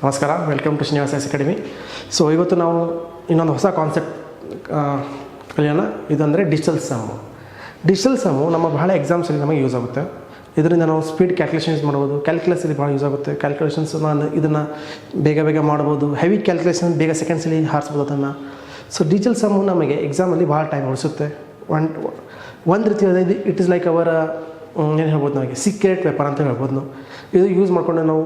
ನಮಸ್ಕಾರ, welcome to Srinivasa S academy. So ಇವತ್ತು ನಾವು ಇನ್ನೊಂದು ಹೊಸ ಕಾನ್ಸೆಪ್ಟ್ ಕಲಿಯೋಣ. ಇದಂದರೆ ಡಿಜಿಟಲ್ ಸಮ್ಮು. ಡಿಜಿಟಲ್ ಸಮ್ಮು ನಮ್ಮ ಬಹಳ ಎಕ್ಸಾಮ್ಸಲ್ಲಿ ನಮಗೆ ಯೂಸ್ ಆಗುತ್ತೆ. ಇದರಿಂದ ನಾವು ಸ್ಪೀಡ್ ಕ್ಯಾಲ್ಕುಲೇಷನ್ ಯೂಸ್ ಮಾಡ್ಬೋದು. ಕ್ಯಾಲ್ಕುಲಸಲ್ಲಿ ಭಾಳ ಯೂಸ್ ಆಗುತ್ತೆ. ಕ್ಯಾಲ್ಕುಲೇಷನ್ಸ್ ನಾನು ಇದನ್ನು ಬೇಗ ಮಾಡ್ಬೋದು. ಹೆವಿ ಕ್ಯಾಲ್ಕುಲೇಷನ್ ಬೇಗ ಸೆಕೆಂಡ್ಸಲ್ಲಿ ಹಾರಿಸ್ಬೋದು ಅದನ್ನು. ಸೊ ಡಿಜಿಟಲ್ ಸಮ್ಮು ನಮಗೆ ಎಕ್ಸಾಮಲ್ಲಿ ಭಾಳ ಟೈಮ್ ಉಳಿಸುತ್ತೆ. ಒಂದು ರೀತಿ ಇಟ್ ಇಸ್ ಲೈಕ್ ಅವರ ಏನು ಹೇಳ್ಬೋದು, ನಮಗೆ ಸೀಕ್ರೆಟ್ ವೆಪನ್ ಅಂತ ಹೇಳ್ಬೋದು. ನಾವು ಇದು ಯೂಸ್ ಮಾಡಿಕೊಂಡು ನಾವು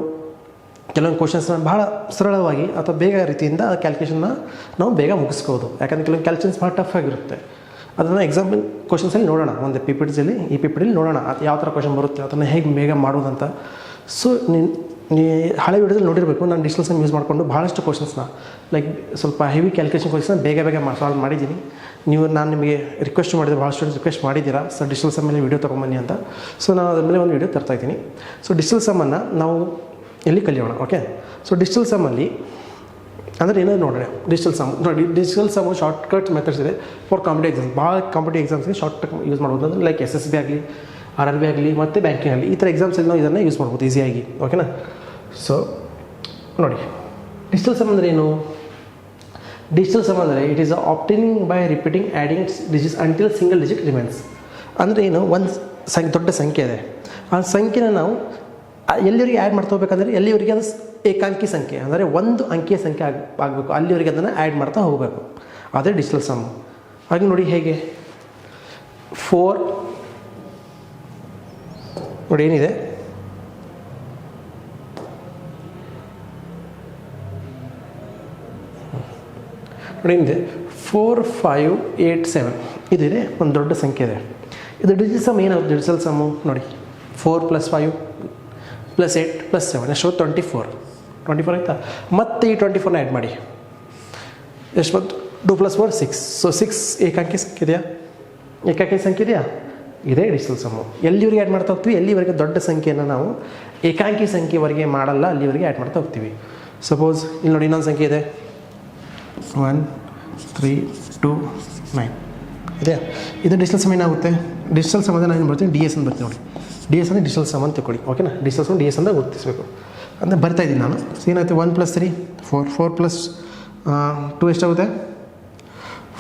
ಕೆಲವೊಂದು ಕ್ವಶನ್ಸ್ನ ಭಾಳ ಸರಳವಾಗಿ ಅಥವಾ ಬೇಗ ರೀತಿಯಿಂದ ಆ ಕ್ಯಾಲ್ಕುಲೇಷನ್ನ ನಾವು ಬೇಗ ಮುಗಿಸ್ಬೋದು. ಯಾಕಂದರೆ ಕೆಲವೊಂದು ಕ್ಯಾಲ್ಕುಲೇಷನ್ಸ್ ಭಾಳ ಟಫ್ ಆಗಿರುತ್ತೆ. ಅದನ್ನು ಎಕ್ಸಾಂಪಲ್ ಕ್ವಶನ್ಸಲ್ಲಿ ನೋಡೋಣ. ಒಂದು ಪಿ ಪಿ ಟಿಸಲ್ಲಿ ಈ ಪಿ ಪಿ ಟಿಲಿ ನೋಡೋಣ ಅದು ಯಾವ ಥರ ಕ್ವಶನ್ ಬರುತ್ತೆ, ಅದನ್ನು ಹೇಗೆ ಬೇಗ ಮಾಡೋದಂತ. ಸೊ ನೀ ಹಳೆ ವಿಡಿಯೋದಲ್ಲಿ ನೋಡಿರಬೇಕು, ನಾನು ಡಿಜಿಟಲ್ ಸಮ್ ಯೂಸ್ ಮಾಡಿಕೊಂಡು ಭಾಳಷ್ಟು ಕ್ವಶನ್ಸ್ನ ಲೈಕ್ ಸ್ವಲ್ಪ ಹೆವಿ ಕ್ಯಾಲ್ಕುಲೇಷನ್ ಕ್ವಶನ್ಸ್ನ ಬೇಗ ಸಾಲ್ವ್ ಮಾಡಿದ್ದೀನಿ. ನಾನು ನಿಮಗೆ ರಿಕ್ವೆಸ್ಟ್ ಮಾಡಿದೆ, ಭಾಳ ಸ್ಟೂಡೆಂಟ್ಸ್ ರಿಕ್ವೆಸ್ಟ್ ಮಾಡಿದ್ದೀರಾ ಸರ್ ಡಿಜಿಟಲ್ ಸಮ್ ಮೇಲೆ ವೀಡಿಯೋ ತೊಗೊಂಬನ್ನಿ ಅಂತ. ಸೊ ನಾನು ಅದ್ರ ಮೇಲೆ ಒಂದು ವೀಡಿಯೋ ತರ್ತಾಯಿದ್ದೀನಿ. ಸೊ ಡಿಜಿಟಲ್ ಸಮ್ಮನ್ನು ನಾವು ಎಲ್ಲಿ ಕಲಿಯೋಣ. ಓಕೆ, ಸೊ ಡಿಜಿಟಲ್ ಸಮ್ಮಲ್ಲಿ ಅಂದರೆ ಏನಾದ್ರು ನೋಡೋಣ. ಡಿಜಿಟಲ್ ಸಮ್ ನೋಡಿ, ಡಿಜಿಟಲ್ ಸಮ್ಮು ಶಾರ್ಟ್ಕಟ್ ಮೆಥಡ್ಸ್ ಇದೆ ಫಾರ್ ಕಾಂಪಿಟೇಟಿವ್ ಎಕ್ಸಾಮ್ಸ್. ಭಾಳ ಕಾಂಪಿಟೇಟಿವ್ ಎಕ್ಸಾಮ್ಸ್ಗೆ ಶಾರ್ಟ್ಕಟ್ ಯೂಸ್ ಮಾಡ್ಬೋದು. ಅಂದರೆ ಲೈಕ್ SSB ಆಗಲಿ, RRB ಆಗಲಿ ಮತ್ತು ಬ್ಯಾಂಕಿಂಗ್ ಆಗಲಿ, ಈ ಥರ ಎಕ್ಸಾಮ್ಸಲ್ಲಿ ನಾವು ಇದನ್ನು ಯೂಸ್ ಮಾಡ್ಬೋದು ಈಸಿಯಾಗಿ. ಓಕೆನಾ. ಸೊ ನೋಡಿ, ಡಿಜಿಟಲ್ ಸಮ್ ಅಂದರೆ ಏನು? ಡಿಜಿಟಲ್ ಸಮ್ ಅಂದರೆ it is obtaining by repeating adding digits until single digit remains. ಅಂದರೆ ಏನು, ಒಂದು ದೊಡ್ಡ ಸಂಖ್ಯೆ ಇದೆ. ಆ ಸಂಖ್ಯೆನ ನಾವು ಎಲ್ಲಿವರೆಗೆ ಆ್ಯಡ್ ಮಾಡ್ತಾ ಹೋಗ್ಬೇಕಂದ್ರೆ ಎಲ್ಲಿವರೆಗೆ ಅದು ಏಕಾಂಕಿ ಸಂಖ್ಯೆ ಅಂದರೆ ಒಂದು ಅಂಕಿಯ ಸಂಖ್ಯೆ ಆಗಬೇಕು, ಅಲ್ಲಿವರೆಗೆ ಅದನ್ನು ಆ್ಯಡ್ ಮಾಡ್ತಾ ಹೋಗಬೇಕು. ಅದೇ ಡಿಜಿಟಲ್ ಸಮ್. ಹಾಗೆ ನೋಡಿ ಹೇಗೆ 4 ನೋಡಿ ಏನಿದೆ, ನೋಡಿ ಏನಿದೆ 4 5 8 7 ಇದಿದೆ, ಒಂದು ದೊಡ್ಡ ಸಂಖ್ಯೆ ಇದೆ. ಇದು ಡಿಜಿಟಲ್ ಸಮ್ ಏನಾಗುತ್ತೆ? ಡಿಜಿಟಲ್ ಸಮ್ಮು ನೋಡಿ 4 + 5 + 8 + 7 ಎಷ್ಟು 24 ಆಯಿತಾ. ಮತ್ತು ಈ 24ನ ಆ್ಯಡ್ ಮಾಡಿ ಎಷ್ಟು ಬಂತು? 2 + 4 6. ಸೊ 6 ಏಕಾಂಕಿ ಸಂಖ್ಯೆ ಇದೆಯಾ? ಏಕಾಂಕಿ ಸಂಖ್ಯೆ ಇದೆಯಾ? ಇದೇ ಡಿಜಿಟಲ್ ಸಮ್ಮು. ಎಲ್ಲಿವರೆಗೆ ಆ್ಯಡ್ ಮಾಡ್ತಾ ಹೋಗ್ತೀವಿ? ಎಲ್ಲಿವರೆಗೆ ದೊಡ್ಡ ಸಂಖ್ಯೆಯನ್ನು ನಾವು ಏಕಾಂಕಿ ಸಂಖ್ಯೆವರೆಗೆ ಮಾಡಲ್ಲ, ಅಲ್ಲಿವರೆಗೆ ಆ್ಯಡ್ ಮಾಡ್ತಾ ಹೋಗ್ತೀವಿ. ಸಪೋಸ್ ಇಲ್ಲಿ ನೋಡಿ ಇನ್ನೊಂದು ಸಂಖ್ಯೆ ಇದೆ 1 3 2 9 ಇದೆಯಾ? ಇದು ಡಿಜಿಟಲ್ ಸಮ್ ಏನಾಗುತ್ತೆ? ಡಿಜಿಟಲ್ ಸಮ್ ನಾನು ಏನು ಬರ್ತೀನಿ, DS ಅಂತ ಬರ್ತೀನಿ. ನೋಡಿ DS ಅಂದರೆ ಡಿಜಿಟಲ್ ಸಮ್ ಅಂತ ತಿಳ್ಕೊಳ್ಳಿ. ಓಕೆನಾ. ಡಿಜಿಟಲ್ ಸಮ್ DS ಅಂತ ಗುರುತಿಸಬೇಕು ಅಂದರೆ ಬರ್ತಾ ಇದ್ದೀನಿ ನಾನು. ಸೊ ಏನಾಗುತ್ತೆ, 1 + 3 4 4 + 2 ಎಷ್ಟಾಗುತ್ತೆ?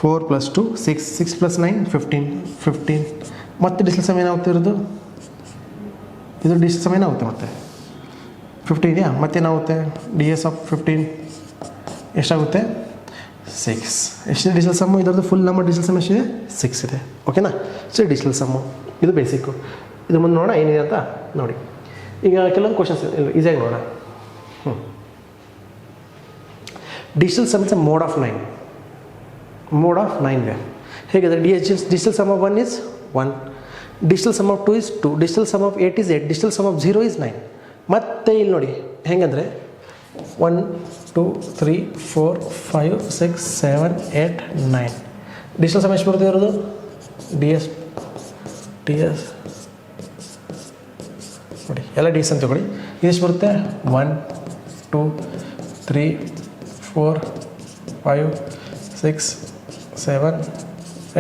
4 + 2 6 6 + 9 15 ಮತ್ತು ಡಿಜಿಟಲ್ ಸಮ್ ಏನಾಗುತ್ತೆ ಇರೋದು? ಇದು ಡಿಜಿಟಲ್ ಸಮ್ ಏನಾಗುತ್ತೆ ಮತ್ತೆ 15 ಇದೆಯಾ? ಮತ್ತೇನಾಗುತ್ತೆ? DS ಆಫ್ 15 ಎಷ್ಟಾಗುತ್ತೆ? 6. ಎಷ್ಟಿದೆ ಡಿಜಿಟಲ್ ಸಮ್ಮು? ಇದರದ್ದು ಫುಲ್ ನಂಬರ್ ಡಿಜಿಟಲ್ ಸಮ್ ಎಷ್ಟಿದೆ? 6 ಇದೆ. ಓಕೆನಾ. ಸೊ ಡಿಜಿಟಲ್ ಸಮ್ಮು ಇದು ಬೇಸಿಕ್ಕು. ಇದು ಮುಂದೆ ನೋಡೋಣ ಏನಿದೆ ಅಂತ. ನೋಡಿ ಈಗ ಕೆಲವೊಂದು ಕ್ವಶನ್ಸ್ ಈಸಿಯಾಗಿ ನೋಡೋಣ. Digital sum is mod of 9. Mod of 9 ಇದೆ. ಹೇಗಿದೆ? Digital sum of 1 is 1, digital sum of 2 is 2, digital sum of 8 is 8, digital sum of 0 is 9. ಮತ್ತು ಇಲ್ಲಿ ನೋಡಿ ಹೆಂಗಂದರೆ 1 2 3 4 5 6 7 8 9 ಡಿಜಿಟಲ್ ಸಮ್ ಎಷ್ಟು ಬರುತ್ತೆ ಇರೋದು? DS ನೋಡಿ ಎಲ್ಲ DS ಅಂತ ತಗೊಳ್ಳಿ. ಇದೆಷ್ಟು ಬರುತ್ತೆ? 1 2 3 4 5 6 7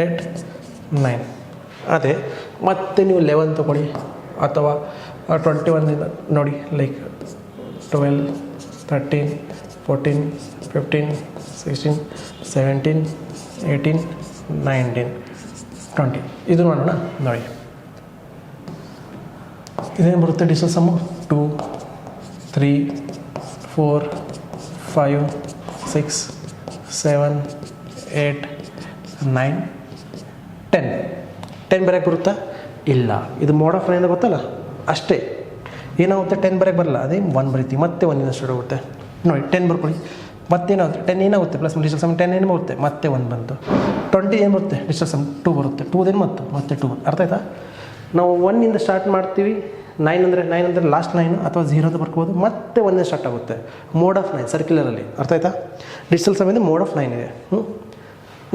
8 9 ಅದೇ. ಮತ್ತೆ ನೀವು 11 ತಗೊಳ್ಳಿ ಅಥವಾ 21 ನೋಡಿ, ಲೈಕ್ 12 13 14 15 16 17 18 19 20 ಇದು ಮಾಡೋಣ. ನೋಡಿ ಇದೇನು ಬರುತ್ತೆ ಡಿಜಿಟಲ್ ಸಮ್ಮು? 2 3 4 5 6 7 8 9 10 ಬರೋಕ್ಕೆ ಬರುತ್ತಾ? ಇಲ್ಲ. ಇದು ಮೋಡ್ ಆಫ್ 9 ಗೊತ್ತಲ್ಲ ಅಷ್ಟೇ. ಏನಾಗುತ್ತೆ? 10 ಬರೋಕ್ಕೆ ಬರಲ್ಲ, ಅದೇ 1 ಬರೀತೀವಿ. ಮತ್ತೆ 1 ಸ್ಟಾರ್ಟ್ ಆಗುತ್ತೆ. ನೋಡಿ 10 ಬರ್ಕೊಳ್ಳಿ. ಮತ್ತೇನಾಗುತ್ತೆ? 10 ಏನಾಗುತ್ತೆ? ಪ್ಲಸ್ ಡಿಜಿಟಲ್ ಸಮ್ 10 ಏನು ಬರುತ್ತೆ? ಮತ್ತೆ 1 ಬಂತು. 20 ಏನು ಬರುತ್ತೆ? ಡಿಜಿಟಲ್ ಸಮ್ 2 ಬರುತ್ತೆ. 2 ಏನು ಮತ್ತೆ 2. ಅರ್ಥ ಆಯ್ತಾ? ನಾವು 1 ಇಂದ ಸ್ಟಾರ್ಟ್ ಮಾಡ್ತೀವಿ. 9 ಅಂದರೆ ಲಾಸ್ಟ್ 9 ಅಥವಾ 0 ಅಂತ ಬರ್ಕೋಬೋದು. ಮತ್ತೆ 1 ಸ್ಟಾರ್ಟ್ ಆಗುತ್ತೆ. ಮೋಡ್ ಆಫ್ 9 ಸರ್ಕ್ಯುಲರಲ್ಲಿ. ಅರ್ಥ ಆಯ್ತಾ? ಡಿಜಿಟಲ್ ಸಮ್ ಇದೆ ಮೋಡ್ ಆಫ್ 9 ಇದೆ.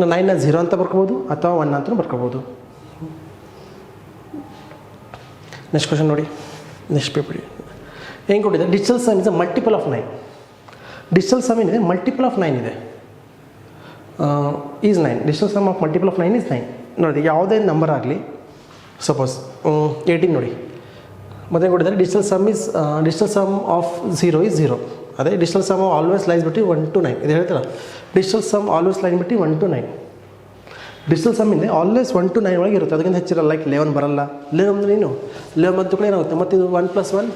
9ನ 0 ಅಂತ ಬರ್ಕೋಬೋದು ಅಥವಾ 1 ಅಂತ ಬರ್ಕೋಬೋದು. ನೆಕ್ಸ್ಟ್ ಕ್ವಶನ್ ನೋಡಿ, ನೆಕ್ಸ್ಟ್ ಪೇಪರ್ ಹೆಂಗೆ ಕೊಟ್ಟಿದೆ? Digital sum is a multiple of 9. Digital sum ಏನಿದೆ ಮಲ್ಟಿಪಲ್ ಆಫ್ 9 ಇದೆ. Is 9. Digital sum of multiple of 9 is 9. ನೋಡಿ ಯಾವುದೇ ನಂಬರ್ ಆಗಲಿ, ಸಪೋಸ್ 18 ನೋಡಿ, ಮತ್ತೆ ಕೊಟ್ಟಿದ್ದಾರೆ ಡಿಜಿಟಲ್ ಸಮ್ ಆಫ್ 0 is 0. ಅದೇ ಡಿಜಿಟಲ್ ಸಮ್ ಆಲ್ವೇಸ್ ಲೈಸ್ ಬಿಟ್ಟು 1 to 9 ಇದು ಹೇಳ್ತೀರ. ಡಿಜಿಟಲ್ ಸಮ್ ಆಲ್ವೇಸ್ ಲೈನ್ ಬಿಟ್ಟು 1 to 9. ಡಿಜಿಟಲ್ ಸಮ್ ಇಂದ ಆಲ್ವೇಸ್ 1 to 9 ಒಳಗೆ ಇರುತ್ತೆ. ಅದಕ್ಕಿಂತ ಹೆಚ್ಚಿರಲ್ಲ. ಲೈಕ್ 11 ಬರಲ್ಲ. 11 ಅಂದರೆ ಏನು 11 ಬಂತು ಕೂಡ ಏನಾಗುತ್ತೆ, ಮತ್ತು ಇದು 1 + 1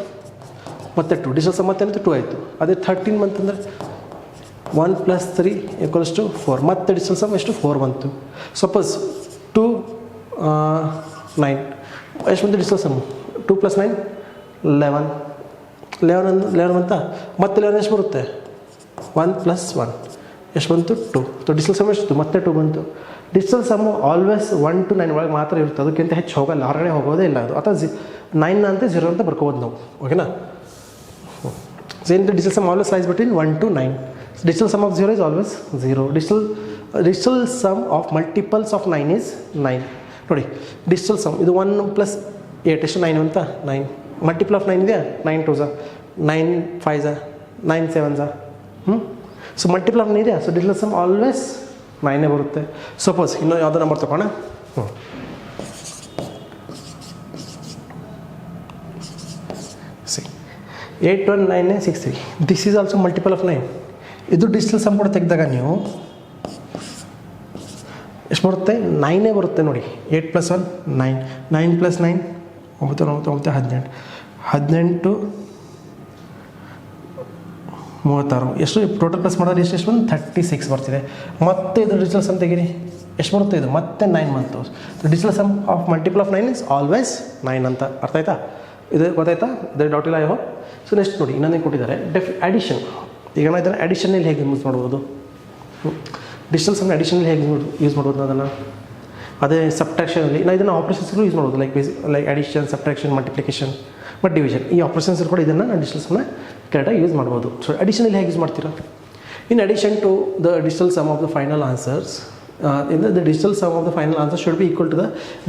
ಮತ್ತು 2 ಡಿಜಿಟಲ್ ಸಮ್ ಮತ್ತೆ 2 ಆಯಿತು. ಅದೇ 13 ಬಂತಂದರೆ 1 + 3 = 4 ಮತ್ತು ಡಿಜಿಟಲ್ ಸಮ್ ಎಷ್ಟು 4 ಬಂತು. ಸಪೋಸ್ 2 9 ಎಷ್ಟು ಬಂತು ಡಿಜಿಟಲ್ ಸಮ್ 2 + 9 11 ಅಂತ ಮತ್ತೆ 11 ಎಷ್ಟು ಬರುತ್ತೆ 1 + 1 ಎಷ್ಟು ಬಂತು 2. ಸೊ ಡಿಜಿಟಲ್ ಸಮ್ ಎಷ್ಟು ಮತ್ತೆ 2 ಬಂತು. ಡಿಜಿಟಲ್ ಸಮ್ ಆಲ್ವೇಸ್ 1 to 9 ಒಳಗೆ ಮಾತ್ರ ಇರುತ್ತೆ. ಅದಕ್ಕಿಂತ ಹೆಚ್ಚು ಹೋಗಲ್ಲ, ಹೊರಗಡೆ ಹೋಗೋದೇ ಇಲ್ಲ ಅದು. ಅಥವಾ 9 ಅಂತ 0 ಅಂತ ಬರ್ಕೋಬೋದು ನಾವು. ಓಕೆನಾ. So digital sum always lies between 1 to 9. Digital sum of 0 is always 0. Digital sum of multiples of 9 is 9. ನೋಡಿ ಡಿಜಿಟಲ್ ಸಮ್ ಇದು 1 + 8 ಎಷ್ಟು 9 ಅಂತ 9. ಮಲ್ಟಿಪಲ್ ಆಫ್ 9 ಇದೆಯಾ 9 2s 9 5s 9 7s. So multiple of 9 ಇದೆಯಾ. ಸೊ ಡಿಜಿಟಲ್ ಸಮ್ ಆಲ್ವೇಸ್ 9 ಬರುತ್ತೆ. Suppose ಇನ್ನೂ ಯಾವುದೋ number ತಗೋಣ. 8 1 9 6 3. This is also multiple of 9. ಇದು ಡಿಜಿಟಲ್ ಸಮ್ ಕೂಡ ತೆಗೆದಾಗ ನೀವು ಎಷ್ಟು ಬರುತ್ತೆ 9 ಬರುತ್ತೆ. ನೋಡಿ 8 + 1 9 9 + 9 9 9 9 18 18 36 ಎಷ್ಟು ಟೋಟಲ್ ಪ್ಲಸ್ ಮಾಡಿದ್ರೆ ಎಷ್ಟು ಬಂದು 36 ಬರ್ತಿದೆ. ಮತ್ತೆ ಇದು ಡಿಜಿಟಲ್ ಸಮ್ ತೆಗೀರಿ ಎಷ್ಟು ಬರುತ್ತೆ ಇದು ಮತ್ತೆ 9 ಬಂತು. Digital sum of multiple of 9 is always 9 ಅಂತ. ಅರ್ಥ ಆಯ್ತಾ? ಇದು ಗೊತ್ತಾಯ್ತಾ? ಇದೇ ಡೌಟ್ ಇಲ್ಲ ಐ ಹೋಪ್. ಸೊ ನೆಕ್ಸ್ಟ್ ನೋಡಿ ಇನ್ನೊಂದೇ ಕೊಟ್ಟಿದ್ದಾರೆ ಅಡಿಷನ್. ಈಗ ನಾವು ಇದನ್ನು ಅಡಿಷನಲ್ಲಿ ಹೇಗೆ ಯೂಸ್ ಮಾಡ್ಬೋದು, ಡಿಜಿಟಲ್ ಸಮ್ನ ಅಡಿಷನಲ್ಲಿ ಹೇಗೆ ಯೂಸ್ ಮಾಡ್ಬೋದು ಅದನ್ನು. ಅದೇ ಸಬ್ಟ್ರಾಕ್ಷನಲ್ಲಿ ನಾವು ಇದನ್ನು ಆಪ್ರೇಷನ್ಸ್ಗಳು ಯೂಸ್ ಮಾಡ್ಬೋದು. ಲೈಕ್ ಅಡಿಷನ್, ಸಬ್ಟ್ರಾಕ್ಷನ್, ಮಲ್ಟಿಪ್ಲಿಕೇಶನ್ ಮತ್ತು ಡಿವಿಷನ್. ಈ ಆಪ್ರೇಷನ್ಸ್ ಕೂಡ ಇದನ್ನು ಡಿಜಿಟಲ್ ಸಮ್ನ ಕರೆಕ್ಟಾಗಿ ಯೂಸ್ ಮಾಡ್ಬೋದು. ಸೊ ಅಡಿಷನಲ್ಲಿ ಹೇಗೆ ಯೂಸ್ ಮಾಡ್ತೀರಾ? In addition to the digital sum of the final answers the digital sum of the final answer should be equal to the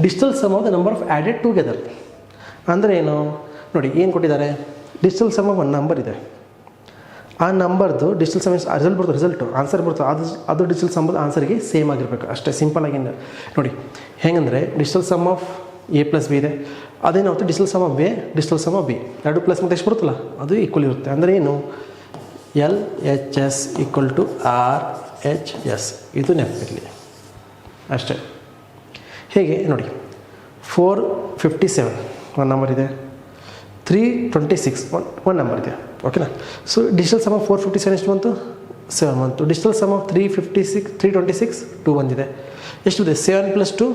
digital sum of the number of added together. ಅಂದರೆ ಏನು ನೋಡಿ ಏನು ಕೊಟ್ಟಿದ್ದಾರೆ, digital sum of ಒಂದು number ಇದೆ, ಆ ನಂಬರ್ದು digital sum result ಬರ್ತದೆ, ರಿಸಲ್ಟು ಆನ್ಸರ್ ಬರ್ತದೆ, ಅದು ಡಿಜಿಟಲ್ ಸಮ್ ಆನ್ಸರ್ಗೆ ಸೇಮ್ ಆಗಿರಬೇಕು ಅಷ್ಟೇ. ಸಿಂಪಲ್ ಆಗಿ ನೋಡಿ ಹೆಂಗಂದರೆ digital sum of A + B ಇದೆ, ಅದೇನಾಗುತ್ತೆ digital sum of A digital sum of B ಎರಡು ಪ್ಲಸ್ ಮತ್ತು ಎಷ್ಟು ಬರುತ್ತಲ್ಲ ಅದು ಈಕ್ವಲ್ ಇರುತ್ತೆ. ಅಂದರೆ ಏನು LHS = RHS ಇದು ನೆನಪಿರಲಿ ಅಷ್ಟೇ. ಹೇಗೆ ನೋಡಿ 457 ಒಂದು ನಂಬರ್ ಇದೆ, 326 ಒಂದು ನಂಬರ್ ಇದೆ. ಓಕೆನಾ. ಸೊ ಡಿಜಿಟಲ್ ಸಮ್ ಆಫ್ 457 ಎಷ್ಟು ಬಂತು 7 ಬಂತು. ಡಿಜಿಟಲ್ ಸಮ್ ಆಫ್ 326 2 ಬಂದಿದೆ. ಎಷ್ಟು ಇದೆ 7 + 2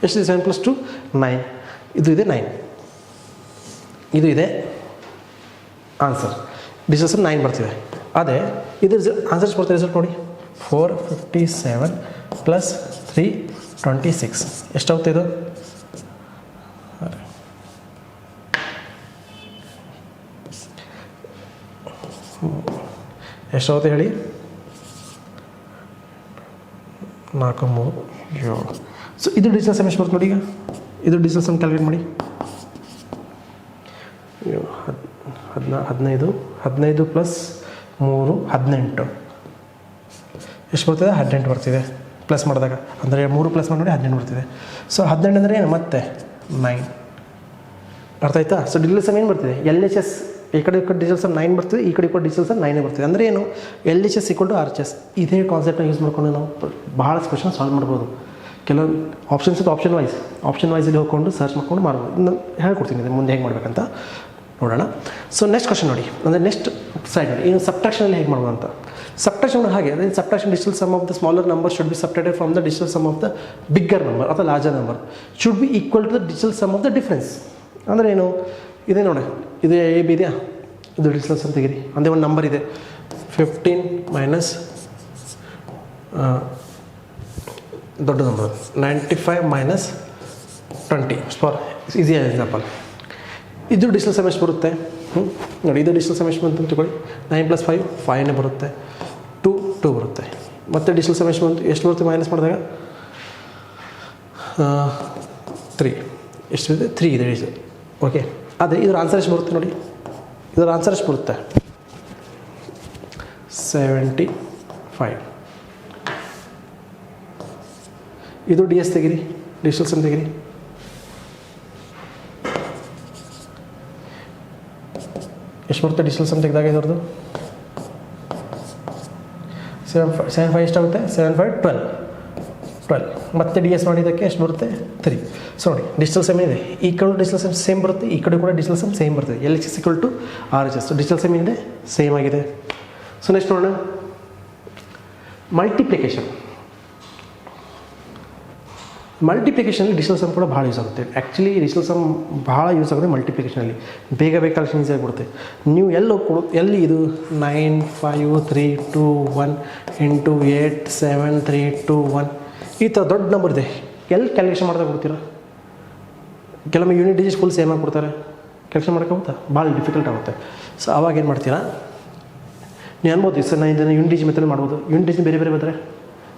ಎಷ್ಟು ಇದೆ 7 + 2 9. ಇದು ಇದೆ 9, ಇದು ಇದೆ ಆನ್ಸರ್. ಡಿಜಿಟಲ್ ಸಮ್ 9 ಬರ್ತಿದೆ. ಅದೇ ಇದು ಆನ್ಸರ್ಸ್ ಬರ್ತಾರೆ ರಿಸಲ್ಟ್ ನೋಡಿ 457 + 326 ಎಷ್ಟಾಗುತ್ತೆ ಇದು ಎಷ್ಟಾಗುತ್ತೆ ಹೇಳಿ 4 3 7. ಸೊ ಇದು ಡಿಜಿಟಲ್ ಸಮ್ ಎಷ್ಟು ಬರುತ್ತೆ ನೋಡಿ. ಈಗ ಇದು ಡಿಜಿಟಲ್ ಸಮ್ ಕ್ಯಾಲ್ಕುಲೇಟ್ ಮಾಡಿ. 15 + 3 18 ಎಷ್ಟು ಬರ್ತದೆ 18 ಬರ್ತಿದೆ ಪ್ಲಸ್ ಮಾಡಿದಾಗ. ಅಂದರೆ 3 ಪ್ಲಸ್ ಮಾಡಿ ನೋಡಿ 18 ಬರ್ತಿದೆ. ಸೊ 18 ಅಂದರೆ ಏನು ಮತ್ತೆ 9. ಅರ್ಥ ಆಯ್ತಾ? ಸೊ ಡಿಜಿಟಲ್ ಸಮ್ ಏನು ಬರ್ತಿದೆ LHS ಈ ಕಡೆ ಡಿಜಿಟಲ್ ಸಮ್ 9 ಬರ್ತಿದೆ, ಈ ಕಡೆ ಡಿಜಿಟಲ್ ಸಮ್ 9 ಬರ್ತಿದೆ. ಅಂದರೆ ಏನು LHS = RHS. ಇದೇ ಕಾನ್ಸೆಪ್ಟನ್ನ ಯೂಸ್ ಮಾಡ್ಕೊಂಡು ನಾವು ಭಾಳಷ್ಟು ಕ್ವಶನ್ ಸಾಲ್ವ್ ಮಾಡ್ಬೋದು. ಕೆಲವೊಂದು ಆಪ್ಷನ್ಸ್ ಇದು ಆಪ್ಷನ್ ವೈಸಲ್ಲಿ ಹೋಗ್ಕೊಂಡು ಸರ್ಚ್ ಮಾಡ್ಕೊಂಡು ಮಾಡ್ಬೋದು. ಇನ್ನು ಹೇಳ್ಕೊಡ್ತೀನಿ ಇದು ಮುಂದೆ ಹೇಗೆ ಮಾಡಬೇಕಂತ ನೋಡೋಣ. ಸೊ ನೆಕ್ಸ್ಟ್ ಕ್ವಶನ್ ನೋಡಿ, ಅಂದರೆ ನೆಕ್ಸ್ಟ್ ಸೈಡ್ ನೋಡಿ ಇನ್ನು ಸಬ್ಟ್ರಾಕ್ಷನಲ್ಲಿ ಹೇಗೆ ಮಾಡ್ಬೋದು ಅಂತ. ಸಬ್ಟ್ರಾಕ್ಷನ್ ಹಾಗೆ ಅದೇ subtraction digital sum of the smaller number should be subtracted from the digital sum of the bigger number ಅಥವಾ larger number should be equal to the digital sum of the difference. ಅಂದರೆ ಏನು ಇದೆ ನೋಡಿ, ಇದು AB ಇದೆಯಾ, ಇದು digital sum ತೆಗೀರಿ. ಅಂದರೆ ಒಂದು ನಂಬರ್ ಇದೆ 15 - ದೊಡ್ಡ ನಂಬರ್ 95 - 20 ಫಾರ್ ಈಸಿ ಎಕ್ಸಾಂಪಲ್. ಇದು ಡಿಜಿಟಲ್ ಸಮ್ ಎಷ್ಟು ಬರುತ್ತೆ ನೋಡಿ. ಇದು ಡಿಜಿಟಲ್ ಸಮ್ ಎಷ್ಟು ಬಂತು ಅಂತ ತಗೊಳ್ಳಿ 9 + 5 5 ಬರುತ್ತೆ, 2 ಬರುತ್ತೆ. ಮತ್ತು ಡಿಜಿಟಲ್ ಸಮ್ ಎಷ್ಟು ಬರುತ್ತೆ ಮೈನಸ್ ಮಾಡಿದಾಗ 3 ಎಷ್ಟು ಇದೆ 3 ಇದೆ ಡಿಜಿಟಲ್. ಓಕೆ. ಅದೇ ಇದರ ಆನ್ಸರ್ ಎಷ್ಟು ಬರುತ್ತೆ ನೋಡಿ, ಇದರ ಆನ್ಸರ್ ಎಷ್ಟು ಬರುತ್ತೆ 75. ಇದು DS ತೆಗೀರಿ, ಡಿಜಿಟಲ್ ಸಮ್ ತೆಗೀರಿ. ಎಷ್ಟು ಬರುತ್ತೆ ಡಿಜಿಟಲ್ ಸಮ್ ತೆಗೆದಾಗ ಇದ್ರದ್ದು 7 5 ಎಷ್ಟಾಗುತ್ತೆ 7 5 12 ಮತ್ತೆ ಡಿ ಎಸ್ ಮಾಡಿದ್ದಕ್ಕೆ ಎಷ್ಟು ಬರುತ್ತೆ 3. ಸೊ ನೋಡಿ ಡಿಜಿಟಲ್ ಸಮ್ ಇದೆ, ಈ ಕಡೆ ಡಿಜಿಟಲ್ ಸಮ್ ಸೇಮ್ ಬರುತ್ತೆ, ಈ ಕಡೆ ಕೂಡ ಡಿಜಿಟಲ್ ಸಮ್ ಸೇಮ್ ಬರ್ತದೆ. L H S equal to R H S. Digital sum ಏನಿದೆ ಸೇಮ್ ಆಗಿದೆ. ಸೊ ನೆಕ್ಸ್ಟ್ ನೋಡೋಣ ಮಲ್ಟಿಪ್ಲಿಕೇಶನ್. ಮಲ್ಟಿಪ್ಲಿಕೇಶನಲ್ಲಿ ಡಿಜಿಟಲ್ ಸಮ್ ಕೂಡ ಭಾಳ ಯೂಸ್ ಆಗುತ್ತೆ. ಆ್ಯಕ್ಚುಲಿ ಡಿಜಿಟಲ್ ಸಮ್ ಭಾಳ ಯೂಸ್ ಆಗುತ್ತೆ ಮಲ್ಟಿಪ್ಲಿಕೇಶನಲ್ಲಿ. ಬೇಗ ಕ್ಯಾಲ್ಕುಲೇಷನ್ ಈಸಿ ಆಗಿಬಿಡುತ್ತೆ. ನೀವು ಎಲ್ಲಿ ಇದು 9 5 3 2 1 8 8 7 3 2 1 ಈ ಥರ ದೊಡ್ಡ ನಂಬರ್ ಇದೆ, ಎಲ್ಲಿ ಕ್ಯಾಲ್ಕುಲೇಷನ್ ಮಾಡ್ತಾ ಕೊಡ್ತೀರಾ? ಕೆಲವೊಮ್ಮೆ ಯೂನಿಟ್ ಡಿಜಿಟ್ ಫುಲ್ ಸೇಮ್ ಆಗಿ ಕೊಡ್ತಾರೆ, ಕ್ಯಾಲ್ಕುಲೇಷನ್ ಮಾಡೋಕ್ಕಾಗುತ್ತಾ? ಭಾಳ ಡಿಫಿಕಲ್ಟ್ ಆಗುತ್ತೆ. ಸೊ ಅವಾಗ ಏನು ಮಾಡ್ತೀರಾ ನೀವು ಅನ್ಬೋದು, ಸರ್ ನಾನು ಇದನ್ನು ಯೂನಿಟ್ ಡಿಜಿಟ್ ಮೆಥಡ್ ಮಾಡ್ಬೋದು. ಯೂನಿಟ್ ಡಿಜಿಟ್ ಬೇರೆ ಬಂದರೆ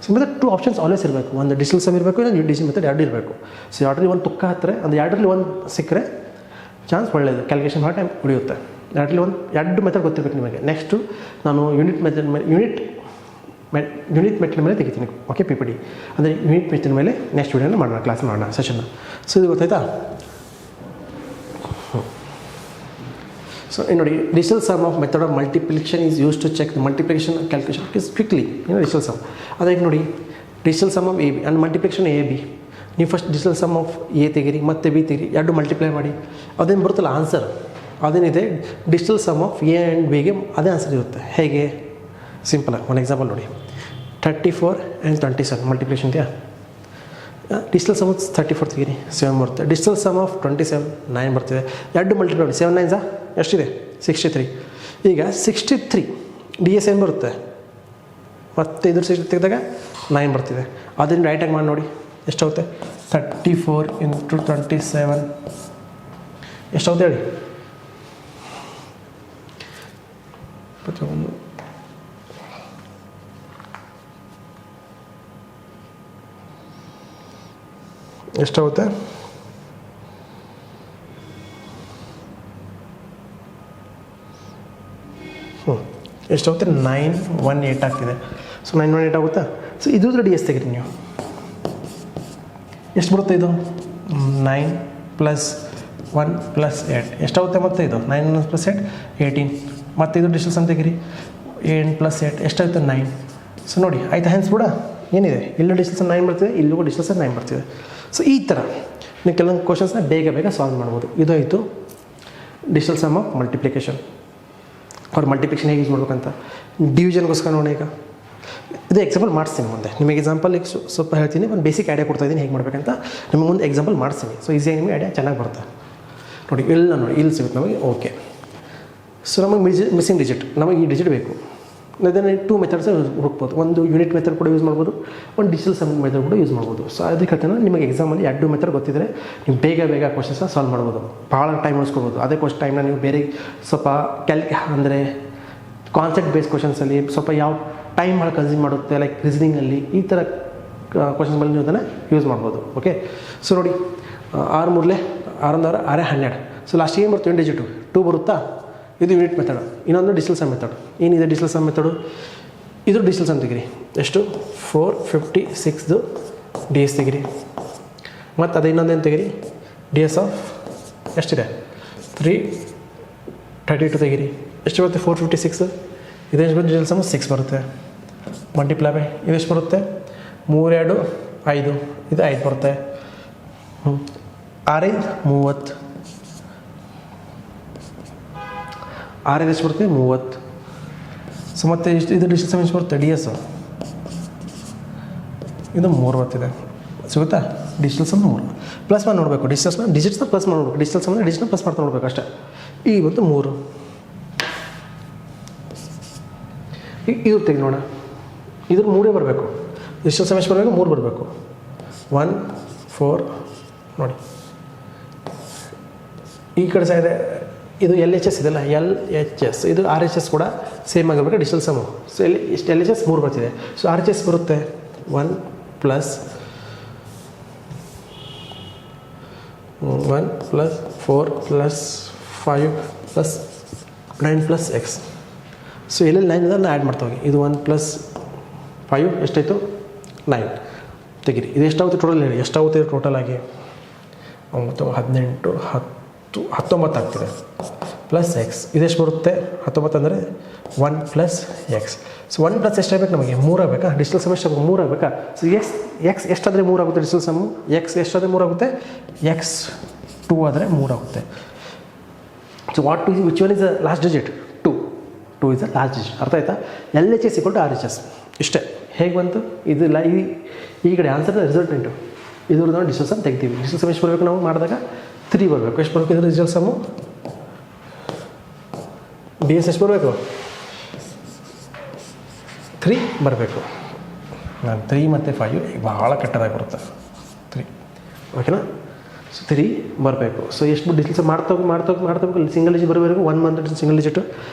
ಸಿಂಪಲ್ 2 ಆಪ್ಷನ್ಸ್ ಆಲ್ವೇಸ್ ಇರಬೇಕು. ಒಂದು ಡಿಜಿಟಲ್ ಸಮ್ ಇರಬೇಕು, ಇನ್ನೊಂದು ಯೂನಿಟ್ ಡಿಜಿಟ್ ಮೆಥಡ್ 2 ಇರಬೇಕು. ಸೊ 2ರಲ್ಲಿ ಒಂದು ತುಕ್ಕ ಹತ್ತಿರ ಅಂದರೆ 2ರಲ್ಲಿ ಒಂದು ಸಿಕ್ಕರೆ ಚಾನ್ಸ್ ಒಳ್ಳೆಯದು, ಕ್ಯಾಲ್ಕುಲೇಷನ್ ಮಾಡೋ ಟೈಮ್ ಉಳಿಯುತ್ತೆ. 2ರಲ್ಲಿ ಒಂದು 2 ಮೆಥಡ್ ಗೊತ್ತಿರಬೇಕು ನಿಮಗೆ. ನೆಕ್ಸ್ಟು ನಾನು ಯೂನಿಟ್ ಮೆಥಡ್ ಮೇಲೆ ತೆಗಿತೀನಿ. ಓಕೆ, ಪಿ ಪಿ ಡಿ ಅಂದರೆ ಯೂನಿಟ್ ಮೆಥಡ್ ಮೇಲೆ ನೆಕ್ಸ್ಟ್ ವೀಡಿಯೋನ ಮಾಡೋಣ, ಕ್ಲಾಸ್ ಮಾಡೋಣ, ಸೆಷನ್ನ. ಸೊ ಇದು ಗೊತ್ತಾಯ್ತಾ? ಸೊ ನೋಡಿ digital sum of method of multiplication is use to check multiplication calculation is quickly. Digital sum ಅದಕ್ಕೆ ನೋಡಿ digital sum of A B and multiplication A B. ನೀವು first digital sum of A ತೆಗಿರಿ ಮತ್ತು B ತೆಗಿರಿ, 2 multiply ಮಾಡಿ ಅದೇನು ಬರುತ್ತಲ್ಲ answer, ಅದೇನಿದೆ digital sum of A and ಬಿಗೆ ಅದೇ ಆನ್ಸರ್ ಇರುತ್ತೆ. ಹೇಗೆ? ಸಿಂಪಲಾಗಿ ಒಂದು ಎಕ್ಸಾಂಪಲ್ ನೋಡಿ. 34 ಆ್ಯಂಡ್ 27 ಮಲ್ಟಿಪ್ಲಿಕೇಶನ್ ಇದೆಯಾ? ಡಿಜಿಟಲ್ ಸಮ್ ಆಫ್ 34 ತೆಗೀರಿ 7 ಬರುತ್ತೆ. ಡಿಜಿಟಲ್ ಸಮ್ ಆಫ್ 27 9 ಬರ್ತಿದೆ. 2 ಮಲ್ಟಿಪ್ಲೈ ಮಾಡಿ 7 9 ಎಷ್ಟಿದೆ 63. ಈಗ 63 ಡಿ ಎಸ್ ಏನು ಬರುತ್ತೆ? ಮತ್ತು ಇದ್ರ 60 ತೆಗೆದಾಗ 9 ಬರ್ತಿದೆ. ಅದನ್ನು ರೈಟಾಗಿ ಮಾಡಿ ನೋಡಿ ಎಷ್ಟಾಗುತ್ತೆ. 34 × 27 ಎಷ್ಟಾಗುತ್ತೆ ಹೇಳಿ? 21 ಎಷ್ಟಾಗುತ್ತೆ? ಎಷ್ಟಾಗುತ್ತೆ? 918 ಆಗ್ತಿದೆ. ಸೊ 918 ಆಗುತ್ತಾ? ಸೊ ಇದು ಡಿ ಎಸ್ ತೆಗಿರಿ ನೀವು. ಎಷ್ಟು ಬರುತ್ತೆ ಇದು? 9 + 1 + 8 ಎಷ್ಟಾಗುತ್ತೆ? ಮತ್ತೆ ಇದು 9 + 8 18. ಮತ್ತು ಇದು ಡಿಜಿಟಲ್ ಸಮ್ ತೆಗಿರಿ 8 + 8 ಎಷ್ಟಾಗುತ್ತೆ? 9. ಸೊ ನೋಡಿ ಆಯ್ತಾ? ಹೆನ್ಸ್ ಕೂಡ ಏನಿದೆ ಇಲ್ಲೂ ಡಿಜಿಟಲ್ ಸಮ್ 9 ಬರ್ತಿದೆ, ಇಲ್ಲೂ ಡಿಜಿಟಲ್ ಸಮ್ 9 ಬರ್ತಿದೆ. ಸೊ ಈ ಥರ ನೀವು ಕೆಲವೊಂದು ಕ್ವಶನ್ಸ್ನ ಬೇಗ ಸಾಲ್ವ್ ಮಾಡ್ಬೋದು. ಇದು ಆಯಿತು ಡಿಜಿಟಲ್ ಸಮ್ ಆಫ್ ಮಲ್ಟಿಪ್ಲಿಕೇಶನ್. ಅವ್ರ ಮಲ್ಟಿಪ್ಲಿಕೇಶನ್ ಹೇಗೆ ಯೂಸ್ ಮಾಡ್ಬೇಕಂತ ಡಿವಿಷನ್ಗೋಸ್ಕರ ನೋಡಿ. ಈಗ ಇದು ಎಕ್ಸಾಂಪಲ್ ಮಾಡಿಸ್ತೀನಿ ಮುಂದೆ ನಿಮಗೆ. ಎಕ್ಸಾಂಪಲ್ ಈಗ ಸ್ವಲ್ಪ ಹೇಳ್ತೀನಿ, ಒಂದು ಬೇಸಿಕ್ ಐಡಿಯಾ ಕೊಡ್ತಾಯಿದ್ದೀನಿ ಹೇಗೆ ಮಾಡಬೇಕಂತ. ನಿಮಗೆ ಮುಂದೆ ಎಕ್ಸಾಂಪಲ್ ಮಾಡಿಸ್ತೀನಿ. ಸೊ ಈಸಿಯಾಗಿ ನಿಮಗೆ ಐಡಿಯಾ ಚೆನ್ನಾಗಿ ಬರುತ್ತೆ. ನೋಡಿ ಇಲ್ಲಿ ಸಿಗುತ್ತೆ ನಮಗೆ. ಓಕೆ, ಸೊ ನಮಗೆ ಮಿಸ್ಸಿಂಗ್ ಡಿಜಿಟ್, ನಮಗೆ ಈ ಡಿಜಿಟ್ ಬೇಕು. ಅದನ್ನು 2 ಮೆಥಡ್ಸ್ ಹುಡುಕ್ಬೋದು. ಒಂದು ಯೂನಿಟ್ ಮೆಥಡ್ ಕೂಡ ಯೂಸ್ ಮಾಡ್ಬೋದು, ಒಂದು ಡಿಜಿಟಲ್ ಸಮ್ ಮೆಥಡ್ ಕೂಡ ಯೂಸ್ ಮಾಡ್ಬೋದು. ಸೊ ಅದಕ್ಕೆ ನಿಮಗೆ ಎಕ್ಸಾಮಲ್ಲಿ 2 ಮೆಥಡ್ ಗೊತ್ತಿದ್ದರೆ ನೀವು ಬೇಗ ಕ್ವಶನ್ಸ್ನ ಸಾಲ್ವ್ ಮಾಡ್ಬೋದು, ಭಾಳ ಟೈಮ್ ಉಳಿಸ್ಕೊಬೋದು. ಅದೇ ಟೈಮ್ನ ನೀವು ಬೇರೆ ಸ್ವಲ್ಪ ಅಂದರೆ ಕಾನ್ಸೆಪ್ಟ್ ಬೇಸ್ ಕ್ವಶನ್ಸಲ್ಲಿ ಸ್ವಲ್ಪ ಯಾವ ಟೈಮ್ ಭಾಳ ಕನ್ಸ್ಯೂಮ್ ಮಾಡುತ್ತೆ, ಲೈಕ್ ರೀಸನಿಂಗಲ್ಲಿ ಈ ಥರ ಕ್ವಶನ್ಸ್ಗಳಲ್ಲಿ ನೀವು ಅದನ್ನು ಯೂಸ್ ಮಾಡ್ಬೋದು. ಓಕೆ, ಸೊ ನೋಡಿ 6 3 6 6 12. ಸೊ ಲಾಸ್ಟ್ ಏನು ಬರುತ್ತೆ? 1 ಡಿಜಿಟು 2 ಬರುತ್ತಾ? ಇದು ಯೂನಿಟ್ ಮೆಥಡ್. ಇನ್ನೊಂದು ಡಿಜಿಟಲ್ ಸಮ್ ಮೆಥಡ್. ಏನಿದೆ ಡಿಜಿಟಲ್ ಸಮ್ ಮೆಥಡು? ಇದು ಡಿಜಿಟಲ್ ಸಮ್ ತೆಗಿರಿ. ಎಷ್ಟು? 456 ಡಿ ಎಸ್ ತೆಗಿರಿ. ಮತ್ತು ಅದು ಇನ್ನೊಂದೇನು ತೆಗಿರಿ? ಡಿ ಎಸ್ ಆಫ್ ಎಷ್ಟಿದೆ? 332 ತೆಗಿರಿ. ಎಷ್ಟು ಬರುತ್ತೆ? 456. ಇದೆಷ್ಟು ಬರುತ್ತೆ? ಡಿಜಿಟಲ್ ಸಮ್ 6 ಬರುತ್ತೆ. ಮಲ್ಟಿಪ್ಲೈ ಬೈ ಇದೆಷ್ಟು ಬರುತ್ತೆ? 3 2 5. ಇದು 5 ಬರುತ್ತೆ. 6 30. 6 ಎಷ್ಟು ಬರುತ್ತೆ? 30. ಸೊ ಮತ್ತೆ ಇದು ಡಿಜಿಟಲ್ ಸಮ್ ಎಷ್ಟು ಬರುತ್ತೆ? ಡಿ ಎಸ್ ಇದು 3 ಬರ್ತಿದೆ. ಸಿಗುತ್ತಾ? ಡಿಜಿಟಲ್ ಸಮ್ 3 ಪ್ಲಸ್ ಮಾಡಿ ನೋಡಬೇಕು. ಡಿಜಿಟ್ಸ್ನ ಪ್ಲಸ್ ಮಾಡಬೇಕು. ಡಿಜಿಟಲ್ ಸಮ್ ಡಿಜಿಟ್ನ ಪ್ಲಸ್ ಮಾಡ್ತಾ ನೋಡಬೇಕು ಅಷ್ಟೇ. ಈಗ ಬಂತು 3. ಇದು ತೆಗೆ ನೋಡ, ಇದ್ರ 3 ಬರಬೇಕು. ಡಿಜಿಟಲ್ ಸಮ್ ಎಷ್ಟು ಬರಬೇಕು? 3 ಬರಬೇಕು. 1 4 ನೋಡಿ ಈ ಕಡೆ ಸೈಡ್ ಇದು ಎಲ್ ಎಚ್ ಎಸ್ ಇದೆಲ್ಲ LHS, ಇದು RHS ಕೂಡ ಸೇಮ್ ಆಗಿರ್ಬೇಕು ಡಿಜಿಟಲ್ ಸಮ್. ಸೊ ಎಷ್ಟು LHS 3 ಬರ್ತಿದೆ. ಸೊ RHS ಬರುತ್ತೆ 1 + 4 + 5 + 9 + x. ಸೊ ಎಲ್ಲೆಲ್ಲಿ 9 ಇದನ್ನು ಆ್ಯಡ್ ಮಾಡ್ತಾ ಹೋಗಿ. ಇದು 1 + 5 ಎಷ್ಟಾಯಿತು? 9 ತೆಗಿರಿ. ಇದು ಎಷ್ಟಾಗುತ್ತೆ ಟೋಟಲ್ ಹೇಳಿ? ಎಷ್ಟಾಗುತ್ತೆ ಟೋಟಲ್ ಆಗಿ? 9 18 10 19 ಆಗ್ತಿದೆ. ಪ್ಲಸ್ ಎಕ್ಸ್ ಇದೆಷ್ಟು ಬರುತ್ತೆ 19 ಅಂದರೆ 1 ಪ್ಲಸ್ ಎಕ್ಸ್. ಸೊ 1 ಪ್ಲಸ್ ಎಷ್ಟು ಆಗಬೇಕು ನಮಗೆ 3 ಆಗಬೇಕಾ, ಡಿಜಿಟಲ್ ಸಮ್ ಎಷ್ಟು 3 ಆಗಬೇಕಾ. ಸೊ ಎಕ್ಸ್ ಎಷ್ಟಾದರೆ 3 ಆಗುತ್ತೆ ಡಿಜಿಟಲ್ ಸಮ್ಮು, ಎಕ್ಸ್ ಎಷ್ಟಾದರೆ 3 ಆಗುತ್ತೆ, ಎಕ್ಸ್ 2 ಆದರೆ 3 ಆಗುತ್ತೆ. So which one is the last digit, 2 is the last digit. ಅರ್ಥ ಆಯ್ತಾ. LHS = RHS ಇಷ್ಟೇ. ಹೇಗೆ ಬಂತು ಇದು ಈ ಕಡೆ ಆನ್ಸರ್ ರಿಸಲ್ಟೆಂಟು ಇದ್ರದ್ದು ಡಿಜಿಟಲ್ ಸಮ್ ತೆಗ್ತೀವಿ. ಡಿಜಿಟಲ್ ಸಮ್ ಎಷ್ಟು ಬರಬೇಕು ನಾವು ಮಾಡಿದಾಗ 3 ಬರಬೇಕು. ಎಷ್ಟು ಬರಬೇಕು ಇದ್ರ ಡಿಜಿಟಲ್ ಸಮ್ಮು, DS ಎಷ್ಟು ಬರಬೇಕು 3 ಬರಬೇಕು. ನಾನು 3 ಮತ್ತು 5 ಭಾಳ ಕೆಟ್ಟದಾಗಿ ಬರುತ್ತೆ 3, ಓಕೆನಾ. ಸೊ 3 ಬರಬೇಕು. ಸೊ ಎಷ್ಟು ಡಿಜಿಟಲ್ ಸಮ್ ಮಾಡ್ತೋಗ್ಬೇಕು ಸಿಂಗಲ್ ಡಿಜಿಟ್ ಬರಬೇಕು. 1 ಬಂದು ಸಿಂಗಲ್ ಡಿಜಿಟು.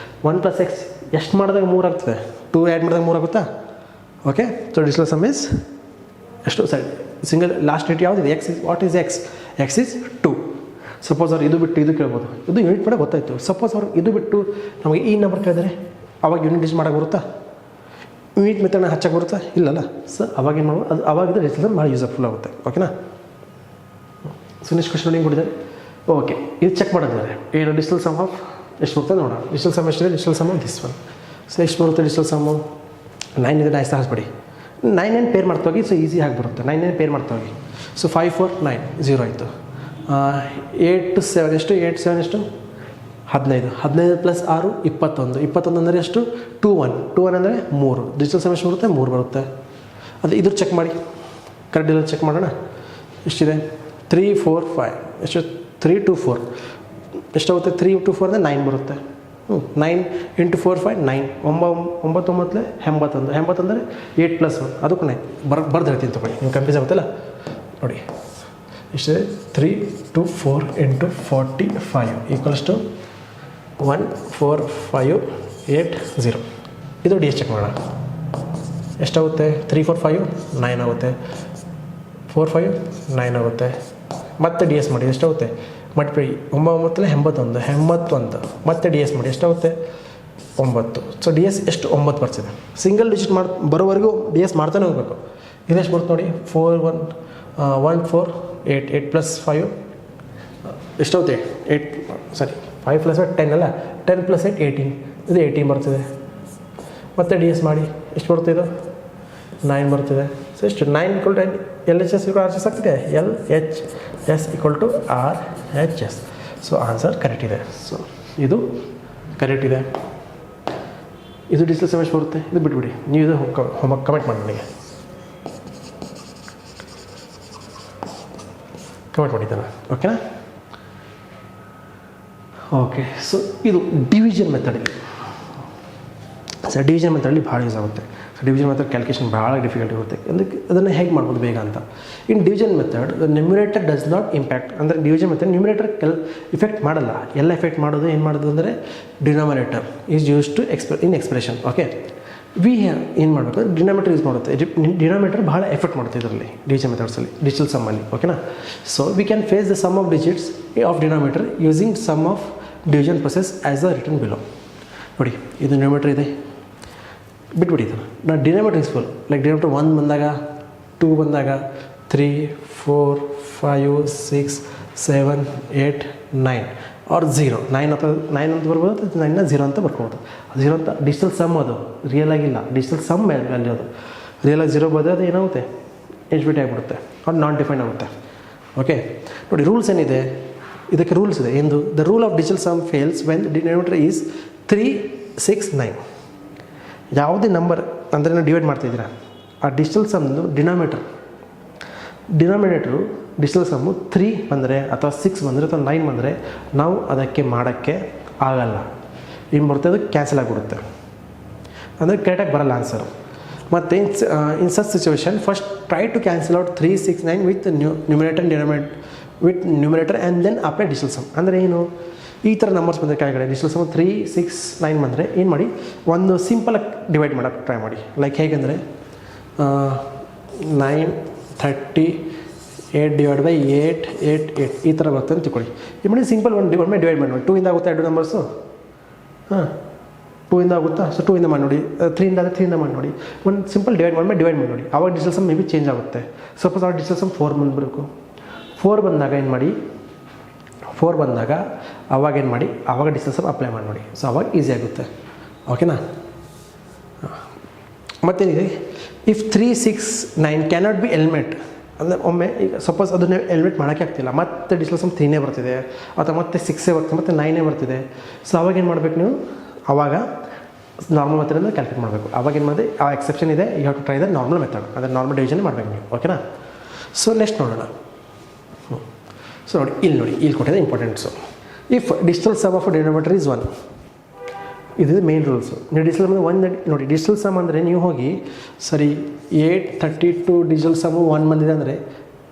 1 ಪ್ಲಸ್ ಎಕ್ಸ್ ಎಷ್ಟು ಮಾಡಿದಾಗ 3 ಆಗ್ತದೆ, 2 ಆ್ಯಡ್ ಮಾಡಿದಾಗ 3 ಆಗುತ್ತಾ. Okay. So digital sum is ಎಷ್ಟು ಸರಿ ಸಿಂಗಲ್ ಲಾಸ್ಟ್ ಡಿಜಿಟ್ ಯಾವುದಿದೆ, X is what is X, X is 2. Suppose ಅವ್ರು ಇದು ಬಿಟ್ಟು ಇದು ಕೇಳ್ಬೋದು, ಇದು ಯೂನಿಟ್ ಮಾಡೋ ಗೊತ್ತಾಯಿತು. ಸಪೋಸ್ ಅವ್ರು ಇದು ಬಿಟ್ಟು ನಮಗೆ ಈ ನಂಬರ್ ಕೇಳಿದರೆ ಅವಾಗ ಯೂನಿಟ್ ಡಿಜಿಟ್ ಮಾಡೋಕೆ ಬರುತ್ತಾ, ಯೂನಿಟ್ ಮೆಥಡ್ನ ಹಚ್ಚಕ್ಕೆ ಬರುತ್ತಾ, ಇಲ್ಲಲ್ಲ. ಸೊ ಅವಾಗ ಏನು ಮಾಡ್ಬೋದು, ಅದು ಅವಾಗಿದ್ದರೆ ಡಿಜಿಟಲ್ ಸಮ್ ಭಾಳ ಯೂಸ್ಫುಲ್ ಆಗುತ್ತೆ. ಓಕೆನಾ. ಸೊ ನೆಕ್ಸ್ಟ್ ಕ್ವಶನ್ ಏನು ಕೊಟ್ಟಿದ್ದಾರೆ. ಓಕೆ, ಇದು ಚೆಕ್ ಮಾಡೋದಿದ್ದಾರೆ ಏನು ಡಿಜಿಟಲ್ ಸಮ್ ಆಫ್ ಎಷ್ಟು ಬರುತ್ತೆ ನೋಡೋಣ. ಡಿಜಿಟಲ್ ಸಮ್ ಎಷ್ಟಿದೆ, digital sum this one. So ಎಷ್ಟು ಬರುತ್ತೆ ಡಿಜಿಟಲ್ ಸಮ್ಮು, 9 ಇದೆ, 9 ಹಾಸ್ಬಿಡಿ. 9 ಪೇರ್ ಮಾಡ್ತೋಗಿ. ಸೊ ಈಸಿ ಆಗಿ ಬರುತ್ತೆ. 9 ಪೇರ್ ಮಾಡ್ತೋಗಿ. ಸೊ 5 4 9 0 ಆಯಿತು. 8 7 ಎಷ್ಟು, 8 7 ಎಷ್ಟು 15. 15 ಪ್ಲಸ್ 6 21. 21 ಅಂದರೆ ಎಷ್ಟು 2 1 ಅಂದರೆ 3. ಡಿಜಿಟಲ್ ಸಮ್ ಎಷ್ಟು ಬರುತ್ತೆ 3 ಬರುತ್ತೆ. ಅದು ಇದ್ರ ಚೆಕ್ ಮಾಡಿ, ಕರೆಕ್ಟ್ ಇಲ್ಲ ಚೆಕ್ ಮಾಡೋಣ. ಎಷ್ಟಿದೆ 3 4 5 ಎಷ್ಟು 3 2 4 ಎಷ್ಟಾಗುತ್ತೆ, 3 2 4 ಅಂದರೆ 9 ಬರುತ್ತೆ. 9 × 4 5 9 9 81 ಅಂದರೆ 8 ಪ್ಲಸ್ 1 ಅದಕ್ಕೂ 9 ಬರ್ದು ಹೇಳ್ತೀನಿ ತಗೊಳ್ಳಿ, ನೀವು ಕನ್ಫ್ಯೂಸ್ ಆಗುತ್ತಲ್ಲ ನೋಡಿ. ಇಷ್ಟಿದೆ 3 2 4 × 45 ಈಕ್ವಲ್ಸ್ ಟು 1 4 5 8 0. ಇದು DS ಚೆಕ್ ಮಾಡೋಣ. ಎಷ್ಟಾಗುತ್ತೆ 3 4 5 9 ಆಗುತ್ತೆ, 4 5 9 ಆಗುತ್ತೆ. ಮತ್ತೆ DS ಮಾಡಿ ಎಷ್ಟಾಗುತ್ತೆ, ಮಲ್ಟಿಪ್ಲೈ 9 81 ಮತ್ತೆ DS ಮಾಡಿ ಎಷ್ಟಾಗುತ್ತೆ 9. ಸೊ DS ಎಷ್ಟು 9 ಬರ್ತಿದೆ. ಸಿಂಗಲ್ ಡಿಜಿಟ್ ಬರೋವರೆಗೂ DS ಮಾಡ್ತಾನೆ ಹೋಗಬೇಕು. ಇದೆಷ್ಟು ಬರುತ್ತೆ ನೋಡಿ 4 1 4 8 ಪ್ಲಸ್ 5 ಎಷ್ಟಾಗುತ್ತೆ 8 5 ಪ್ಲಸ್ 10 ಅಲ್ಲ, 10 ಪ್ಲಸ್ 8 18 ಇದು 18 ಬರ್ತಿದೆ. ಮತ್ತು DS ಮಾಡಿ ಎಷ್ಟು ಬರ್ತಿದೆ, ಇದು 9 ಬರ್ತಿದೆ. ಸೊ ಎಷ್ಟು 9 = 9 LHS = RHS ಆಗ್ತಿದೆ, LHS = RHS. So answer correct ಇದೆ. ಸೊ ಇದು ಕರೆಕ್ಟ್ ಇದೆ. ಇದು ಡಿಜಿಟಲ್ ಸಮ್ ಎಷ್ಟು ಬರುತ್ತೆ, ಇದು ಬಿಟ್ಬಿಡಿ, ನೀವು ಇದು ಹೋಮ್ವರ್ಕ್ ಕಮೆಂಟ್ ಮಾಡಿ ನನಗೆ ಕಮೆಂಟ್ ಮಾಡಿದ್ದಾನೆ. ಓಕೆನಾ. ಓಕೆ. ಸೊ ಇದು ಡಿವಿಷನ್ ಮೆಥಡಲ್ಲಿ, ಸೊ ಡಿವಿಷನ್ ಮೆಥಡಲ್ಲಿ ಭಾಳ ಯೂಸ್ ಆಗುತ್ತೆ. ಸೊ ಡಿವಿಷನ್ ಮೆಥಡ್ ಕ್ಯಾಲ್ಕುಲೇಷನ್ ಭಾಳ ಡಿಫಿಕಲ್ಟ್ ಇರುತ್ತೆ. ಅದಕ್ಕೆ ಅದನ್ನು ಹೇಗೆ ಮಾಡ್ಬೋದು ಬೇಗ ಅಂತ. In division method the numerator does not impact. ಅಂದರೆ ಡಿವಿಷನ್ ಮೆಥಡ್ ನ್ಯೂಮಿರೇಟರ್ ಇಫೆಕ್ಟ್ ಮಾಡಲ್ಲ. ಎಲ್ಲ ಎಫೆಕ್ಟ್ ಮಾಡೋದು ಏನು ಮಾಡೋದು ಅಂದರೆ denominator is use to in expression. Okay. ಏನು ಮಾಡಬೇಕು, ಡಿನಾಮಿನೇಟರ್ ಯೂಸ್ ಮಾಡುತ್ತೆ. ಡಿನಾಮಿನೇಟರ್ ಭಾಳ ಎಫೆಕ್ಟ್ ಮಾಡುತ್ತೆ ಇದರಲ್ಲಿ ಡಿವಿಷನ್ ಮೆಥಡ್ಸಲ್ಲಿ, ಡಿಜಿಟಲ್ ಸಮ್ಮಲ್ಲಿ. ಓಕೆನಾ. So we can face the sum of digits of denominator using sum of division process as a return below. ನೋಡಿ ಇದು ನ್ಯೂಮಿನೇಟರ್ ಇದೆ, ಬಿಟ್ಬಿಡಿ ಇದು. ನಾನು ಡಿನಾಮಿನೇಟರ್ ಯೂಸ್ಫುಲ್ ಲೈಕ್ ಡಿನಾಮಿನೇಟರ್ 1 ಬಂದಾಗ 2 ಬಂದಾಗ 3 4 5 6 7 8 9 ಆರ್ 0 9 ಅಂತ ಬರ್ಬೋದು, 9ನ 0 ಅಂತ ಬರ್ಬೋದು. 0 ಅಂತ ಡಿಜಿಟಲ್ ಸಮ್, ಅದು ರಿಯಲ್ ಆಗಿಲ್ಲ, ಡಿಜಿಟಲ್ ಸಮ್ ವ್ಯಾಲ್ಯೂ ಅದು. ರಿಯಲ್ ಆಗಿ 0 ಬಂದರೆ ಅದು ಏನಾಗುತ್ತೆ HBT ಆಗಿಬಿಡುತ್ತೆ, ಅದು ನಾನ್ ಡಿಫೈನ್ ಆಗುತ್ತೆ. ಓಕೆ. ನೋಡಿ ರೂಲ್ಸ್ ಏನಿದೆ, ಇದಕ್ಕೆ ರೂಲ್ಸ್ ಇದೆ. ಎಂದು the rule of digital sum fails when denominator is 3 6 9. ಯಾವುದೇ ನಂಬರ್ ಅಂದರೆ ನಾವು ಡಿವೈಡ್ ಮಾಡ್ತಾಯಿದ್ದೀರಾ, ಆ ಡಿಜಿಟಲ್ ಸಮ್ದು ಡಿನಾಮಿನೇಟರು ಡಿಜಿಟಲ್ ಸಮ್ಮು 3 ಬಂದರೆ ಅಥವಾ 6 ಬಂದರೆ ಅಥವಾ 9 ಬಂದರೆ ನಾವು ಅದಕ್ಕೆ ಮಾಡೋಕ್ಕೆ ಆಗಲ್ಲ. ಏನು ಬರುತ್ತೆ, ಅದು ಕ್ಯಾನ್ಸಲ್ ಆಗಿಬಿಡುತ್ತೆ, ಅಂದರೆ ಕರೆಕ್ಟಾಗಿ ಬರಲ್ಲ ಆನ್ಸರು. ಮತ್ತು in such situation first try to cancel out 3 6 9 with numerator and then apply digital sum. ಅಂದರೆ ಏನು, ಈ ಥರ ನಂಬರ್ಸ್ ಬಂದರೆ ಕೆಳಗಡೆ ಡಿಜಿಟಲ್ ಸಮ್ 3 6 9 ಬಂದರೆ ಏನು ಮಾಡಿ, ಒಂದು ಸಿಂಪಲಾಗಿ ಡಿವೈಡ್ ಮಾಡೋಕ್ಕೆ ಟ್ರೈ ಮಾಡಿ. ಲೈಕ್ ಹೇಗೆಂದರೆ 9 30 8 / 8 8 8 ಈ ಥರ ಬರುತ್ತೆ ಅಂತ ತಿಳ್ಕೊಳ್ಳಿ. ಈ ಮಾಡಿ ಸಿಂಪಲ್ ಒಮ್ಮೆ ಡಿವೈಡ್ ಮಾಡಿ ನೋಡಿ. 2 ಆಗುತ್ತಾ 2 ನಂಬರ್ಸು, 2 ಆಗುತ್ತಾ. ಸೊ 2 ಮಾಡಿ ನೋಡಿ, 3 ಆದರೆ 3 ಮಾಡಿ ನೋಡಿ. ಒಂದು ಸಿಂಪಲ್ ಡಿವೈಡ್ ಮಾಡಿ ನೋಡಿ. ಆವಾಗ digital sum may be change ಆಗುತ್ತೆ. ಸಪೋಸ್ ಆ ಡಿಜಿಟಲ್ ಸಮ್ 4 ಬಂದುಬಿಡಬೇಕು. 4 ಬಂದಾಗ ಏನು ಮಾಡಿ, 4 ಬಂದಾಗ ಅವಾಗೇನು ಮಾಡಿ, ಆವಾಗ ಡಿಸ್ಟೆನ್ಸ್ ಸಮ್ ಅಪ್ಲೈ ಮಾಡಿ ನೋಡಿ. ಸೊ ಅವಾಗ ಈಸಿ ಆಗುತ್ತೆ. ಓಕೆನಾ? ಮತ್ತೇನಿದೆ, ಇಫ್ 3, 6, 9 ಕ್ಯಾನಾಟ್ ಬಿ ಎಲಿಮಿನೇಟ್ ಅಂದರೆ ಒಮ್ಮೆ ಈಗ ಸಪೋಸ್ ಅದನ್ನು ಎಲಿಮಿನೇಟ್ ಮಾಡೋಕ್ಕೆ ಆಗ್ತಿಲ್ಲ, ಮತ್ತೆ ಡಿಸ್ಟೆನ್ಸ್ ಸಮ್ 3ನೇ ಬರ್ತಿದೆ ಅಥವಾ ಮತ್ತೆ 6 ಬರ್ತಿದೆ, ಮತ್ತೆ 9ನೇ ಬರ್ತಿದೆ. ಸೊ ಅವಾಗ ಏನು ಮಾಡಬೇಕು ನೀವು, ಆವಾಗ ನಾರ್ಮಲ್ ಮೆಥಡನ್ನು ಕ್ಯಾಲ್ಕುಲೇಟ್ ಮಾಡಬೇಕು. ಅವಾಗ ಏನು ಮಾಡಿದೆ, ಆ ಎಕ್ಸೆಪ್ಷನ್ ಇದೆ, you have to try the normal method, ಅಂದರೆ ನಾರ್ಮಲ್ ಡಿವಿಷನ್ ಮಾಡಬೇಕು ನೀವು. ಓಕೆನಾ? ಸೊ ನೆಕ್ಸ್ಟ್ ನೋಡೋಣ. ಸೊ ನೋಡಿ, ಇಲ್ಲಿ ಕೊಟ್ಟಿದೆ ಇಂಪಾರ್ಟೆಂಟ್ಸು. If digital sum of denominator is 1, ಇದು ಮೇನ್ ರೂಲ್ಸು. ನೀವು ಡಿಜಿಟಲ್ ಸಮ್ 1 ನೋಡಿ, ಡಿಜಿಟಲ್ ಸಮ್ ಅಂದರೆ ನೀವು ಹೋಗಿ ಸರಿ 832 ಡಿಜಿಟಲ್ ಸಮ್ಮು 1 ಬಂದಿದೆ ಅಂದರೆ,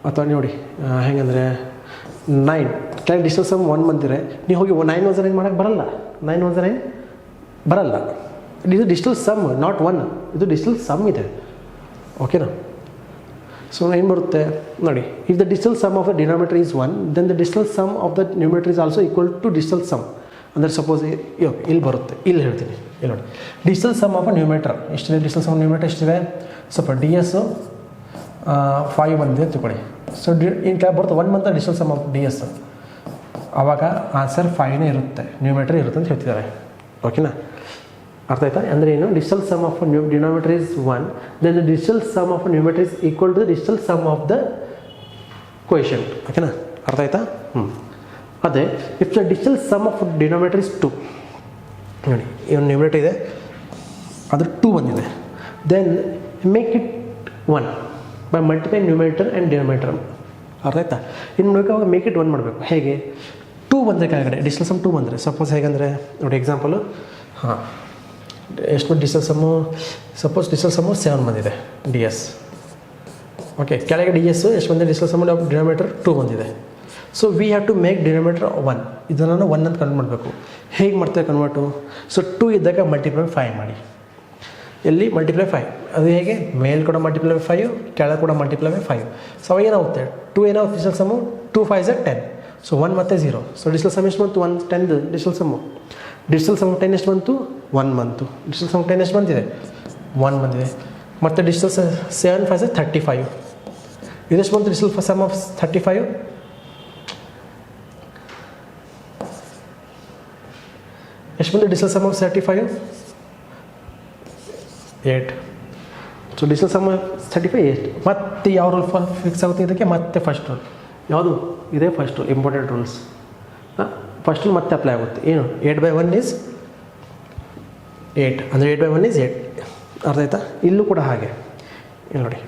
ಅಥವಾ ನೋಡಿ ಹೆಂಗಂದರೆ 9 ಕೆಳಗೆ ಡಿಜಿಟಲ್ ಸಮ್ 1 ಬಂದಿರೆ ನೀವು ಹೋಗಿ 9 1 9 ಮಾಡೋಕ್ಕೆ ಬರಲ್ಲ. 9 1 9 ಬರಲ್ಲ. ಇದು ಡಿಜಿಟಲ್ ಸಮ್, ನಾಟ್ 1. ಇದು ಡಿಜಿಟಲ್ ಸಮ್ ಇದೆ. ಓಕೆನಾ? ಸೊ ಏನು ಬರುತ್ತೆ ನೋಡಿ, if the digital sum of the denominator is 1, then the digital sum of the numerator is also equal to digital sum. ಅಂದರೆ ಸಪೋಸ್ ಇಲ್ಲಿ ಬರುತ್ತೆ, ಇಲ್ಲಿ ಹೇಳ್ತೀನಿ, ಇಲ್ಲಿ ನೋಡಿ, digital sum of a numerator ಎಷ್ಟಿದೆ, ಡಿಜಿಟಲ್ ಸಮ್ ನ್ಯೂಮಿನೇಟರ್ ಎಷ್ಟಿದೆ, ಸ್ವಲ್ಪ ಡಿ ಎಸ್ 5 ಬಂದಿದೆ ತಿಳ್ಕೊಳ್ಳಿ. ಸೊ ಇನ್ ಕೆಳಗೆ ಬರುತ್ತೆ 1 ಬಂತ digital sum of D S, ಆವಾಗ ಆನ್ಸರ್ 5ನೇ ಇರುತ್ತೆ, ನ್ಯೂಮಿನೇಟರ್ ಇರುತ್ತೆ ಅಂತ ಹೇಳ್ತಿದ್ದಾರೆ. ಓಕೆನಾ? ಅರ್ಥ ಆಯ್ತಾ? ಅಂದರೆ ಏನು, digital sum of denominator is 1, then the digital sum of numerator is equal to the digital sum of the coefficient. ಓಕೆನಾ? ಅರ್ಥ ಆಯ್ತಾ? ಅದೇ if the digital sum of denominator is 2, ನೋಡಿ ಇವನು ನ್ಯೂಮಿನೇಟರ್ ಇದೆ, ಅದು 2 ಬಂದಿದೆ, then make it 1 by multiply numerator and denominator. ಅರ್ಥ ಆಯ್ತಾ? ಇನ್ನು ಬೇಕಾವಾಗ ಮೇಕ್ ಇಟ್ 1 ಮಾಡಬೇಕು. ಹೇಗೆ, 2 ಬಂದರೆ ಕೆಳಗಡೆ ಡಿಜಿಟಲ್ ಸಮ್ 2 ಬಂದರೆ, ಸಪೋಸ್ ಹೇಗೆಂದರೆ ನೋಡಿ ಎಕ್ಸಾಂಪಲು, ಹಾಂ ಎಷ್ಟು digital sum, suppose digital sum 7 ಬಂದಿದೆ ಡಿ ಎಸ್. ಓಕೆ, ಕೆಳಗೆ ಡಿ ಎಸ್ ಎಷ್ಟು ಬಂದಿದೆ, ಡಿಜಿಟಲ್ ಸಮ್ಮು ಡಿನೋಮಿನೇಟರ್ 2 ಬಂದಿದೆ. So we have to make denominator 1. ಇದನ್ನು 1 ಅಂತ ಕನ್ವರ್ಟ್ ಮಾಡಬೇಕು. ಹೇಗೆ ಮಾಡ್ತೇವೆ ಕನ್ವರ್ಟು, ಸೊ 2 ಇದ್ದಾಗ ಮಲ್ಟಿಪ್ಲೈ 5 ಮಾಡಿ. ಎಲ್ಲಿ ಮಲ್ಟಿಪ್ಲೈ 5, ಅದು ಹೇಗೆ, ಮೇಲೆ ಕೂಡ ಮಲ್ಟಿಪ್ಲೈ 5, ಕೆಳಗೆ ಕೂಡ ಮಲ್ಟಿಪ್ಲೈ 5. ಸೊ ಅವಾಗ ಏನಾಗುತ್ತೆ, 2 ಏನಾಗುತ್ತೆ ಡಿಜಿಟಲ್ ಸಮ್ಮು, 2 5 is 10. ಸೊ 1 ಮತ್ತು 0. ಸೊ ಡಿಜಿಟಲ್ ಸಮ್ ಎಷ್ಟು ಬಂತು, 1 10 ಡಿಜಿಟಲ್ ಸಮ್ಮು. ಡಿಜಿಟಲ್ ಸಮ್ 10 ಎಷ್ಟು ಬಂತು, 1 ಬಂತು. ಡಿಜಿಟಲ್ ಸಮ್ 10 ಎಷ್ಟು ಬಂದಿದೆ, 1 ಬಂದಿದೆ. ಮತ್ತು ಡಿಜಿಟಲ್ 7 5 is 35. ಇದೆಷ್ಟು ಬಂತು ಡಿಜಿಟಲ್ ಸಮ್ ಆಫ್ 35, ಎಷ್ಟು ಬಂದು digital sum of 35, 8. So digital sum 35 8. ಮತ್ತೆ ಯಾವ ರೂಲ್ ಫಿಕ್ಸ್ ಆಗುತ್ತೆ ಇದಕ್ಕೆ, ಮತ್ತೆ ಫಸ್ಟ್ ರೂಲ್ ಯಾವುದು ಇದೆ, first rule important rules. First rule ಮತ್ತೆ ಅಪ್ಲೈ ಆಗುತ್ತೆ. ಏನು, 8/1 is 8, ಅಂದರೆ 8/1 is 8. ಅರ್ಥ ಆಯ್ತಾ? ಇಲ್ಲೂ ಕೂಡ ಹಾಗೆ. ಇಲ್ಲಿ ನೋಡಿ,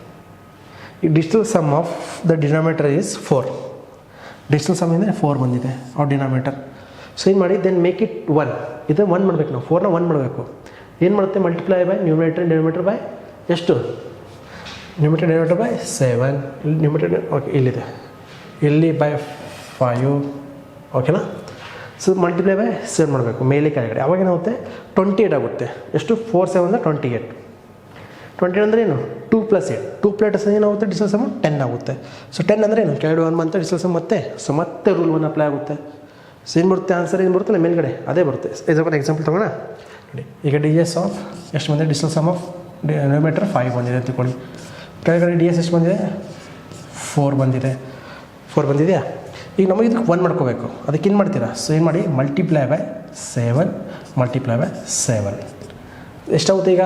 ಈ digital sum of the denominator is 4. Digital sum ಅಂದರೆ 4 ಬಂದಿದೆ ಅವ್ರ ಡಿನೋಮಿನೇಟರ್. ಸೊ ಏನು ಮಾಡಿ, ದೆನ್ ಮೇಕ್ ಇಟ್ 1. ಇದು 1 ಮಾಡಬೇಕು ನಾವು, 4ನ 1 ಮಾಡಬೇಕು. ಏನು ಮಾಡುತ್ತೆ, multiply by numerator denominator by ಎಷ್ಟು, ನ್ಯೂಮಿನೇಟರ್ ಡಿನೋಮಿನೇಟರ್ ಬೈ 7. ಇಲ್ಲಿ ನ್ಯೂಮಿನೇಟರ್ ಓಕೆ ಇಲ್ಲಿದೆ, ಇಲ್ಲಿ ಬೈ 5. ಓಕೆನಾ? ಸೊ ಮಲ್ಟಿಪ್ಲೈ ಬೈ 7 ಮಾಡಬೇಕು ಮೇಲೆ ಕೆಳಗಡೆ. ಅವಾಗ ಏನಾಗುತ್ತೆ, 28 ಆಗುತ್ತೆ. ಎಷ್ಟು, 4 7 ಅಂದರೆ 28. 28 ಅಂದರೆ ಏನು, 2 + 8. 2 + 8 ಏನಾಗುತ್ತೆ, ಡಿಜಿಟಲ್ ಸಮ್ 10 ಆಗುತ್ತೆ. ಸೊ 10 ಅಂದರೆ ಏನು, ಕೆಳಗಡೆ 1 ಬಂತು ಡಿಜಿಟಲ್ ಸಮ್ ಮತ್ತೆ ರೂಲ್ 1 ಅಪ್ಲೈ ಆಗುತ್ತೆ. ಸೊ ಏನು ಬರುತ್ತೆ, ಆನ್ಸರ್ ಏನು ಬರುತ್ತಲ್ಲ ಮೇಲ್ಗಡೆ ಅದೇ ಬರುತ್ತೆ. ಎಕ್ಸಾಂಪಲ್ ತೊಗೊಳ್ಳೋಣ ನೋಡಿ. ಈಗ ಡಿ ಎಸ್ ಆಫ್ ಎಷ್ಟು ಬಂದಿದೆ, ಡಿಜಿಟಲ್ ಸಮ್ ಆಫ್ ನ್ಯೂಮಿನೇಟರ್ 5 ಬಂದಿದೆ ಅಂತ ತಿಳ್ಕೊಳ್ಳಿ. ಕೆಳಗಡೆ ಡಿ ಎಸ್ ಎಷ್ಟು ಬಂದಿದೆ, 4 ಬಂದಿದೆ. 4 ಬಂದಿದೆಯಾ? ಈಗ ನಮಗೆ ಇದಕ್ಕೆ 1 ಮಾಡ್ಕೋಬೇಕು. ಅದಕ್ಕೆ ಏನು ಮಾಡ್ತೀರಾ, ಸೊ ಏನು ಮಾಡಿ, ಮಲ್ಟಿಪ್ಲೈ ಬೈ 7 ಮಲ್ಟಿಪ್ಲೈ ಬೈ 7 ಎಷ್ಟಾಗುತ್ತೆ ಈಗ,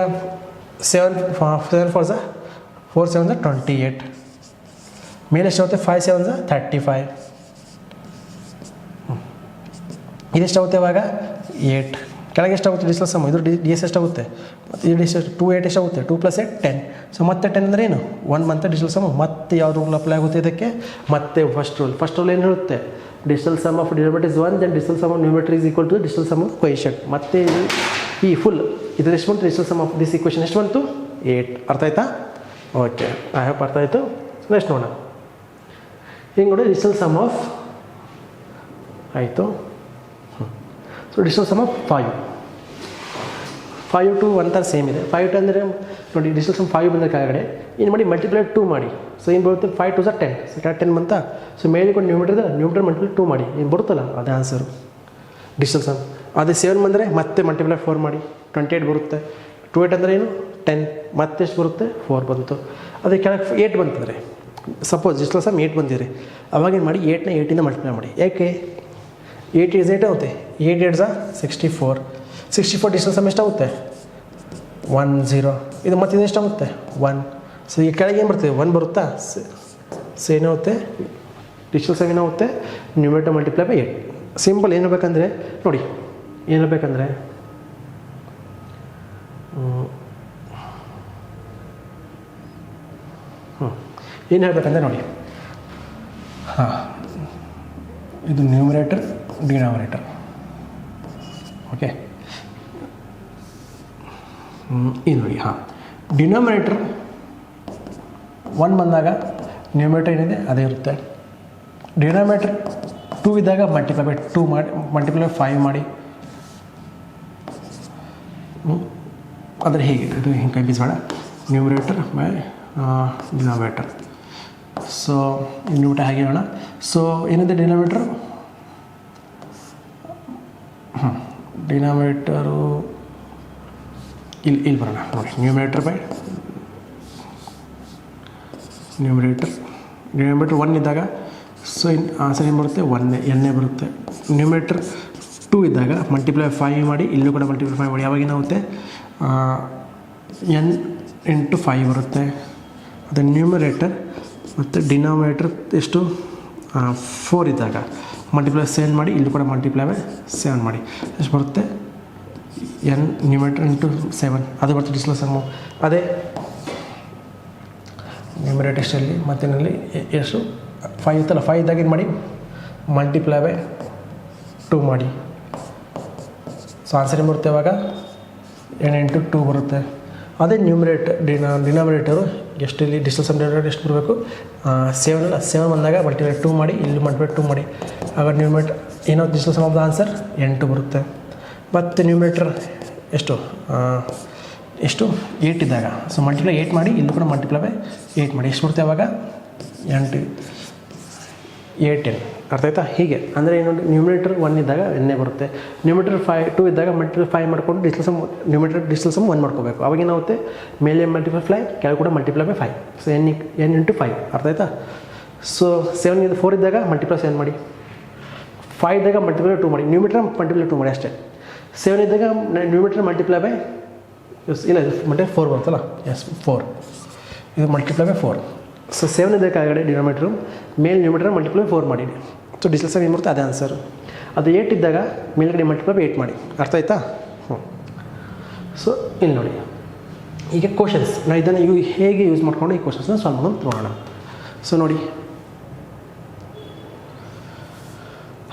7 4 4 7 28. ಮೇಲೆ ಎಷ್ಟಾಗುತ್ತೆ, 5 7 35. ಇದೆಷ್ಟಾಗುತ್ತೆ ಇವಾಗ 8. ಕೆಳಗೆ ಎಷ್ಟಾಗುತ್ತೆ ಡಿಜಿಟಲ್ ಸಮ್, ಇದು ಡಿ ಎಸ್ ಎಷ್ಟಾಗುತ್ತೆ, ಮತ್ತು ಈ ಡಿಸ್ 2 8 ಎಷ್ಟಾಗುತ್ತೆ, 2 + 8 10. ಸೊ ಮತ್ತೆ 10 ಅಂದರೆ ಏನು, 1 ಬಂತ ಡಿಜಿಟಲ್ ಸಮ್. ಮತ್ತೆ ಯಾವ ರೂಲ್ ಅಪ್ಲೈ ಆಗುತ್ತೆ ಇದಕ್ಕೆ, ಮತ್ತೆ ಫಸ್ಟ್ ರೂಲ್ ಏನು ಹೇಳುತ್ತೆ, digital sum of denominator is 1, then digital sum of numerator is equal to digital sum of coefficient. ಮತ್ತೆ ಈ ಫುಲ್ ಇದು ಎಷ್ಟು ಬಂತು, digital sum of this equation ಎಷ್ಟು ಬಂತು, 8. ಅರ್ಥ ಆಯ್ತಾ? ಓಕೆ, ಐ ಹೋಪ್ ಅರ್ಥ ಆಯಿತು. ನೆಕ್ಸ್ಟ್ ನೋಡೋಣ. ಹಿಂಗೆ ನೋಡಿ, ಡಿಜಿಟಲ್ ಸಮ್ ಆಫ್ ಆಯಿತು. So digital sum of 5 to 1 ಥರ ಸೇಮ್ ಇದೆ. 5 to ಅಂದರೆ ನೋಡಿ, ಡಿಜಿಟಲ್ ಸಮ್ 5 ಬಂದರೆ ಕೆಳಗಡೆ ಏನು ಮಾಡಿ, ಮಲ್ಟಿಪ್ಲೈ 2 ಮಾಡಿ. ಸೊ ಏನು ಬರುತ್ತೆ, 5 2 10. ಸೊ 10 ಬಂತ. ಸೊ ಮೇಲೆ ಕೂಡ ನ್ಯೂಮಿನೇಟರ್ ಮಲ್ಟಿಪ್ಲೈ 2 ಮಾಡಿ, ಏನು ಬರುತ್ತಲ್ಲ ಅದೇ ಆನ್ಸರು ಡಿಜಿಟಲ್ ಸಮ್. ಅದೇ 7 ಬಂದರೆ ಮತ್ತೆ ಮಲ್ಟಿಪ್ಲೈ 4 ಮಾಡಿ, 28 ಬರುತ್ತೆ. 2 8 ಅಂದರೆ ಏನು, 10. ಮತ್ತೆ ಎಷ್ಟು ಬರುತ್ತೆ, 4 ಬಂತು. ಅದೇ ಕೆಳಗೆ 8 ಬಂತಂದರೆ, ಸಪೋಸ್ ಡಿಜಿಟಲ್ ಸಮ್ 8 ಬಂದಿರಿ, ಅವಾಗೇನು ಮಾಡಿ, 8ನ 8ಇಂದ ಮಲ್ಟಿಪ್ಲೈ ಮಾಡಿ. ಯಾಕೆ, 8 is 8 ಆಗುತ್ತೆ, 8 8 64, 64 ಡಿಜಿಟಲ್ ಸಮ್ ಎಷ್ಟಾಗುತ್ತೆ 1 0, ಇದು ಮತ್ತೆ ಇದು ಎಷ್ಟಾಗುತ್ತೆ 1. ಸೊ ಈ ಕೆಳಗೆ ಏನು ಬರ್ತದೆ 1 ಬರುತ್ತಾ, ಸೊ ಏನಾಗುತ್ತೆ ಡಿಜಿಟಲ್ ಸಮ್ ಏನಾಗುತ್ತೆ ನ್ಯೂಮರೇಟರ್ ಮಲ್ಟಿಪ್ಲೈ ಬೈ 8. ಸಿಂಪಲ್ ಏನು ಬೇಕಂದರೆ ನೋಡಿ, ಏನು ಬೇಕಂದರೆ ಏನು ಹೇಳಬೇಕಂದ್ರೆ ನೋಡಿ, ಹಾಂ ಇದು ನ್ಯೂಮರೇಟರ್ ಡಿನಾಮಿನೇಟರ್, ಓಕೆ. ಇದು ನೋಡಿ, ಹಾಂ ಡಿನಾಮಿನೇಟರ್ 1 ಬಂದಾಗ ನ್ಯೂಮರೇಟರ್ ಏನಿದೆ ಅದೇ ಇರುತ್ತೆ. ಡಿನಾಮಿನೇಟರ್ 2 ಇದ್ದಾಗ ಮಲ್ಟಿಪ್ಲೈ ಬೈ 2 ಮಾಡಿ, ಮಲ್ಟಿಪ್ಲೈ ಬೈ 5 ಮಾಡಿ, ಆದರೆ ಹೀಗೆ ಇದು ಹಿಂಗೆ ಕೈ ಬೀಸಬೇಡ, numerator by denominator. So numerator ಹಾಗೆ ಹೇಳೋಣ. ಸೊ ಏನಿದೆ ಡಿನಾಮಿನೇಟರ್, ಡಿನಾಮಿನೇಟರು ಇಲ್ಲಿ ಬರೋಣ ನೋಡಿ, ನ್ಯೂಮರೇಟರ್ ಬೈ ನ್ಯೂಮರೇಟರ್ 1 ಇದ್ದಾಗ ಸೊ ಆನ್ಸರ್ ಏನು ಬರುತ್ತೆ 1 ಎನ್ನೇ ಬರುತ್ತೆ. ನ್ಯೂಮರೇಟರ್ 2 ಇದ್ದಾಗ ಮಲ್ಟಿಪ್ಲೈ 5 ಮಾಡಿ, ಇಲ್ಲೂ ಕೂಡ ಮಲ್ಟಿಪ್ಲೈ 5 ಮಾಡಿ, ಯಾವಾಗ ಏನಾಗುತ್ತೆ n ಇಂಟು 5 ಬರುತ್ತೆ. ಅದು ನ್ಯೂಮರೇಟರ್ ಮತ್ತು ಡಿನಾಮಿನೇಟರ್ ಎಷ್ಟು 4 ಇದ್ದಾಗ ಮಲ್ಟಿಪ್ಲೈ 7 ಮಾಡಿ, ಇಲ್ಲೂ ಕೂಡ ಮಲ್ಟಿಪ್ಲೈ ಬೈ 7 ಮಾಡಿ, ಎಷ್ಟು ಬರುತ್ತೆ n ನ್ಯೂಮರೇಟರ್ ಇಂಟು 7, ಅದು ಬರುತ್ತೆ ಡಿಜಿಟಲ್ ಸಮ್ಮು. ಅದೇ ನ್ಯೂಮರೇಟರ್ ಎಷ್ಟಲ್ಲಿ ಮತ್ತಿನಲ್ಲಿ ಎಷ್ಟು 5 ಇತ್ತಲ್ಲ, 5 ಇದ್ದಾಗ ಏನು ಮಾಡಿ ಮಲ್ಟಿಪ್ಲೈ ಬೈ 2 ಮಾಡಿ, ಸೊ ಆನ್ಸರ್ ಏನು ಬರುತ್ತೆ ಇವಾಗ n ಇಂಟು 2 ಬರುತ್ತೆ. ಅದೇ ನ್ಯೂಮರೇಟರ್ ಡಿನಾಮಿನೇಟರು ಎಷ್ಟು ಇಲ್ಲಿ ಡಿಜಿಟಲ್ ಸಮ್ ಡಿನಾಮಿನೇಟರ್ ಎಷ್ಟು ಬರಬೇಕು 7 ಅಲ್ಲ, 7 ಬಂದಾಗ ಮಲ್ಟಿಪ್ಲೈ 2 ಮಾಡಿ, ಇಲ್ಲಿ ಮಲ್ಟಿಪ್ಲೈ 2 ಮಾಡಿ, ಆಗ ನ್ಯೂಮರೇಟರ್ ಏನೋ digital sum of the answer 8 ಬರುತ್ತೆ. ಮತ್ತು ನ್ಯೂಮರೇಟರ್ ಎಷ್ಟು 8 ಇದ್ದಾಗ ಸೊ ಮಲ್ಟಿಪ್ಲೈ 8 ಮಾಡಿ, ಇಲ್ಲೂ ಕೂಡ ಮಲ್ಟಿಪ್ಲೈ ಬೈ 8 ಮಾಡಿ, ಎಷ್ಟು ಬರುತ್ತೆ ಆವಾಗ 8 8 ಅರ್ಥ ಆಯ್ತಾ? ಹೀಗೆ ಅಂದರೆ ಏನು, ನ್ಯೂಮರೇಟರ್ 1 ಇದ್ದಾಗ ಎನ್ನೇ ಬರುತ್ತೆ, ನ್ಯೂಮರೇಟರ್ 2 ಇದ್ದಾಗ ಮಲ್ಟಿಪ್ಲೈ 5 ಮಾಡಿಕೊಂಡು digital sum numerator digital sum 1 ಮಾಡ್ಕೋಬೇಕು. ಅವಾಗ ಏನಾಗುತ್ತೆ ಮೇಲೆ ಮಲ್ಟಿಪ್ಲೈ 5, ಕೆಳಗೆ ಕೂಡ multiply by 5, so n into 5 ಅರ್ಥ ಆಯ್ತಾ? ಸೊ 4 ಇದ್ದಾಗ ಮಲ್ಟಿಪ್ಲೈ 7 ಮಾಡಿ, 5 ಇದ್ದಾಗ ಮಲ್ಟಿಪ್ಲೈ 2 ಮಾಡಿ, ನ್ಯೂಮರೇಟರ್ ಮಲ್ಟಿಪ್ಲೈ 2 ಮಾಡಿ ಅಷ್ಟೇ. 7 ಇದ್ದಾಗ ನ್ಯೂಮರೇಟರ್ ಮಲ್ಟಿಪ್ಲೈ ಬೈ ಇಲ್ಲ ಇದು ಮಲ್ಟಿಪ್ಲೈ 4 ಬರುತ್ತಲ್ಲ, ಎಸ್ 4, ಇದು ಮಲ್ಟಿಪ್ಲೈ ಬೈ 4. ಸೊ 7 ಇದ್ದಾಗ ಕೆಳಗಡೆ ಡಿನಾಮಿನೇಟರು, ಮೇಲೆ ನ್ಯೂಮರೇಟರ್ ಮಲ್ಟಿಪ್ಲೈ 4 ಮಾಡಿ, ಸೊ ಡಿಜಿಟಲ್ ಸಮ್ ಏನು ಬರುತ್ತೆ ಅದೇ ಆನ್ಸರ್. ಅದು 8 ಇದ್ದಾಗ ಮೇಲ್ಗಡೆ ಮಲ್ಟಿಪ್ಲೈ ಬೈ 8 ಮಾಡಿ, ಅರ್ಥ ಆಯ್ತಾ? ಸೊ ಇಲ್ಲಿ ನೋಡಿ, ಈಗ ಕ್ವಶನ್ಸ್ ನಾವು ಇದನ್ನು ಹೇಗೆ ಯೂಸ್ ಮಾಡ್ಕೊಂಡು ಈ ಕ್ವಶನ್ಸ್ನ ಸಾಲ್ವ್ ಮಾಡೋದು ನೋಡೋಣ. ಸೊ ನೋಡಿ,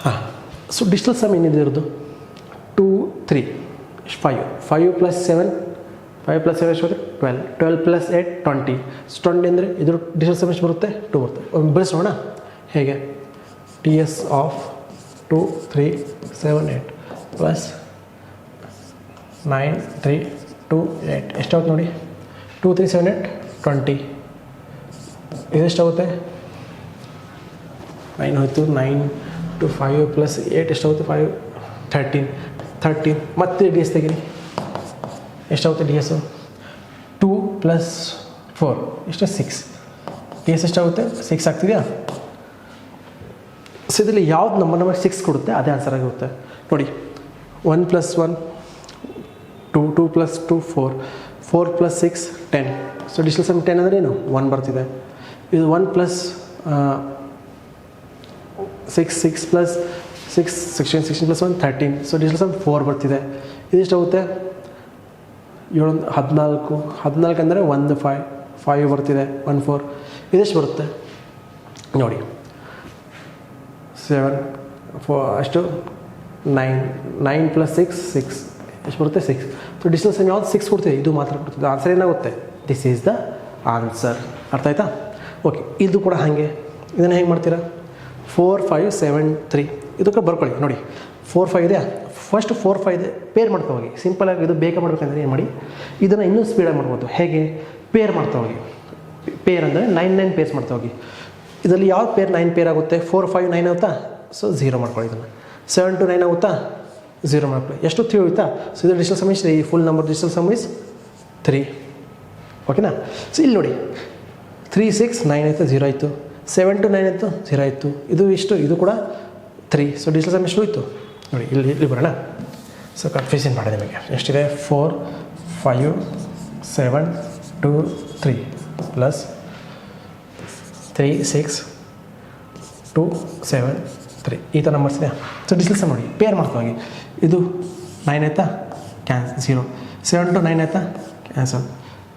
ಹಾಂ ಸೊ ಡಿಜಿಟಲ್ ಸಮ್ ಏನಿದೆ ಇರೋದು 2 3 5 ಪ್ಲಸ್ 7 ಎಷ್ಟು ಬರುತ್ತೆ 12 ಪ್ಲಸ್ 8 20. ಸೊ 20 ಅಂದರೆ ಇದ್ರ ಡಿಜಿಟಲ್ ಸಮ್ ಎಷ್ಟು ಬರುತ್ತೆ 2 ಬರುತ್ತೆ. ಒಂದು ಬಿಡಿಸೋಣ ಹೇಗೆ, ಟಿ ಎಸ್ ಆಫ್ 2 3 7 8 ಪ್ಲಸ್ 9 3 2 8 ಎಷ್ಟಾಗುತ್ತೆ ನೋಡಿ, 2 3 7 8 20, ಇದೆಷ್ಟಾಗುತ್ತೆ 9 ಹೋಯ್ತು, 9 ಟು 5 ಪ್ಲಸ್ 8 ಎಷ್ಟಾಗುತ್ತೆ 5 13 ಮತ್ತೆ ಡಿ ಎಸ್ ತೆಗೀರಿ, ಎಷ್ಟಾಗುತ್ತೆ ಡಿ ಎಸ್ಸು 2 ಪ್ಲಸ್ 4 ಎಷ್ಟು 6, ಡಿ ಎಸ್ ಎಷ್ಟಾಗುತ್ತೆ 6 ಆಗ್ತಿದೆಯಾ? ಸೊ ಇದರಲ್ಲಿ ಯಾವ್ದು ನಂಬರ್ 6 ಕೊಡುತ್ತೆ ಅದೇ ಆನ್ಸರ್ ಆಗಿರುತ್ತೆ ನೋಡಿ. 1 plus 1 2, 2 plus 2 4, 4 plus 6 10. So digital sum 10 ಅಂದರೆ ಏನು 1 ಬರ್ತಿದೆ. ಇದು 1 plus 6 plus 16 plus 1 13. So digital sum 4 ಬರ್ತಿದೆ. ಇದೆಷ್ಟಾಗುತ್ತೆ 7 14 ಅಂದರೆ 1 5 ಬರ್ತಿದೆ, 1 4. ಇದೆಷ್ಟು ಬರುತ್ತೆ ನೋಡಿ, 7 4 ಅಷ್ಟು 9 ಪ್ಲಸ್ 6 ಎಷ್ಟು ಬರುತ್ತೆ 6. ಸೊ ಡಿಜಿಟಲ್ ಸಮ್ ಯಾವ್ದು 6 ಕೊಡ್ತೀವಿ, ಇದು ಮಾತ್ರ ಕೊಡ್ತಿದ್ದು. ಆನ್ಸರ್ ಏನಾಗುತ್ತೆ, ದಿಸ್ ಈಸ್ ದ ಆನ್ಸರ್. ಅರ್ಥ ಆಯ್ತಾ? ಓಕೆ, ಇದು ಕೂಡ ಹಾಗೆ. ಇದನ್ನು ಹೇಗೆ ಮಾಡ್ತೀರಾ, 4 5 7 3 ಇದಕ್ಕೆ ಬರ್ಕೊಳ್ಳಿ ನೋಡಿ. 4 5 ಇದೆಯಾ, ಫಸ್ಟ್ 4 5 ಇದೆ, ಪೇರ್ ಮಾಡ್ತಾ ಹೋಗಿ. ಸಿಂಪಲಾಗಿ ಇದು ಬೇಗ ಮಾಡ್ಬೇಕಂದ್ರೆ ಏನು ಮಾಡಿ, ಇದನ್ನು ಇನ್ನೂ ಸ್ಪೀಡಾಗಿ ಮಾಡ್ಬೋದು. ಹೇಗೆ, ಪೇರ್ ಮಾಡ್ತಾ ಹೋಗಿ. ಪೇರ್ ಅಂದರೆ 9 9 ಪೇರ್ಸ್ ಮಾಡ್ತಾ ಹೋಗಿ. ಇದರಲ್ಲಿ ಯಾವ ಪೇರ್ 9 ಪೇರ್ ಆಗುತ್ತೆ, 4 5 9 ಆಗುತ್ತಾ, ಸೊ 0 ಮಾಡ್ಕೊಳ್ಳಿ. ಇದನ್ನು 7 to 9 ಆಗುತ್ತಾ, 0 ಮಾಡ್ಕೊಳ್ಳಿ. ಎಷ್ಟು 3 ಹೋಯ್ತಾ. ಸೊ ಇದು ಡಿಜಿಟಲ್ ಸಮ್ ಇಸ್ ಈ full number digital sum is 3. ಓಕೆನಾ? ಸೊ ಇಲ್ಲಿ ನೋಡಿ 3 6 9 ಆಯಿತು 0 ಆಯಿತು, 7 to 9 ಆಯಿತು 0 ಆಯಿತು. ಇದು ಇಷ್ಟು, ಇದು ಕೂಡ 3. ಸೊ ಡಿಜಿಟಲ್ ಸಮ್ ಎಷ್ಟು ಹೋಯಿತು ನೋಡಿ, ಇಲ್ಲಿ ಬರೋಣ. ಸೊ ಕನ್ಫ್ಯೂಷನ್ ಮಾಡಿದೆ ನಿಮಗೆ. ಎಷ್ಟಿದೆ? 4 5 7 2 3 ಪ್ಲಸ್ 3 6 2 7 3 ಈ ಥರ ನಂಬರ್ಸ್ ಇದೆಯಾ? ಸೊ ಡಿಜಿಟಲ್ ಸಮ್ ನೋಡಿ, ಪೇರ್ ಮಾಡ್ತಾ ಹೋಗಿ. ಇದು 9 ಆಯಿತಾ, 0. 7 to 9 ಆಯಿತಾ, ಕ್ಯಾನ್ಸಲ್.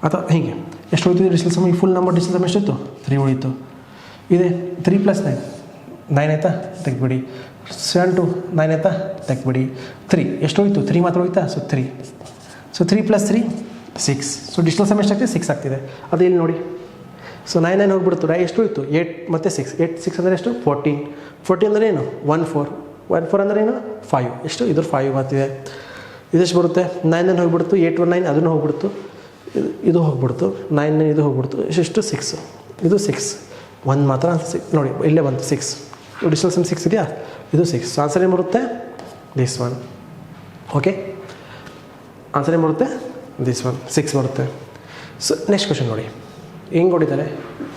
ಅಥವಾ ಹೀಗೆ ಎಷ್ಟು ಹೋಯ್ತು ಡಿಜಿಟಲ್ ಸಮ್? ಈ ಫುಲ್ ನಂಬರ್ ಡಿಜಿಟಲ್ ಸಮ್ ಎಷ್ಟಿತ್ತು? 3 ಉಳಿತು. ಇದೆ 3 + 9 9 ಆಯಿತಾ, ತೆಗ್ಬಿಡಿ. 7 to 9 ಆಯಿತಾ, ತೆಗ್ಬಿಡಿ. 3 ಎಷ್ಟು ಹೋಯಿತು? 3 ಮಾತ್ರ ಹೋಯ್ತಾ? So 3. So 3 + 3 6. So digital sum ಎಷ್ಟಾಗ್ತಿದೆ? 6 ಆಗ್ತಿದೆ. ಅದು ಇಲ್ಲಿ ನೋಡಿ. ಸೊ 9 ಹೋಗ್ಬಿಡ್ತು. ಎಷ್ಟು ಹೋಯಿತು? 8 ಮತ್ತು 6. 8 6 ಅಂದರೆ ಎಷ್ಟು? 14. 14 ಅಂದರೆ ಏನು? 1 4. 1 4 ಅಂದರೆ ಏನು? 5. ಎಷ್ಟು? ಇದ್ರ 5 ಬರ್ತಿದೆ. ಇದೆಷ್ಟು ಬರುತ್ತೆ? 9 ಹೋಗ್ಬಿಡ್ತು. 8 1 9 ಅದನ್ನು ಹೋಗ್ಬಿಡ್ತು. ಇದು ಹೋಗ್ಬಿಡ್ತು. 9 ಇದು ಹೋಗ್ಬಿಡ್ತು. ಎಷ್ಟು? 6. ಇದು 6. 1 ಮಾತ್ರ 6 ನೋಡಿ, ಇಲ್ಲೇ ಬಂತು 6. ಡಿಜಿಟಲ್ ಸಮ್ 6 ಇದೆಯಾ? ಇದು 6. ಸೊ ಆನ್ಸರ್ ಏನು ಬರುತ್ತೆ? This one. ಓಕೆ, ಆನ್ಸರ್ ಏನು ಬರುತ್ತೆ? ದಿಸ್ ಒನ್ 6 ಬರುತ್ತೆ. ಸೊ ನೆಕ್ಸ್ಟ್ ಕ್ವಶನ್ ನೋಡಿ ಹೆಂಗೆ ಹೊಡಿತಾರೆ.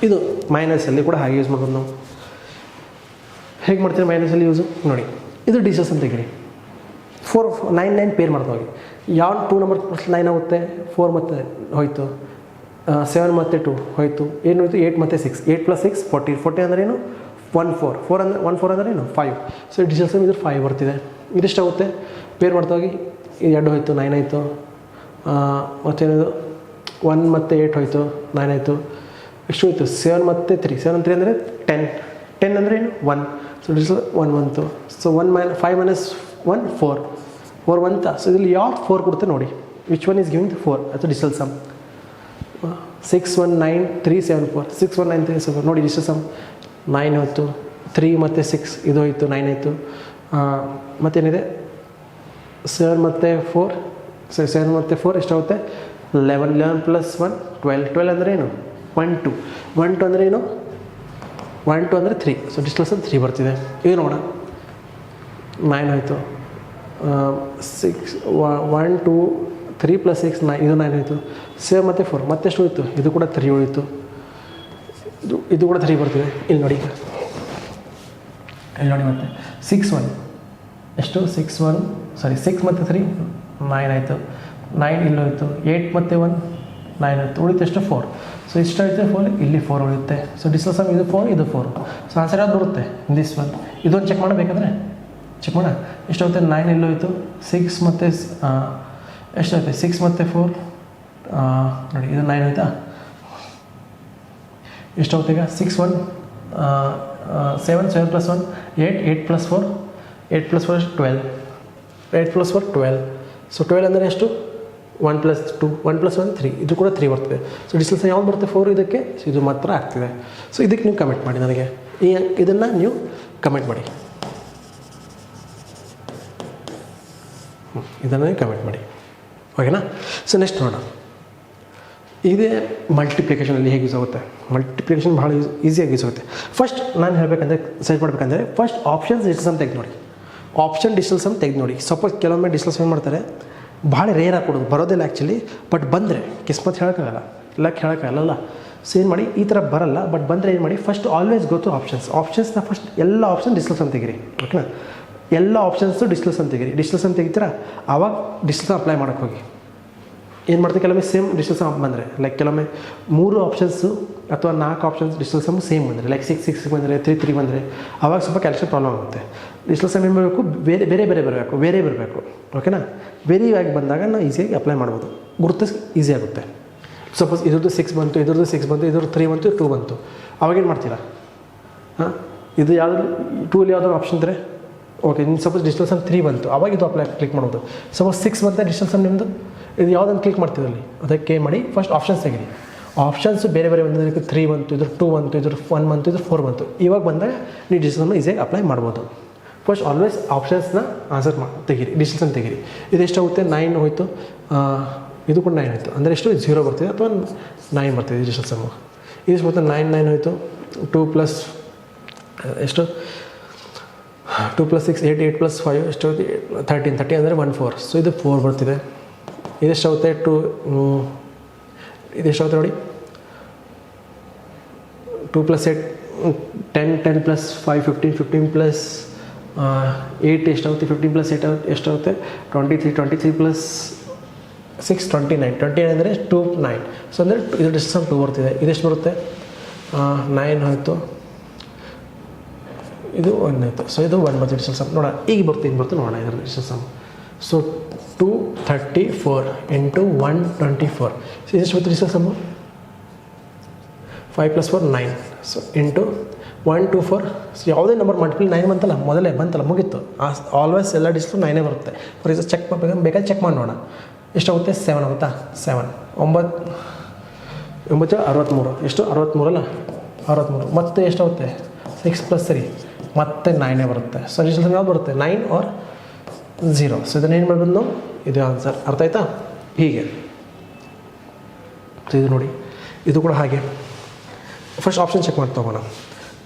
ಇದು ಮೈನಸಲ್ಲಿ ಕೂಡ ಹಾಗೆ ಯೂಸ್ ಮಾಡ್ಬೋದು ನಾವು. ಹೇಗೆ ಮಾಡ್ತೀವಿ ಮೈನಸಲ್ಲಿ ಯೂಸು ನೋಡಿ. ಇದು ಡಿಜಿಟಲ್ ಸಮ್ ತೆಗೀರಿ. 4 9 9 ಪೇರ್ ಮಾಡ್ತಾ ಹೋಗಿ. ಯಾವ 2 ನಂಬರ್ 9 ಆಗುತ್ತೆ? 4 ಮತ್ತು ಹೋಯಿತು, 7 ಮತ್ತು 2 ಹೋಯಿತು. ಏನು ಹೋಯಿತು? 8 ಮತ್ತು 6. 8 + 6 40. 40 ಅಂದರೆ ಏನು? 1 4. 4 ಅಂದರೆ 1 4 ಅಂದರೆ ಏನು? 5. ಸೊ ಡಿಜಿಟಲ್ ಸಮ್ ಇದ್ರ 5 ಬರ್ತಿದೆ. ಇದಿಷ್ಟಾಗುತ್ತೆ? ಪೇರ್ ಮಾಡ್ತಾ ಹೋಗಿ. ಇದು 2 ಹೋಯಿತು, 9 ಆಯಿತು. ಮತ್ತೇನಿದು 1 ಮತ್ತು 8 ಹೋಯಿತು, 9 ಆಯಿತು. ಎಷ್ಟು ಹೋಯಿತು? 7 ಮತ್ತು 3. 7 3 ಅಂದರೆ 10. 10 ಅಂದರೆ ಏನು? 1. ಸೊ ಡಿಜಿಟಲ್ 1 ಬಂತು. ಸೊ 5 - 1 4. 4 ಬಂತ. ಸೊ ಇದರಲ್ಲಿ ಯಾವ್ದು 4 ಕೊಡುತ್ತೆ ನೋಡಿ. Which one is giving 4? ಅದು ಡಿಜಿಟಲ್ ಸಮ್. 6 1 9 3 7 4. 6 1 9 3 7 4 ನೋಡಿ ಡಿಜಿಟಲ್ ಸಮ್. 9 ಹೋಯ್ತು, 3 ಮತ್ತು 6 ಇದು ಹೋಯಿತು, 9 ಆಯಿತು. ಮತ್ತೇನಿದೆ? 7 ಮತ್ತು 4. ಸೊ 7 ಮತ್ತು 4 ಎಷ್ಟಾಗುತ್ತೆ? 11. 11 + 1 12. 12 ಅಂದರೆ ಏನು? 1 2. 1 2 ಅಂದರೆ ಏನು? 1 2 ಅಂದರೆ 3. ಸೊ ಡಿಜಿಟಲ್ ಸಮ್ 3 ಬರ್ತಿದೆ. ಇದು ನೋಡೋಣ. 9 ಹೋಯಿತು, 6 1 2 3 + 6 9. ಇದು 9 ಹೋಯಿತು. 7 ಮತ್ತು 4 ಮತ್ತೆಷ್ಟು ಹೋಯಿತು? ಇದು ಕೂಡ 3 ಉಳಿತು. ಇದು ಕೂಡ 3 ಬರ್ತಿದೆ. ಇಲ್ಲಿ ನೋಡಿ, ಇಲ್ಲಿ ನೋಡಿ. ಮತ್ತೆ 6 1 ಎಷ್ಟು? 6 1 ಸಾರಿ 6 ಮತ್ತು 3 9 ಆಯಿತು. 9 ಇಲ್ಲಿ ಹೋಯಿತು. 8 ಮತ್ತು 1 9 ಆಯಿತು. ಉಳಿತು ಎಷ್ಟು? 4. ಸೊ ಇಷ್ಟು ಆಯಿತು 4. ಇಲ್ಲಿ 4 ಉಳಿಯುತ್ತೆ. ಸೊ ಡಿಜಿಟಲ್ ಸಮ್ ಇದು 4 ಇದು 4. ಸೊ ಆನ್ಸರ್ ಯಾವ್ದು ಬರುತ್ತೆ? This one. ಇದೊಂದು ಚೆಕ್ ಮಾಡಬೇಕಾದ್ರೆ ಚೆಕ್ ಮಾಡೋಣ. ಎಷ್ಟಾಗುತ್ತೆ? 9 ಇಲ್ಲಿ ಹೋಯಿತು. 6 ಮತ್ತು ಎಷ್ಟಾಗುತ್ತೆ? 6 ಮತ್ತು 4 ನೋಡಿ, ಇದು 9 ಆಯಿತಾ? ಎಷ್ಟಾಗುತ್ತೆ ಈಗ? 6 1 7 7 + 1 8 8 + 4 8 + 4 12. 8 + 4 12. ಸೊ 12 ಅಂದರೆ ಎಷ್ಟು? 1 + 2 1 + 1 3. ಇದು ಕೂಡ 3 ಬರ್ತಿದೆ. ಸೊ ಡಿಜಿಟಲ್ ಸಮ್ ಯಾವ್ದು ಬರುತ್ತೆ? 4 ಇದಕ್ಕೆ. ಸೊ ಇದು ಮಾತ್ರ ಆಗ್ತಿದೆ. ಸೊ ಇದಕ್ಕೆ ನೀವು ಕಮೆಂಟ್ ಮಾಡಿ ನನಗೆ. ಇದನ್ನು ನೀವು ಕಮೆಂಟ್ ಮಾಡಿ. ಇದನ್ನು ಕಮೆಂಟ್ ಮಾಡಿ. ಓಕೆನಾ? ಸೊ ನೆಕ್ಸ್ಟ್ ನೋಡೋಣ. ಇದೇ ಮಲ್ಟಿಪ್ಲಿಕೇಷನಲ್ಲಿ ಹೇಗೆ ಯೂಸ್ ಆಗುತ್ತೆ? ಮಲ್ಟಿಪ್ಲಿಕೇಷನ್ ಭಾಳ ಈಸಿಯಾಗಿ ಯೂಸ್ ಆಗುತ್ತೆ. ಫಸ್ಟ್ ನಾನು ಹೇಳಬೇಕಂದ್ರೆ ಸರ್ಚ್ ಮಾಡಬೇಕಂದ್ರೆ ಫಸ್ಟ್ ಆಪ್ಷನ್ಸ್ ಡಿಜಿಟಲ್ ಸಮ್ ತೆಗೆದು ನೋಡಿ. ಆಪ್ಷನ್ ಡಿಜಿಟಲ್ ಸಮ್ ತೆಗೆದು ನೋಡಿ. ಸಪೋಸ್ ಕೆಲವೊಮ್ಮೆ ಡಿಜಿಟಲ್ ಸಮ್ ಮಾಡ್ತಾರೆ, ಭಾಳ ರೇರ್ ಆಗಿ ಕೊಡೋದು, ಬರೋದಿಲ್ಲ ಆ್ಯಕ್ಚುಲಿ. ಬಟ್ ಬಂದರೆ ಕಿಸ್ಮತ್ ಹೇಳೋಕ್ಕಾಗಲ್ಲ, ಲಕ್ ಹೇಳೋಕ್ಕಾಗಲ್ಲ. ಸೊ ಏನು ಮಾಡಿ, ಈ ಥರ ಬರಲ್ಲ. ಬಟ್ ಬಂದರೆ ಏನು ಮಾಡಿ, ಫಸ್ಟ್ ಆಲ್ವೇಸ್ ಗೋ ಟು ಆಪ್ಷನ್ಸ್ನ ಫಸ್ಟ್ ಎಲ್ಲ ಆಪ್ಷನ್ ಡಿಜಿಟಲ್ ಸಮ್ ತೆಗೀರಿ. ಓಕೆನಾ? ಎಲ್ಲ ಆಪ್ಷನ್ಸು ಡಿಜಿಟಲ್ ಸಮ್ ತೆಗೀರಿ. ಡಿಜಿಟಲ್ ಸಮ್ ತೆಗಿತೀರಾ, ಆವಾಗ ಡಿಜಿಟಲ್ ಸಮ್ ಅಪ್ಲೈ ಮಾಡೋಕ್ಕೆ ಹೋಗಿ. ಏನು ಮಾಡ್ತೀವಿ? ಕೆಲವೊಮ್ಮೆ ಸೇಮ್ ಡಿಜಿಟಲ್ ಸಮ್ ಬಂದರೆ, ಲೈಕ್ ಕೆಲವೊಮ್ಮೆ 3 ಆಪ್ಷನ್ಸು ಅಥವಾ 4 ಆಪ್ಷನ್ಸ್ ಡಿಜಿಟಲ್ ಸಮ್ ಸೇಮ್ ಬಂದರೆ, ಲೈಕ್ 6 6 ಬಂದರೆ 3 3 ಬಂದರೆ, ಆವಾಗ ಸ್ವಲ್ಪ ಕ್ಯಾಲ್ಕುಲೇಷನ್ ಪ್ರಾಬ್ಲಮ್ ಆಗುತ್ತೆ. ಡಿಜಿಟಲ್ ಸಮ್ ಏನು ಬರಬೇಕು? ಬೇರೆ ಬೇರೆ ಬೇರೆ ಬರಬೇಕು, ಬೇರೆ ಬರಬೇಕು. ಓಕೆನಾ? ವೇರಿ ಆಗಿ ಬಂದಾಗ ನಾವು ಈಸಿಯಾಗಿ ಅಪ್ಲೈ ಮಾಡ್ಬೋದು. ಗುರುತಿಸ್ ಈಸಿ ಆಗುತ್ತೆ. ಸಪೋಸ್ ಇದ್ರದ್ದು 6 ಬಂತು, ಇದ್ರದ್ದು 6 ಬಂತು, ಇದ್ರದ್ದು 3 ಬಂತು, 2 ಬಂತು, ಅವಾಗೇನು ಮಾಡ್ತೀರಾ? ಇದು ಯಾವುದು 2 ಯಾವುದಾದ್ರು ಆಪ್ಷನ್ ಇದ್ದರೆ ಓಕೆ. ನಿಮ್ಮ ಸಪೋಸ್ ಡಿಜಿಟಲ್ ಸಮ್ 3 ಬಂತು, ಅವಾಗ ಇದು ಅಪ್ಲೈ ಕ್ಲಿಕ್ ಮಾಡ್ಬೋದು. ಸಪೋಸ್ 6 ಬಂತು ಡಿಜಿಟಲ್ ಸಮ್ ನಿಮ್ಮದು, ಇದು ಯಾವುದನ್ನು ಕ್ಲಿಕ್ ಮಾಡ್ತೀರಲ್ಲಿ ಅದಕ್ಕೆ ಮಾಡಿ ಫಸ್ಟ್ ಆಪ್ಷನ್ಸ್ ತೆಗೀರಿ. ಆಪ್ಷನ್ಸು ಬೇರೆ ಬೇರೆ ಬಂದಿದ್ದಕ್ಕೆ 3 ಬಂತು, ಇದ್ರ 2 ಬಂತು, ಇದ್ರ 1 ಬಂತು, ಇದ್ರ 4 ಬಂತು. ಇವಾಗ ಬಂದಾಗ ನೀವು ಡಿಜಿಟಲ್ ಸಮ್ ಈಸಿಯಾಗಿ ಅಪ್ಲೈ ಮಾಡ್ಬೋದು. ಫಸ್ಟ್ ಆಲ್ವೇಸ್ ಆಪ್ಷನ್ಸ್ನ ಆನ್ಸರ್ ತೆಗೀರಿ, ಡಿಜಿಟಲ್ ಸಮ್ ತೆಗೀರಿ. ಇದು ಎಷ್ಟಾಗುತ್ತೆ? 9 ಹೋಯಿತು, ಇದು ಕೂಡ 9 ಆಯಿತು. ಅಂದರೆ ಎಷ್ಟು? 0 ಬರ್ತಿದೆ ಅಥವಾ 9 ಬರ್ತಿದೆ ಡಿಜಿಟಲ್ ಸಮ್ಮು. ಇದು ಬರುತ್ತೆ 9 9 ಹೋಯಿತು. 2 ಪ್ಲಸ್ ಎಷ್ಟು? 2 + 6 8 8 + 5 ಎಷ್ಟು? 13 13 ಅಂದರೆ 1 4. ಸೊ ಇದು 4 ಬರ್ತಿದೆ. ಇದೆಷ್ಟಾಗುತ್ತೆ? 2 ಇದೆಷ್ಟಾಗುತ್ತೆ ನೋಡಿ. 2 + 8 10 10 + 5 15 15 + ಏಯ್ಟ್ ಎಷ್ಟಾಗುತ್ತೆ 15 + 8 ಎಷ್ಟಾಗುತ್ತೆ 23 23 + 6 29 ಅಂದರೆ 2 9. ಸೊ ಅಂದರೆ ಇದು ಡಿಸ್ಟೆನ್ಸ್ 2 ಬರ್ತಿದೆ. ಇದೆಷ್ಟು ಬರುತ್ತೆ 9 ಹೋಯಿತು, ಇದು 1 ಆಯಿತು. ಸೊ ಇದು 1 ಬರ್ತಿದೆ ಡಿಸ್ಟೆನ್ಸ್ ನೋಡೋಣ ಈಗ ಬರುತ್ತೆ ನೋಡೋಣ ಇದರ ಡಿಸ್ಟೆನ್ಸ್. ಸೊ 234 × 124. ಸೊ ಇದೆಷ್ಟು ಬರುತ್ತೆ ಡಿಸ್ಟೆನ್ಸ್ 5 + 4 9. So into 124. ಸೊ ಯಾವುದೇ ನಂಬರ್ ಮಲ್ಟಿಪಲ್ 9 ಬಂತಲ್ಲ ಮುಗೀತು. ಆಲ್ವೇಸ್ ಎಲ್ಲ ಡಿಸ್ಟೆನ್ಸ್ 9 ಬರುತ್ತೆ. ಫಾರ್ ಎಕ್ಸಾಂಪಲ್ ಚೆಕ್ ಮಾಡಬೇಕು, ಬೇಕಾದ್ರೆ ಚೆಕ್ ಮಾಡಿ ನೋಡೋಣ. ಎಷ್ಟಾಗುತ್ತೆ 7 ಆಗುತ್ತಾ 7 9 9 63. ಎಷ್ಟು 63 ಅಲ್ಲ 63. ಮತ್ತೆ ಎಷ್ಟಾಗುತ್ತೆ 6 + 3 ಮತ್ತೆ 9 ಬರುತ್ತೆ. ಸೊ ಡಿಸ್ಟೆನ್ಸ್ ಯಾವ್ದು ಬರುತ್ತೆ 9 ಆರ್ 0. ಸೊ ಇದನ್ನು ಏನು ಮಾಡ್ಬೋದು ನಾವು, ಇದು ಆನ್ಸರ್. ಅರ್ಥ ಆಯ್ತಾ? ಹೀಗೆ ಸೊ ಇದು ನೋಡಿ, ಇದು ಕೂಡ ಹಾಗೆ. ಫಸ್ಟ್ ಆಪ್ಷನ್ ಚೆಕ್ ಮಾಡಿ ತಗೋಣ.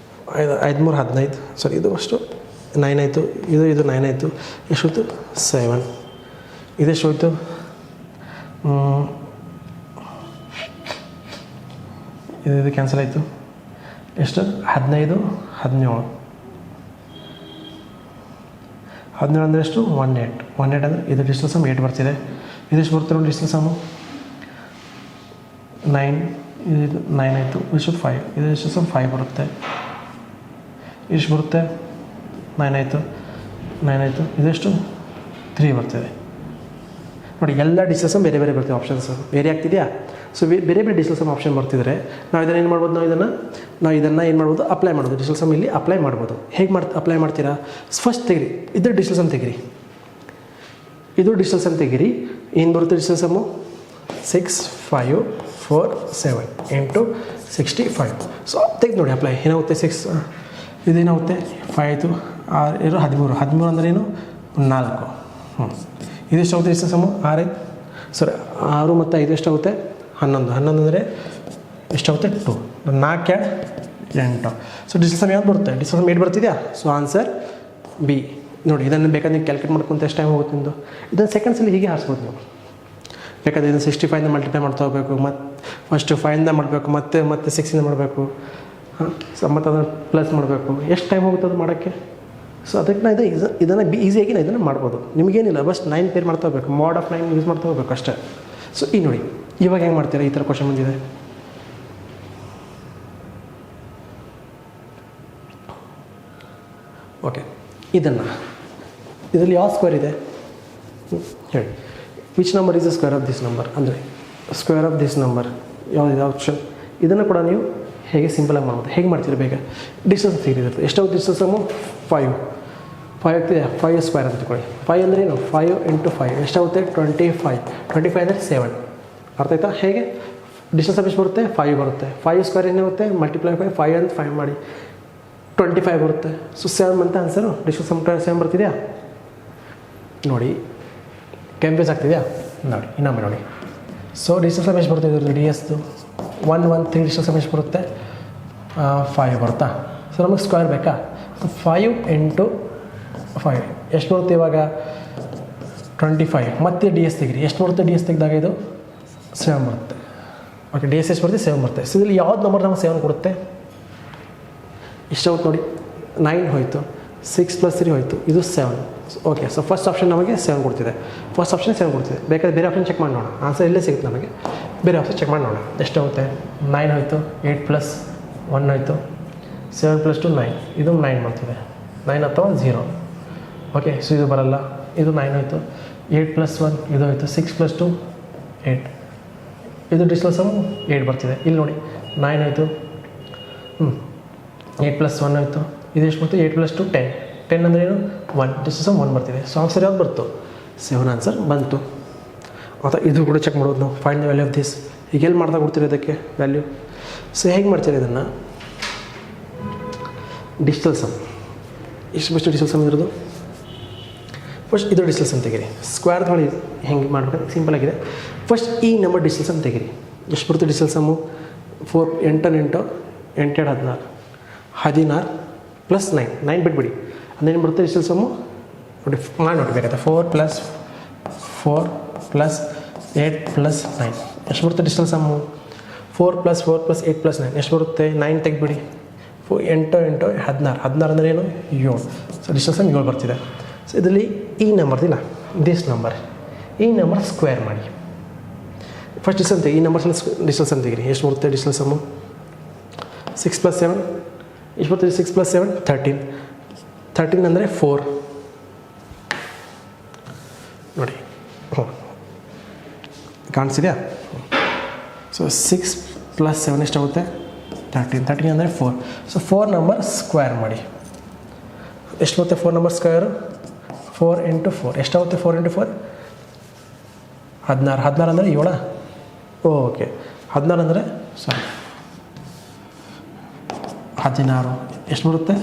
5 3 15. ಸರಿ ಇದು ಅಷ್ಟು 9 ಆಯಿತು, ಇದು 9 ಆಯಿತು. ಎಷ್ಟೋಯ್ತು 7. ಇದೆಷ್ಟು ಹೋಯ್ತು ಇದು ಕ್ಯಾನ್ಸಲ್ ಆಯಿತು. ಎಷ್ಟು 15 17 17 ಅಂದರೆ ಎಷ್ಟು 18 ಅಂದರೆ ಇದು ಡಿಸ್ಟೆನ್ಸ್ 8 ಬರ್ತಿದೆ. ಇದೆಷ್ಟು ಬರ್ತಾರೆ ನೋಡಿ ಡಿಸ್ಟೆನ್ಸ್ 9. ಇದು 9 ಆಯಿತು. ಎಷ್ಟು 5. ಇದು ಡಿಸ್ಟೆನ್ಸ್ 5 ಬರುತ್ತೆ. ಎಷ್ಟು ಬರುತ್ತೆ 9 ಆಯಿತು 9 ಆಯಿತು. ಇದೆಷ್ಟು 3 ಬರ್ತಿದೆ ನೋಡಿ. ಎಲ್ಲ ಡಿಸ್ಟೆನ್ಸ್ ಬೇರೆ ಬರ್ತೀವಿ ಆಪ್ಷನ್ಸ್ ಬೇರೆ ಆಗ್ತಿದೆಯಾ? ಸೊ ಬೇರೆ ಡಿಸ್ಟೆನ್ಸ್ ಆಪ್ಷನ್ ಬರ್ತಿದ್ರೆ ನಾವು ಇದನ್ನು ಏನು ಮಾಡ್ಬೋದು, ನಾವು ಇದನ್ನು ಏನು ಮಾಡ್ಬೋದು ಅಪ್ಲೈ ಮಾಡ್ಬೋದು. ಡಿಸ್ಟೆನ್ಸ್ ಇಲ್ಲಿ ಅಪ್ಲೈ ಮಾಡ್ಬೋದು. ಹೇಗೆ ಅಪ್ಲೈ ಮಾಡ್ತೀರಾ? ಫಸ್ಟ್ ತೆಗಿರಿ, ಇದು ಡಿಸ್ಟೆನ್ಸ್ ಅಂತ ತೆಗಿರಿ, ಇದು ಡಿಸ್ಟೆನ್ಸ್ ಅಂತ ತೆಗಿರಿ. ಏನು ಬರುತ್ತೆ ಡಿಸ್ಟೆನ್ಸ್ 6 5 4 7 × 65. ಸೊ ತೆಗೆದು ನೋಡಿ ಅಪ್ಲೈ. ಏನಾಗುತ್ತೆ 6 ಇದೇನಾಗುತ್ತೆ 5 ಆಯಿತು 6 13 ಅಂದರೆ ಏನು 4. ಇದೆಷ್ಟಾಗುತ್ತೆ ಡಿಸ್ಟೆನ್ಸ್ 6 ಆಯ್ತು. ಸರಿ 6 ಮತ್ತು 5 ಎಷ್ಟಾಗುತ್ತೆ 11 ಅಂದರೆ ಎಷ್ಟಾಗುತ್ತೆ 2 4 8. ಸೊ ಡಿಸ್ಟೆನ್ಸ್ ಯಾವ್ದು ಬರುತ್ತೆ ಡಿಸ್ಟೆನ್ಸ್ 8 ಬರ್ತಿದೆಯಾ? ಸೊ ಆನ್ಸರ್ ಬಿ ನೋಡಿ. ಇದನ್ನು ಬೇಕಾದ್ರೆ ನೀವು ಕ್ಯಾಲ್ಕುಲೇಟ್ ಮಾಡ್ಕೊಂತ ಎಷ್ಟು ಟೈಮ್ ಹೋಗುತ್ತೆ ನಿಮ್ಮದು. ಇದನ್ನು ಸೆಕೆಂಡ್ಸಲ್ಲಿ ಹೀಗೆ ಹಾರಿಸ್ಬೋದು ನೀವು. ಬೇಕಾದ್ರೆ ಇದನ್ನು 65 ಮಲ್ಟಿಪ್ಲೈ ಮಾಡ್ತಾ ಹೋಗಬೇಕು, ಮತ್ತು ಫಸ್ಟ್ 5 ಮಾಡಬೇಕು, ಮತ್ತೆ 6 ಮಾಡಬೇಕು, ಸೊ ಮತ್ತು ಅದನ್ನು ಪ್ಲಸ್ ಮಾಡಬೇಕು. ಎಷ್ಟು ಟೈಮ್ ಹೋಗುತ್ತೆ ಅದು ಮಾಡೋಕ್ಕೆ? ಸೊ ಅದಕ್ಕೆ ನಾನು ಇದನ್ನು ಈಸಿಯಾಗಿ ನಾನು ಇದನ್ನು ಮಾಡ್ಬೋದು. ನಿಮಗೇನಿಲ್ಲ, ಬಸ್ 9 ಪೇರ್ ಮಾಡ್ತಾ ಹೋಗಬೇಕು, mod of 9 ಯೂಸ್ ಮಾಡ್ತಾ ಹೋಗಬೇಕು ಅಷ್ಟೇ. ಸೊ ಈಗ ನೋಡಿ ಇವಾಗ ಹೆಂಗೆ ಮಾಡ್ತೀರಾ? ಈ ಥರ ಕ್ವಶನ್ ಬಂದಿದೆ. ಓಕೆ, ಇದರಲ್ಲಿ ಯಾವ ಸ್ಕ್ವೇರ್ ಇದೆ ಹೇಳಿ. Which number is the square of this number? ಅಂದರೆ ಸ್ಕ್ವೇರ್ ಆಫ್ ದಿಸ್ ನಂಬರ್ ಯಾವುದಿದೆ ಆಪ್ಷನ್. ಇದನ್ನು ಕೂಡ ನೀವು ಹೇಗೆ ಸಿಂಪಲಾಗಿ ಮಾಡ್ಬೋದು. ಹೇಗೆ ಮಾಡ್ತೀರಿ? ಬೇಗ ಡಿಸ್ಟೆನ್ಸ್ ತೆಗೆದಿರುತ್ತೆ. ಎಷ್ಟಾಗುತ್ತೆ ಡಿಸ್ಟೆನ್ಸ್ 5 ಆಗ್ತಿದೆ. 5 ಸ್ಕ್ವೇರ್ ಅಂತ ತಿಳ್ಕೊಳ್ಳಿ. 5 ಅಂದರೆ ಏನು 5 × 5 ಎಷ್ಟಾಗುತ್ತೆ 25 ಅಂದರೆ 7. ಅರ್ಥ ಆಯ್ತಾ? ಹೇಗೆ ಡಿಸ್ಟೆನ್ಸ್ ಎಷ್ಟು ಬರುತ್ತೆ 5 ಬರುತ್ತೆ. 5 ಸ್ಕ್ವೇರ್ ಏನಾಗುತ್ತೆ ಮಲ್ಟಿಪ್ಲೈ 5 ಅಂತ 5 ಮಾಡಿ 25 ಬರುತ್ತೆ. ಸೊ 7 ಅಂತ ಆನ್ಸರು. ಡಿಸ್ಟೆನ್ಸ್ 7 ಬರ್ತಿದೆಯಾ ನೋಡಿ. ಕ್ಯಾಂಪಸ್ ಆಗ್ತಿದೆಯಾ ನೋಡಿ. ಇನ್ನೊಮ್ಮೆ ನೋಡಿ. ಸೊ ಡಿಸ್ಟೆನ್ಸ್ ಎಷ್ಟು ಬರುತ್ತೆ ಇದ್ರದ್ದು DS 113 ಡಿಸ್ಟೆನ್ಸ್ ಎಷ್ಟು ಬರುತ್ತೆ 5 ಬರುತ್ತಾ? ಸೊ ನಮಗೆ ಸ್ಕ್ವೇರ್ ಬೇಕಾ? 5 × 5 ಎಷ್ಟು ಬರುತ್ತೆ ಇವಾಗ 25. ಮತ್ತೆ DS ತೆಗಿರಿ. ಎಷ್ಟು ಬರುತ್ತೆ DS ತೆಗೆದಾಗ? ಇದು 7 ಬರುತ್ತೆ. ಓಕೆ, DS ಎಷ್ಟು ಬರುತ್ತೆ 7 ಬರುತ್ತೆ. ಸೊ ಇದರಲ್ಲಿ ಯಾವ್ದು ನಂಬರ್ ನಮಗೆ 7 ಕೊಡುತ್ತೆ? ಇಷ್ಟಾಗುತ್ತೆ ನೋಡಿ. 9 ಹೋಯಿತು, 6 + 3 ಹೋಯಿತು, ಇದು 7. ಓಕೆ, ಸೊ ಫಸ್ಟ್ ಆಪ್ಷನ್ ನಮಗೆ 7 ಕೊಡ್ತಿದೆ. ಫಸ್ಟ್ ಆಪ್ಷನ್ 7 ಕೊಡ್ತಿದೆ. ಬೇಕಾದ್ರೆ ಬೇರೆ ಆಪ್ಷನ್ ಚೆಕ್ ಮಾಡಿ ನೋಡೋಣ. ಆನ್ಸರ್ ಇಲ್ಲೇ ಸಿಗುತ್ತೆ ನಮಗೆ. ಬೇರೆ ಆಪ್ಷನ್ ಚೆಕ್ ಮಾಡಿ ನೋಡೋಣ. ಎಷ್ಟಾಗುತ್ತೆ 9 ಹೋಯಿತು, 8 + 1 ಹೋಯಿತು, 7 + 2 9. ಇದು 9 ಮಾಡ್ತಿದೆ. 9 ಅಥವಾ 0. ಓಕೆ, ಸೊ ಇದು ಬರಲ್ಲ. ಇದು 9 ಹೋಯಿತು, 8 + 1 ಇದು ಹೋಯಿತು, 6 + 2 8. ಇದು ಡಿಸ್ಟೆನ್ಸ್ 8 ಬರ್ತಿದೆ. ಇಲ್ಲಿ ನೋಡಿ 9 ಹೋಯಿತು, 8 + 1 ಹೋಯಿತು, ಇದು ಎಷ್ಟು ಬರ್ತು 8 + 2 10. 10 ಅಂದರೆ ಏನು 1. ಡಿಸ್ಟೆನ್ಸ್ 1 ಬರ್ತಿದೆ. ಸೊ ಆನ್ಸರ್ ಯಾವ್ದು ಬರ್ತು 7 ಆನ್ಸರ್ ಬಂತು. ಅಥವಾ ಇದು ಕೂಡ ಚೆಕ್ ಮಾಡೋದು ನಾವು. Find the value of this. ಈಗ ಎಲ್ಲಿ ಮಾಡ್ತಾ ಕೊಡ್ತೀರಿ ಇದಕ್ಕೆ ವ್ಯಾಲ್ಯೂ? ಸೊ ಹೇಗೆ ಮಾಡ್ತೀರಿ ಇದನ್ನು? Digital sum. ಎಷ್ಟು ಡಿಜಿಟಲ್ ಸಮ್ ಇರೋದು? ಫಸ್ಟ್ ಇದು ಡಿಜಿಟಲ್ ಸಮ್ ತೆಗೀರಿ. ಸ್ಕ್ವೇರ್ ತೊಗೊಳ್ಳಿ. ಹೆಂಗೆ ಮಾಡ್ಬೇಕು ಸಿಂಪಲ್ ಆಗಿದೆ. ಫಸ್ಟ್ ಈ ನಂಬರ್ ಡಿಜಿಟಲ್ ಸಮ್ ತೆಗೀರಿ. ಎಷ್ಟು ಬರುತ್ತೆ ಡಿಜಿಟಲ್ ಸಮ್ಮು? 4 8 8 8 2 16 16 + 9 9 ಬಿಟ್ಬಿಡಿ. ಅದೇನು ಬರುತ್ತೆ ಡಿಜಿಟಲ್ ಸಮ್ಮು ನೋಡಿ. ಮಾಡಿ ನೋಡಬೇಕಾಗುತ್ತೆ. 4 + 4 + 8 + 9 ಎಷ್ಟು ಬರುತ್ತೆ ಡಿಜಿಟಲ್ ಸಮ್ಮು? 4 + 4 + 8 + 9 ಎಷ್ಟು ಬರುತ್ತೆ? 9 ತೆಗೆದ್ಬಿಡಿ. 8 × 16 16 ಅಂದರೆ ಏನು 7. ಸೊ ಡಿಸ್ಟೆನ್ಸ್ 7 ಬರ್ತಿದೆ. ಸೊ ಇದರಲ್ಲಿ ಈ ನಂಬರ್ ಇಲ್ಲ, ದಿಸ್ ನಂಬರ್, ಈ ನಂಬರ್ ಸ್ಕ್ವೇರ್ ಮಾಡಿ. ಫಸ್ಟ್ ಡಿಸ್ಟೆನ್ಸ್ ತೆಗಿ, ಈ ನಂಬರ್ಸ್ ಡಿಸ್ಟೆನ್ಸ್ ಅಂತ ತೆಗಿರಿ. ಎಷ್ಟು ಬರುತ್ತೆ ಡಿಸ್ಟೆನ್ಸ್ ಸಮ್ಮು? 6 + 7 ಎಷ್ಟು ಬರ್ತದೆ? 6 + 7 13. 13 ಅಂದರೆ 4 ನೋಡಿ. ಕಾಣಿಸಿದೆಯಾ? ಸೊ 6 + 7 ಎಷ್ಟಾಗುತ್ತೆ? 13. 13 ಅಂದರೆ 4. ಸೊ 4 ನಂಬರ್ ಸ್ಕ್ವೇರ್ ಮಾಡಿ. ಎಷ್ಟು ಬರುತ್ತೆ 4 ನಂಬರ್ ಸ್ಕ್ವೇರು? 4 × 4 ಎಷ್ಟಾಗುತ್ತೆ? 4 × 4 16. 16 ಅಂದರೆ 7. ಓಕೆ, 16 ಅಂದರೆ 16. ಎಷ್ಟು ಬರುತ್ತೆ?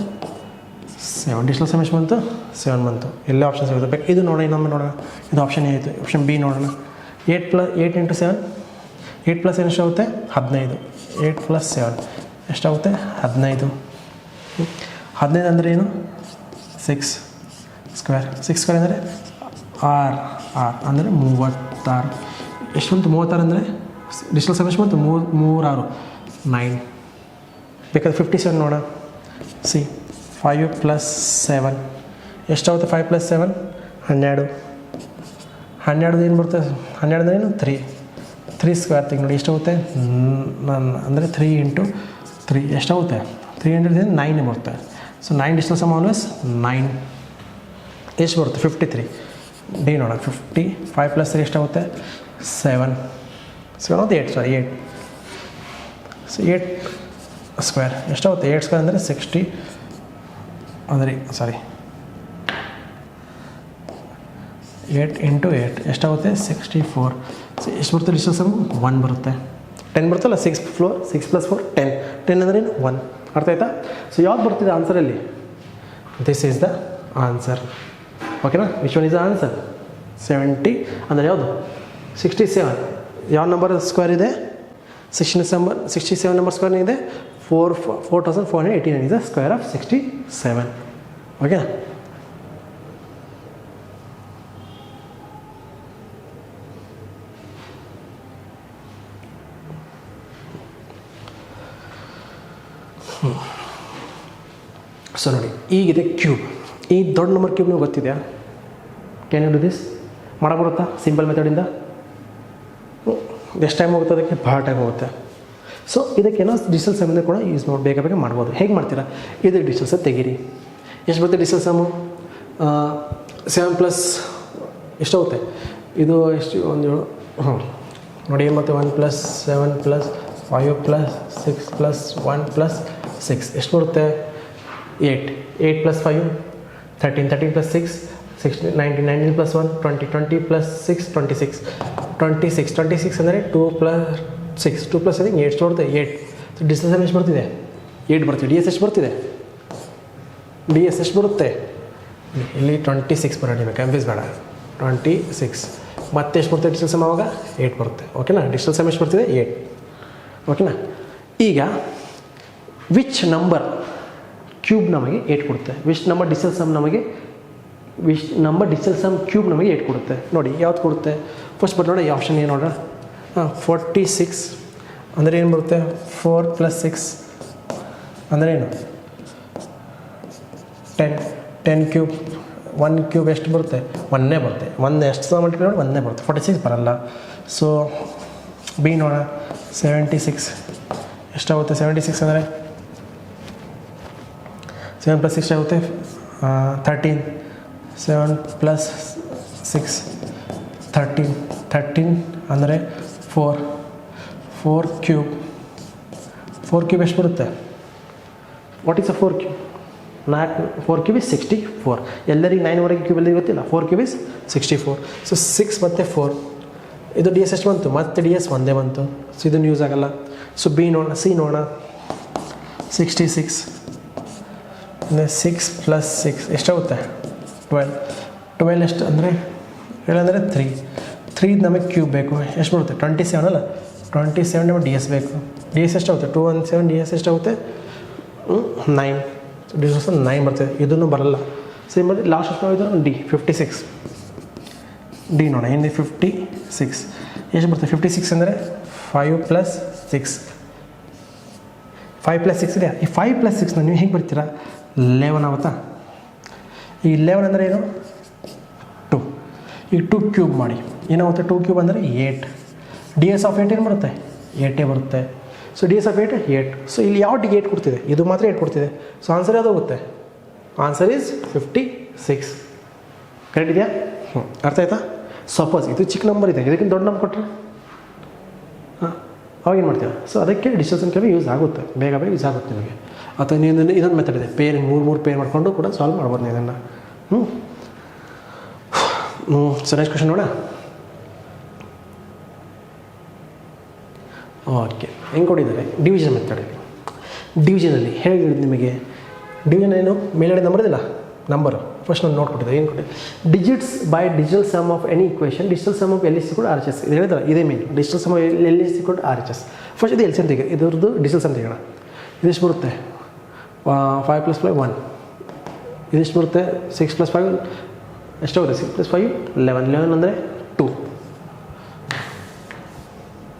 7. ಡಿಸ್ಟೆನ್ಸ್ ಎಷ್ಟು ಬಂತು? 7 ಬಂತು. ಎಲ್ಲ ಆಪ್ಷನ್ ಸಿಗುತ್ತೆ. ಬೇಕು ಇದು ನೋಡೋಣ, ಇನ್ನೊಮ್ಮೆ ನೋಡೋಣ. ಇದು ಆಪ್ಷನ್ ಏ ಆಯಿತು. ಆಪ್ಷನ್ ಬಿ ನೋಡೋಣ. 8 × 7 8 + 7 ಎಷ್ಟಾಗುತ್ತೆ? 15. 8 + 7 ಎಷ್ಟಾಗುತ್ತೆ? 15. 15 ಅಂದರೆ ಏನು? 6 ಸ್ಕ್ವೇರ್. 6 ಸ್ಕ್ವೇರ್ ಅಂದರೆ 6 ಅಂದರೆ 36. ಎಷ್ಟು ಬಂತು? 36 ಅಂದರೆ ಡಿಸ್ಟೆನ್ಸ್ ಎಷ್ಟು ಬಂತು? 3 6 9. ಬೇಕಾದ್ರೆ 57 ನೋಡೋಣ. ಸಿ 5 + 7 ಎಷ್ಟಾಗುತ್ತೆ? 5 + 7 12. 12 ಏನು ಬರುತ್ತೆ? 12 ಅಂದರೆ ಏನು? 3 ಸ್ಕ್ವೇರ್ ತೆಗೆ ನೋಡಿ. ಎಷ್ಟಾಗುತ್ತೆ? ಅಂದರೆ 3 × 3 ಎಷ್ಟಾಗುತ್ತೆ? 3 × 9 ಬರುತ್ತೆ. So 9 distance always 9. ಎಷ್ಟು ಬರುತ್ತೆ? 53. ಡಿ ನೋಡೋಣ. 50 5 + 3 ಎಷ್ಟಾಗುತ್ತೆ? 7 8 ಸಾರಿ 8. ಸೊ 8 ಸ್ಕ್ವೇರ್ ಎಷ್ಟಾಗುತ್ತೆ? 8 ಸ್ಕ್ವೇರ್ ಅಂದರೆ 60 ಅಂದರೆ 8 × 8 ಎಷ್ಟಾಗುತ್ತೆ? 64. ಸೊ ಎಷ್ಟು ಬರುತ್ತೆ ಡಿಸ್ಟೆನ್ಸ್? 1 ಬರುತ್ತೆ. 10 ಬರುತ್ತಲ್ಲ, 6 ಫ್ಲೋರ್, 6 + 4 10. 10 ಅಂದರೆ 1. ಅರ್ಥ ಆಯ್ತಾ? ಸೊ ಯಾವ್ದು ಬರ್ತಿದೆ ಆನ್ಸರಲ್ಲಿ? This is the answer. ಓಕೆನಾ? Which one is the answer? 70 ಅಂದರೆ ಯಾವುದು? 67. ಯಾವ ನಂಬರ್ ಸ್ಕ್ವೇರ್ ಇದೆ? 67 ನಂಬರ್ ಸ್ಕ್ವೇರ್ ಇದೆ. 4489 is the square of 67. Okay. So ನೋಡಿ, ಈಗಿದೆ ಕ್ಯೂಬ್. ಈ ದೊಡ್ಡ ನಂಬರ್ ಕ್ಯೂಬ್ ನೀವು ಗೊತ್ತಿದೆಯಾ? Can you do this? ಮಾಡಬರುತ್ತಾ ಸಿಂಪಲ್ ಮೆಥಡಿಂದ? ಎಷ್ಟು ಟೈಮ್ ಹೋಗುತ್ತೆ? ಅದಕ್ಕೆ ಭಾಳ ಟೈಮ್ ಹೋಗುತ್ತೆ. ಸೊ ಇದಕ್ಕೇನೋ ಡಿಜಿಟಲ್ ಸಮ್ಮಿಂದ ಕೂಡ ಯೂಸ್ ಮಾಡಿ ಬೇಗ ಮಾಡ್ಬೋದು. ಹೇಗೆ ಮಾಡ್ತೀರಾ? ಇದು ಡಿಜಿಟಲ್ ಸಮ್ ತೆಗೀರಿ. ಎಷ್ಟು ಬರುತ್ತೆ ಡಿಜಿಟಲ್ ಸಮ್ಮು? 7 + ಎಷ್ಟಾಗುತ್ತೆ? ಇದು ಎಷ್ಟು? ಒಂದು ನೋಡಿ ಏನು ಬರುತ್ತೆ? 1 + 7 + 5 + 6 + 1 + 6 ಎಷ್ಟು ಬರುತ್ತೆ? 8. 8 + 5 13. 13 + 6 16. 19. 19 + 1 20. 20 + 6 26. 26. 26 ಅಂದರೆ 2 + 6 2 + 7 8 ಬರುತ್ತೆ. 8. ಸೊ ಡಿಸ್ಟೆನ್ಸ್ ಎಷ್ಟು ಬರ್ತಿದೆ? 8 ಬರ್ತಿದೆ. ಡಿ ಎಸ್ ಎಷ್ಟು ಬರ್ತಿದೆ? ಡಿ ಎಸ್ ಎಷ್ಟು ಬರುತ್ತೆ? ಇಲ್ಲಿ 26 ಬರೋಣ, ಕನ್ಫ್ಯೂಸ್ ಬೇಡ. 26 ಮತ್ತೆ ಎಷ್ಟು ಬರುತ್ತೆ ಡಿಸ್ಟೆನ್ಸ್ ಸಮ್? ಆವಾಗ 8 ಬರುತ್ತೆ. ಓಕೆನಾ? ಡಿಸ್ಟೆನ್ಸ್ ಸಮ್ ಎಷ್ಟು ಬರ್ತಿದೆ? 8. ಓಕೆನಾ? ಈಗ ವಿಚ್ ನಂಬರ್ ಕ್ಯೂಬ್ ನಮಗೆ 8 ಕೊಡುತ್ತೆ? ವಿಚ್ ನಂಬರ್ ಡಿಜಿಟಲ್ ಸಮ್ ನಮಗೆ ಕ್ಯೂಬ್ ನಮಗೆ 8 ಕೊಡುತ್ತೆ? ನೋಡಿ ಯಾವ್ದು ಕೊಡುತ್ತೆ? ಫಸ್ಟ್ ಬಟ್ ನೋಡಿ ಈ ಆಪ್ಷನ್ ಏನು ನೋಡ್ರ? 46 ಅಂದರೆ ಏನು ಬರುತ್ತೆ? 4 + 6 ಅಂದರೆ ಏನು? 10. 10 ಕ್ಯೂಬ್ 1 ಕ್ಯೂಬ್ ಎಷ್ಟು ಬರುತ್ತೆ? 1 ಬರುತ್ತೆ. 1 ಎಷ್ಟು ಸಹ ಮಲ್ಟಿಪ್ಲೈ ಮಾಡಿ 1 ಬರುತ್ತೆ. 46 ಬರಲ್ಲ. ಸೊ ಬಿ ನೋಡೋಣ. 76 ಎಷ್ಟಾಗುತ್ತೆ? 76 ಅಂದರೆ 7 + 6 ಆಗುತ್ತೆ 13. 7 + 6 13 ಅಂದರೆ 4 ಕ್ಯೂಬ್. 4 ಕ್ಯೂಬ್ ಎಷ್ಟು ಬರುತ್ತೆ? What is a 4 cube? 4 cube is 64. ಎಲ್ಲರಿಗೆ 9ವರೆಗೆ ಕ್ಯೂಬಲ್ಲಿ ಗೊತ್ತಿಲ್ಲ. 4 ಕ್ಯೂಬ್ ಇಸ್ 64. ಸೊ 6 ಮತ್ತು 4 ಇದು ಡಿ ಎಸ್ ಎಷ್ಟು ಬಂತು? ಮತ್ತೆ ಡಿ ಎಸ್ ಒಂದೇ ಬಂತು. ಸೊ ಇದನ್ನು ಯೂಸ್ ಆಗಲ್ಲ. ಸೊ ಬಿ ನೋಡೋಣ. ಸಿ ನೋಡೋಣ. 66 ಅಂದರೆ 6 + 6 ಎಷ್ಟಾಗುತ್ತೆ? 12. 12 ಎಷ್ಟು ಅಂದರೆ 12 ಅಂದರೆ 3 ನಮಗೆ ಕ್ಯೂಬ್ ಬೇಕು. ಎಷ್ಟು ಬರುತ್ತೆ? 27 ಅಲ್ಲ? 27 ನಮಗೆ ಡಿ ಎಸ್ ಬೇಕು. ಡಿ ಎಸ್ ಎಷ್ಟಾಗುತ್ತೆ? 217. ಡಿ ಎಸ್ ಎಷ್ಟಾಗುತ್ತೆ? 9. ಡಿ ಎಸ್ 9 ಬರ್ತದೆ. ಇದನ್ನು ಬರಲ್ಲ. ಸೇಮ್ ಮಾಡಿ ಲಾಸ್ಟ್ ಎಷ್ಟು ಇದು ಡಿ 56. ಡಿ ನೋಡೋಣ. ಹಿಂದೆ 56 ಎಷ್ಟು ಬರ್ತದೆ? 56 ಅಂದರೆ 5 + 6 5 + 6 ಇದೆಯಾ, ಈ 5 + 6ನ ನೀವು ಹೇಗೆ ಬರ್ತೀರಾ, 11 ಆಗುತ್ತಾ. ಈ 11 ಅಂದರೆ ಏನು, 2. ಈಗ 2 ಕ್ಯೂಬ್ ಮಾಡಿ ಏನಾಗುತ್ತೆ, 2 ಕ್ಯೂಬ್ ಅಂದರೆ 8. ಡಿ ಎಸ್ ಆಫ್ 8 ಏನು ಬರುತ್ತೆ, 8 ಬರುತ್ತೆ. So D S of 8 8. So ಇಲ್ಲಿ ಯಾವ ಡಿಗೆ 8 ಕೊಡ್ತಿದೆ, ಇದು ಮಾತ್ರ 8 ಕೊಡ್ತಿದೆ. ಸೊ ಆನ್ಸರ್ ಯಾವುದು ಹೋಗುತ್ತೆ, ಆನ್ಸರ್ ಈಸ್ 56. ಕರೆಕ್ಟ್ ಇದೆಯಾ, ಅರ್ಥ ಆಯ್ತಾ. ಸಪೋಸ್ ಇದು ಚಿಕ್ಕ ನಂಬರ್ ಇದೆ, ಇದಕ್ಕಿಂತ ದೊಡ್ಡ ನಂಬರ್ ಕೊಟ್ಟರೆ ಅವಾಗ ಏನು ಮಾಡ್ತೀವಿ. ಸೊ ಅದಕ್ಕೆ ಡಿಜಿಟಲ್ ಸಂಖ್ಯೆ ಯೂಸ್ ಆಗುತ್ತೆ, ಬೇಗ ಯೂಸ್ ಆಗುತ್ತೆ ನಿಮಗೆ. ಅಥವಾ ನೀವು ಇದೊಂದು ಮೆಥಡ್ ಇದೆ, ಪೇರ್ 3 ಪೇರ್ ಮಾಡಿಕೊಂಡು ಕೂಡ ಸಾಲ್ವ್ ಮಾಡ್ಬೋದು ನೀವು ಇದನ್ನು. ಸೊ ನೆಕ್ಸ್ಟ್ ಕ್ವೆಶ್ಚನ್ ನೋಡ. ಓಕೆ, ಹೆಂಗೆ ಕೊಟ್ಟಿದ್ದಾರೆ, ಡಿವಿಷನ್ ಮೆಥಡಲ್ಲಿ. ಡಿವಿಷನಲ್ಲಿ ಹೇಗೆ ಹೇಳಿದ್ದು ನಿಮಗೆ, ಡಿವಿಷನ್ ಏನು, ಮೇಲ್ಗಡೆ ನಂಬರ್ ಇದೆಯಲ್ಲ, ನಂಬರು ಫಸ್ಟ್ ನಾನು ನೋಡ್ಕೊಟ್ಟಿದ್ದೆ. ಏನು ಕೊಟ್ಟಿದ್ದೆ, digits by digital sum of any equation, digital sum of LHS = RHS. ಇದು ಹೇಳಿದ್ರೆ ಇದೇ main, digital sum of LHS = RHS. First ಇದು LCM ತೆಗೆ, ಇದ್ರದ್ದು ಡಿಜಿಟಲ್ ಸಮ್ ತೆಗೋಣ. ಇದೆಷ್ಟು ಬರುತ್ತೆ, 5 + 5 1. ಇದೆಷ್ಟು ಬರುತ್ತೆ, 6 + 5 ಎಷ್ಟು ಹೋಗುತ್ತೆ, 6 + 5 11. 11 ಅಂದರೆ 2.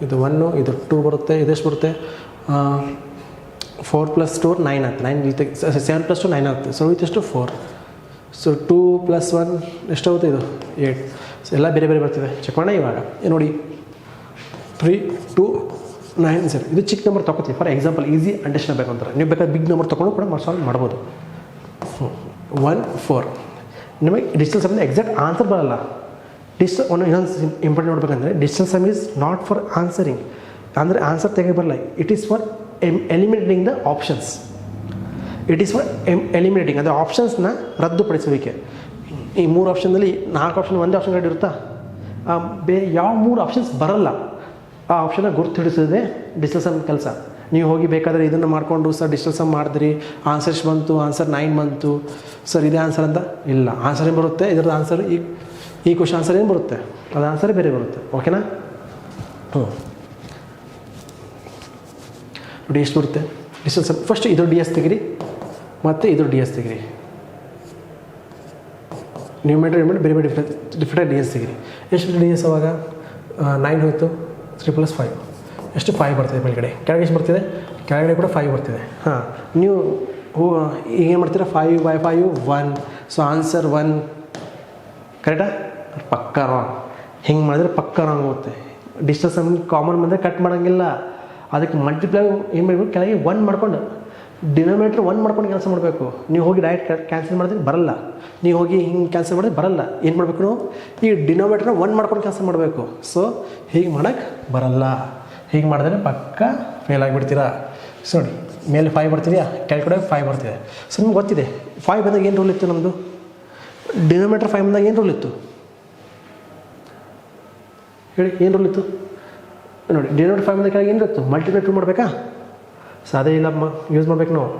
ಇದು 1, ಇದು 2 ಬರುತ್ತೆ. ಇದೆಷ್ಟು ಬರುತ್ತೆ, 4 + 2 9 ಆಗುತ್ತೆ. 9 ಜೊತೆಗೆ 7 + 2 9 ಆಗುತ್ತೆ. ಸೊ ಇದೆಷ್ಟು 4. ಸೊ 2 + 1 ಎಷ್ಟಾಗುತ್ತೆ, ಇದು 8. ಸೊ ಎಲ್ಲ ಬೇರೆ ಬೇರೆ ಬರ್ತಿದೆ, ಚೆಕ್ ಮಾಡೋಣ ಇವಾಗ. ನೋಡಿ 3 2 9 0. ಇದು ಚಿಕ್ಕ ನಂಬರ್ ತೊಗೋತೀವಿ, ಫಾರ್ ಎಕ್ಸಾಂಪಲ್ ಈಸಿ ಅಂಡರ್ಸ್ಟ್ಯಾಂಡ್ ಬೇಕಂತಾರೆ. ನೀವು ಬೇಕಾದ್ರೆ ಬಿಗ್ ನಂಬರ್ ತೊಗೊಂಡು ಕೂಡ ಸಾಲ್ವ್ ಮಾಡ್ಬೋದು. 1 4. ನಿಮಗೆ ಡಿಜಿಟಲ್ ಸಮ್ ಎಕ್ಸಾಕ್ಟ್ ಆನ್ಸರ್ ಬರಲ್ಲ. ಇನ್ನೊಂದು ಇಂಪಾರ್ಟೆಂಟ್ ನೋಡ್ಬೇಕಂದ್ರೆ, digital some is not for answering, ಅಂದರೆ ಆನ್ಸರ್ ತೆಗೆ ಬರಲ್ಲ. It is for eliminating the options. It is for eliminating, ಅಂದರೆ ಆಪ್ಷನ್ಸ್ನ ರದ್ದುಪಡಿಸುವಿಕೆ. ಈ 3 ಆಪ್ಷನ್ನಲ್ಲಿ 4 ಆಪ್ಷನ್ ಒಂದೇ ಆಪ್ಷನ್ ಗಾಡಿ ಇರುತ್ತಾ, ಯಾವ 3 ಆಪ್ಷನ್ಸ್ ಬರಲ್ಲ ಆ ಆಪ್ಷನ್ನ ಗುರುತಿಡಿಸೋದೇ ಡಿಜಿಟಲ್ ಸಮ್ ಕೆಲಸ. ನೀವು ಹೋಗಿ ಬೇಕಾದರೆ ಇದನ್ನು ಮಾಡಿಕೊಂಡು ಸರ್ ಡಿಜಿಟಲ್ ಸಮ್ ಮಾಡಿದ್ರಿ, ಆನ್ಸರ್ ಎಷ್ಟು ಬಂತು, ಆನ್ಸರ್ 9 ಬಂತು ಸರ್, ಇದೇ ಆನ್ಸರ್ ಅಂತ ಇಲ್ಲ. ಆನ್ಸರ್ ಏನು ಬರುತ್ತೆ, ಇದರದ್ದು ಆನ್ಸರ್ ಈ ಕ್ವಶನ್ ಆನ್ಸರ್ ಏನು ಬರುತ್ತೆ, ಅದು ಆನ್ಸರೇ ಬೇರೆ ಬರುತ್ತೆ. ಓಕೆನಾ. ನೋಡಿ ಎಷ್ಟು ಬರುತ್ತೆ ಡಿಜಿಟಲ್ ಸಮ್. ಫಸ್ಟ್ ಇದು DS ತೆಗಿರಿ ಮತ್ತು ಇದು DS ತೆಗಿರಿ. ನ್ಯೂಮರೇಟರ್ ಬೇರೆ ಬೇರೆ ಡಿಫ್ರೆಂಟ್ DS ತೆಗಿರಿ. ಎಷ್ಟು DS ಅವಾಗ 9 ಹೋಯಿತು. 3 + 5 ಎಷ್ಟು 5 ಬರ್ತಿದೆ. ಮೇಲ್ಗಡೆ ಕೆಳಗೆ ಎಷ್ಟು ಬರ್ತಿದೆ, ಕೆಳಗಡೆ ಕೂಡ 5 ಬರ್ತಿದೆ. ಹಾಂ, ನೀವು ಈಗೇನು ಮಾಡ್ತೀರಾ, 5 / 5 1. ಸೊ ಆನ್ಸರ್ 1 ಕರೆಕ್ಟಾ, ಪಕ್ಕ ರಾಂಗ್. ಹಿಂಗೆ ಮಾಡಿದ್ರೆ ಪಕ್ಕ ರಾಂಗ್ ಹೋಗುತ್ತೆ. ಡಿಜಿಟಲ್ ಸಮ್ ಕಾಮನ್ ಬಂದರೆ ಕಟ್ ಮಾಡೋಂಗಿಲ್ಲ, ಅದಕ್ಕೆ ಮಲ್ಟಿಪ್ಲೈ ಏನು ಮಾಡಬೇಕು, ಕೆಳಗೆ 1 ಮಾಡ್ಕೊಂಡು ಡಿನೋಮಿನೇಟರ್ 1 ಮಾಡ್ಕೊಂಡು ಕ್ಯಾನ್ಸಲ್ ಮಾಡಬೇಕು. ನೀವು ಹೋಗಿ ಡೈರೆಕ್ಟ್ ಕ್ಯಾನ್ಸಲ್ ಮಾಡಿದ್ರೆ ಬರಲ್ಲ. ನೀವು ಹೋಗಿ ಹಿಂಗೆ ಕ್ಯಾನ್ಸಲ್ ಮಾಡಿದ್ರೆ ಬರಲ್ಲ. ಏನು ಮಾಡಬೇಕು, ನಾವು ಈ ಡಿನೋಮಿನೇಟರ್ನ 1 ಮಾಡ್ಕೊಂಡು ಕ್ಯಾನ್ಸಲ್ ಮಾಡಬೇಕು. ಸೊ ಹೀಗೆ ಮಾಡೋಕ್ಕೆ ಬರಲ್ಲ. ಹೀಗೆ ಮಾಡಿದ್ರೆ ಪಕ್ಕ ಫೇಲ್ ಆಗಿಬಿಡ್ತೀರಾ. ಸೊ ನೋಡಿ ಮೇಲೆ 5 ಬರ್ತಿದೆಯಾ, ಕೆಳಗಡೆ 5 ಬರ್ತಿದೆ. ಸೊ ನಿಮ್ಗೆ ಗೊತ್ತಿದೆ 5 ಬಂದಾಗ ಏನು ರೂಲ್ ಇತ್ತು ನಮ್ಮದು, ಡಿನೋಮಿನೇಟರ್ 5 ಬಂದಾಗ ಏನು ರೂಲ್ ಇತ್ತು ಹೇಳಿ, ಏನು ರೂಲ್ ಇತ್ತು ನೋಡಿ. ಡಿನೋಮಿನೇಟರ್ 5 ಬಂದಾಗ ಕೆಳಗೆ ಏನು ಇತ್ತು, ಮಲ್ಟಿಪ್ಲೈ 2 ಮಾಡಬೇಕಾ. ಸೊ ಅದೇ ಇಲ್ಲಮ್ಮ, ಯೂಸ್ ಮಾಡ್ಬೇಕು ನಾವು.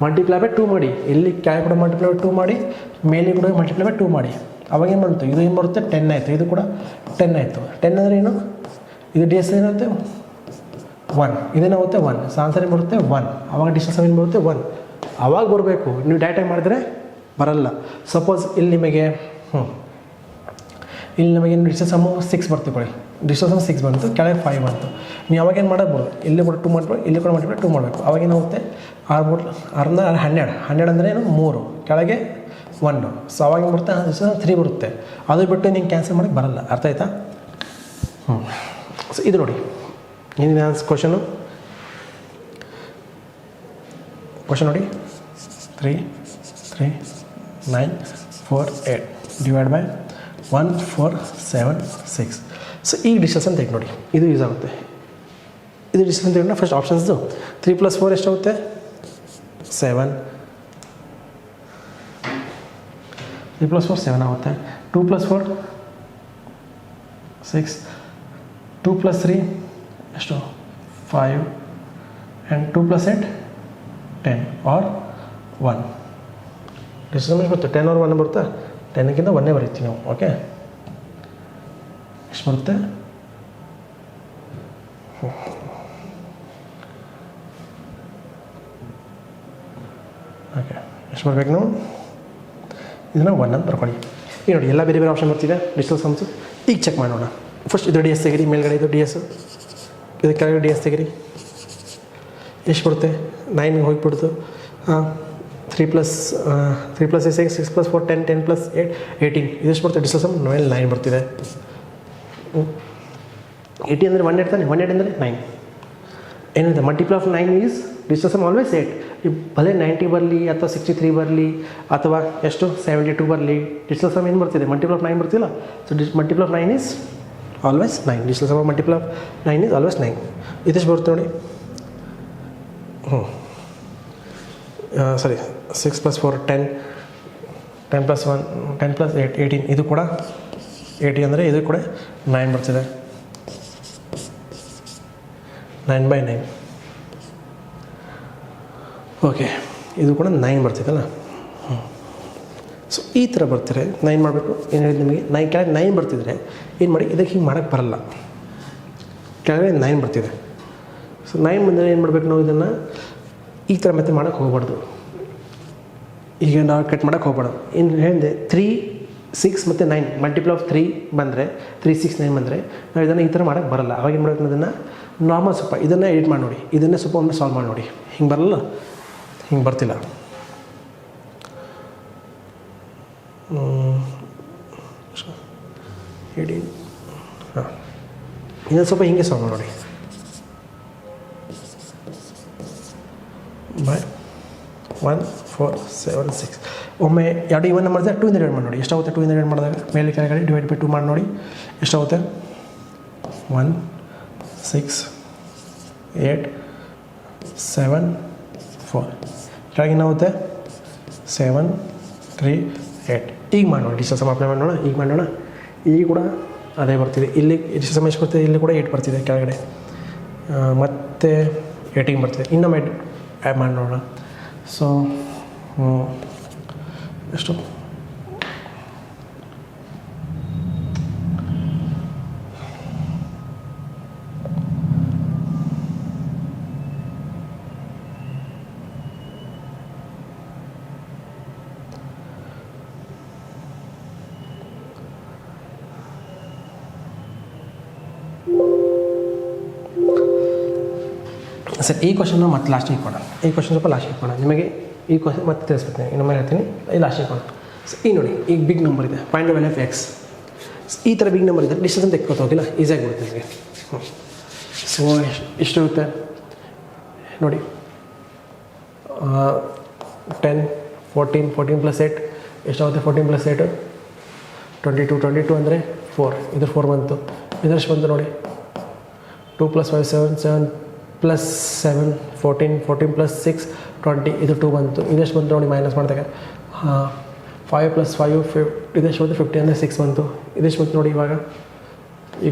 ಮಲ್ಟಿಪ್ಲೈ ಬೈ 2 ಮಾಡಿ, ಇಲ್ಲಿ ಕೆಳಗೆ ಕೂಡ ಮಲ್ಟಿಪ್ಲೈ ಬೈ 2 ಮಾಡಿ, ಮೇಲೆ ಕೂಡ ಮಲ್ಟಿಪ್ಲೈ ಬೈ 2 ಮಾಡಿ. ಅವಾಗ ಏನು ಬಂತು, ಇದು ಏನು ಬರುತ್ತೆ 10 ಆಯಿತು, ಇದು ಕೂಡ 10 ಆಯಿತು. 10 ಅಂದರೆ ಏನು, ಇದು DS ಏನಾಗುತ್ತೆ 1, ಇದೇನಾಗುತ್ತೆ 1. ಸೊ ಆನ್ಸರ್ ಏನು ಬರುತ್ತೆ 1. ಅವಾಗ ಡಿಜಿಟಲ್ ಸಮ್ ಏನು ಬರುತ್ತೆ 1. ಅವಾಗ ಬರಬೇಕು. ನೀವು ಡೈರೆಕ್ಟಾಗಿ ಮಾಡಿದ್ರೆ ಬರಲ್ಲ. ಸಪೋಸ್ ಇಲ್ಲಿ ನಿಮಗೆ ಇಲ್ಲಿ ನಮಗೆ ಡಿಜಿಟಲ್ ಸಮ್ಮು 6 ಬರ್ತಿಕೊಳ್ಳಿ. ಡಿಜಿಟಲ್ ಸಮ್ 6 ಬಂತು, ಕೆಳಗೆ 5 ಬಂತು. ನೀವು ಅವಾಗೇನು ಮಾಡಬಹುದು, ಇಲ್ಲಿ ಕೂಡ 2 ಮಾಡ್ಬೇಕು, ಇಲ್ಲಿ ಕೂಡ ಮಲ್ಟಿಪ್ಲೈ 2 ಮಾಡಬೇಕು. ಅವಾಗೇನಾಗುತ್ತೆ 6 12 12 ಅಂದರೆ ಏನು 3, ಕೆಳಗೆ 1. ಸೊ ಅವಾಗ ಏನು ಬರುತ್ತೆ, 3 ಬರುತ್ತೆ. ಅದು ಬಿಟ್ಟು ನೀವು ಕ್ಯಾನ್ಸಲ್ ಮಾಡೋಕ್ಕೆ ಬರಲ್ಲ. ಅರ್ಥ ಆಯ್ತಾ. ಸೊ ಇದು ನೋಡಿ ಏನಿದೆ ಕ್ವಶನ್ ನೋಡಿ 3 3 9 4 8 ಡಿವೈಡ್ ಬೈ 1 4 7 6. ಸೊ ಈ ಡಿಸ್ಟನ್ಸ್ ಅಂತ ನೋಡಿ, ಇದು ಯೂಸ್ ಆಗುತ್ತೆ. ಇದು ಡಿಸ್ಟನ್ಸ್ ತೆಗೆದು ಫಸ್ಟ್ ಆಪ್ಷನ್ಸ್ದು 3 + 4 ಎಷ್ಟಾಗುತ್ತೆ 7. 3 + 4 7 ಆಗುತ್ತೆ. 2 + 4 6. 2 + 3 ಎಷ್ಟು 5 ಆ್ಯಂಡ್ 2 + 8 10 ಆರ್ 1. ಡಿಸ್ಟನ್ಸ್ ಬರುತ್ತೆ 10 ಆರ್ 1 ಬರುತ್ತೆ. 10ಕ್ಕಿಂತ 1 ಬರೀತೀವಿ ನಾವು. ಓಕೆ, ಎಷ್ಟು ಬರುತ್ತೆ, ಓಕೆ ಎಷ್ಟು ಬರ್ಬೇಕು ನಾವು, ಇದನ್ನು 1 ಅಂತ ಬರ್ಕೊಳ್ಳಿ. ಈಗ ನೋಡಿ ಎಲ್ಲ ಬೇರೆ ಬೇರೆ ಆಪ್ಷನ್ ಬರ್ತಿದೆ ಡಿಜಿಟಲ್ ಸಮ್ಸು. ಈಗ ಚೆಕ್ ಮಾಡೋಣ. ಫಸ್ಟ್ ಇದು DS ತೆಗಿರಿ, ಮೇಲ್ಗಡೆ ಇದು DS, ಇದು ಕೆಳಗಡೆ DS ತೆಗಿರಿ. ಎಷ್ಟು ಬರುತ್ತೆ 9 ಹೋಗಿಬಿಡ್ತು. ಹಾಂ 3 + 6 6 + 4 10 10 + 8 18 ಇದೆಷ್ಟು ಬರುತ್ತೆ ಡಿಸ್ಟಲ್ ಸಮ್ 9 ಬರ್ತಿದೆ. 80 ಅಂದರೆ 100 ತಾನೆ, 100 ಅಂದರೆ 9 ಏನಿದೆ multiple of 9 is digital sum always 8. ಭಲೆ 90 ಬರಲಿ ಅಥವಾ 63 ಬರಲಿ ಅಥವಾ ಎಷ್ಟು 72 ಬರಲಿ, ಡಿಸ್ಟಲ್ ಸಮ್ ಏನು ಬರ್ತಿದೆ ಮಲ್ಟಿಪಲ್ ಆಫ್ 9 ಬರ್ತಿಲ್ಲ. So multiple of 9 is always 9. Digital sum multiple of 9 is always 9. ಇದೆಷ್ಟು ಬರುತ್ತೆ ನೋಡಿ. ಸರಿ 6 + 4 10 10 + 1 10 + 8 18 ಇದು ಕೂಡ 80 ಅಂದರೆ ಇದು ಕೂಡ 9 ಬರ್ತಿದೆ. 9/9 ಓಕೆ, ಇದು ಕೂಡ 9 ಬರ್ತಿದ್ದಲ್ಲ. ಸೊ ಈ ಥರ ಬರ್ತಿದ್ರೆ 9 ಮಾಡಬೇಕು. ಏನು ಹೇಳಿದ್ದು ನಿಮಗೆ ಕೆಳಗೆ 9 ಬರ್ತಿದ್ರೆ ಏನು ಮಾಡಿ, ಇದಕ್ಕೆ ಹಿಂಗೆ ಮಾಡೋಕ್ಕೆ ಬರಲ್ಲ. ಕೆಳಗಡೆ 9 ಬರ್ತಿದೆ. ಸೊ 9 ಬಂದರೆ ಏನು ಮಾಡಬೇಕು ನಾವು ಇದನ್ನು ಈ ಥರ ಮತ್ತೆ ಮಾಡೋಕ್ಕೆ ಹೋಗ್ಬಾರ್ದು. ಈಗ ನಾವು ಕಟ್ ಮಾಡೋಕ್ಕೆ ಹೋಗ್ಬಾರ್ದು. ಏನು ಹೇಳಿದೆ 3 6 ಮತ್ತು 9 ಮಲ್ಟಿಪಲ್ ಆಫ್ 3 ಬಂದರೆ 3 6 9 ಬಂದರೆ ನಾವು ಇದನ್ನು ಈ ಥರ ಮಾಡೋಕ್ಕೆ ಬರಲ್ಲ. ಅವಾಗ ಏನು ಮಾಡಬೇಕು ಅದನ್ನು ನಾರ್ಮಲ್ ಸ್ವಲ್ಪ ಇದನ್ನು ಎಡಿಟ್ ಮಾಡಿ ನೋಡಿ, ಇದನ್ನೇ ಸ್ವಲ್ಪ ಒಮ್ಮೆ ಸಾಲ್ವ್ ಮಾಡಿ ನೋಡಿ. ಹಿಂಗೆ ಬರಲ್ಲ, ಹಿಂಗೆ ಬರ್ತಿಲ್ಲ. ಹಾಂ ಇನ್ನೊಂದು ಸ್ವಲ್ಪ ಹಿಂಗೆ ಸಾಲ್ವ್ ಮಾಡಿ ನೋಡಿ. ಬೈ 1 4 7 6 ಒಮ್ಮೆ ಎರಡು ಇವನ್ನ ಮಾಡಿದ್ರೆ 2 ಇಂದ ಡಿವೈಡ್ ಮಾಡಿ ನೋಡಿ ಎಷ್ಟಾಗುತ್ತೆ. 2 ಇಂದ ಡಿವೈಡ್ ಮಾಡಿದಾಗ ಮೇಲೆ ಕೆಳಗಡೆ /2 ಮಾಡಿ ನೋಡಿ ಎಷ್ಟಾಗುತ್ತೆ. 1 6 8 7 4 ಕೆಳಗೆ ಏನಾಗುತ್ತೆ 7 3 8. ಈಗ ಮಾಡಿ ನೋಡಿ ಡಿಸ್ಟಲ್ ಸಮ್ ಅಪ್ಲೈ ಮಾಡೋಣ. ಈಗ ಮಾಡೋಣ. ಈಗ ಕೂಡ ಅದೇ ಬರ್ತಿದೆ. ಇಲ್ಲಿ ಡಿಸ್ಟಲ್ ಸಮ್ ಎಷ್ಟು ಬರ್ತಿದೆ, ಇಲ್ಲಿ ಕೂಡ 8 ಬರ್ತಿದೆ ಕೆಳಗಡೆ, ಮತ್ತು 18 ಬರ್ತಿದೆ. ಇನ್ನೊಮ್ಮೆ ಆ್ಯಡ್ ಮಾಡಿ ನೋಡೋಣ. ಸೊ ಎಷ್ಟು ಸರ್ ಈ ಕ್ವಶನ್ ಮತ್ತೆ ಲಾಸ್ಟಿಗೆ ಕೊಡೋಣ. ಈ ಕ್ವಶನ್ ಸ್ವಲ್ಪ ಲಾಸ್ಟಿಗೆ ಕೊಡೋಣ. ನಿಮಗೆ ಈ ಕ್ವಶನ್ ಮತ್ತೆ ತಿಳಿಸ್ಬಿಡ್ತೀನಿ, ಇನ್ನೊಮ್ಮೆ ಹೇಳ್ತೀನಿ, ಈ ಲಾಸ್ಟಿಗೆ ಕೊಡೋಣ. ಸೊ ಈ ನೋಡಿ ಈಗ ಬಿಗ್ ನಂಬರ್ ಇದೆ, find the value of X. ಈ ಥರ ಬಿಗ್ ನಂಬರ್ ಇದೆ, ಡಿಸ್ಟೆನ್ಸ್ ಅಂತ ತೆಕ್ಕೋತ ಹೋಗಿಲ್ಲ, ಈಸಿಯಾಗಿ ಬಿಡುತ್ತೆ ನಿಮಗೆ. ಸೊ ಎಷ್ಟು ಇರುತ್ತೆ ನೋಡಿ, 10 14 14 + 8 ಎಷ್ಟಾಗುತ್ತೆ. 14 + 8 22 22 ಅಂದರೆ 4, ಇದು 4 ಬಂತು. ಇದಷ್ಟು ಬಂತು ನೋಡಿ. 2 + 5 7 7 + 7 14 14 + 6 20 ಇದು 2 ಬಂತು. ಇದೆಷ್ಟು ಬಂತು ನೋಡಿ ಮೈನಸ್ ಮಾಡಿದಾಗ. 5 + 5 ಇದೆಷ್ಟು ಬಂತು 50 ಅಂದರೆ 6 ಬಂತು. ಇದೆಷ್ಟು ಬಂತು ನೋಡಿ ಇವಾಗ =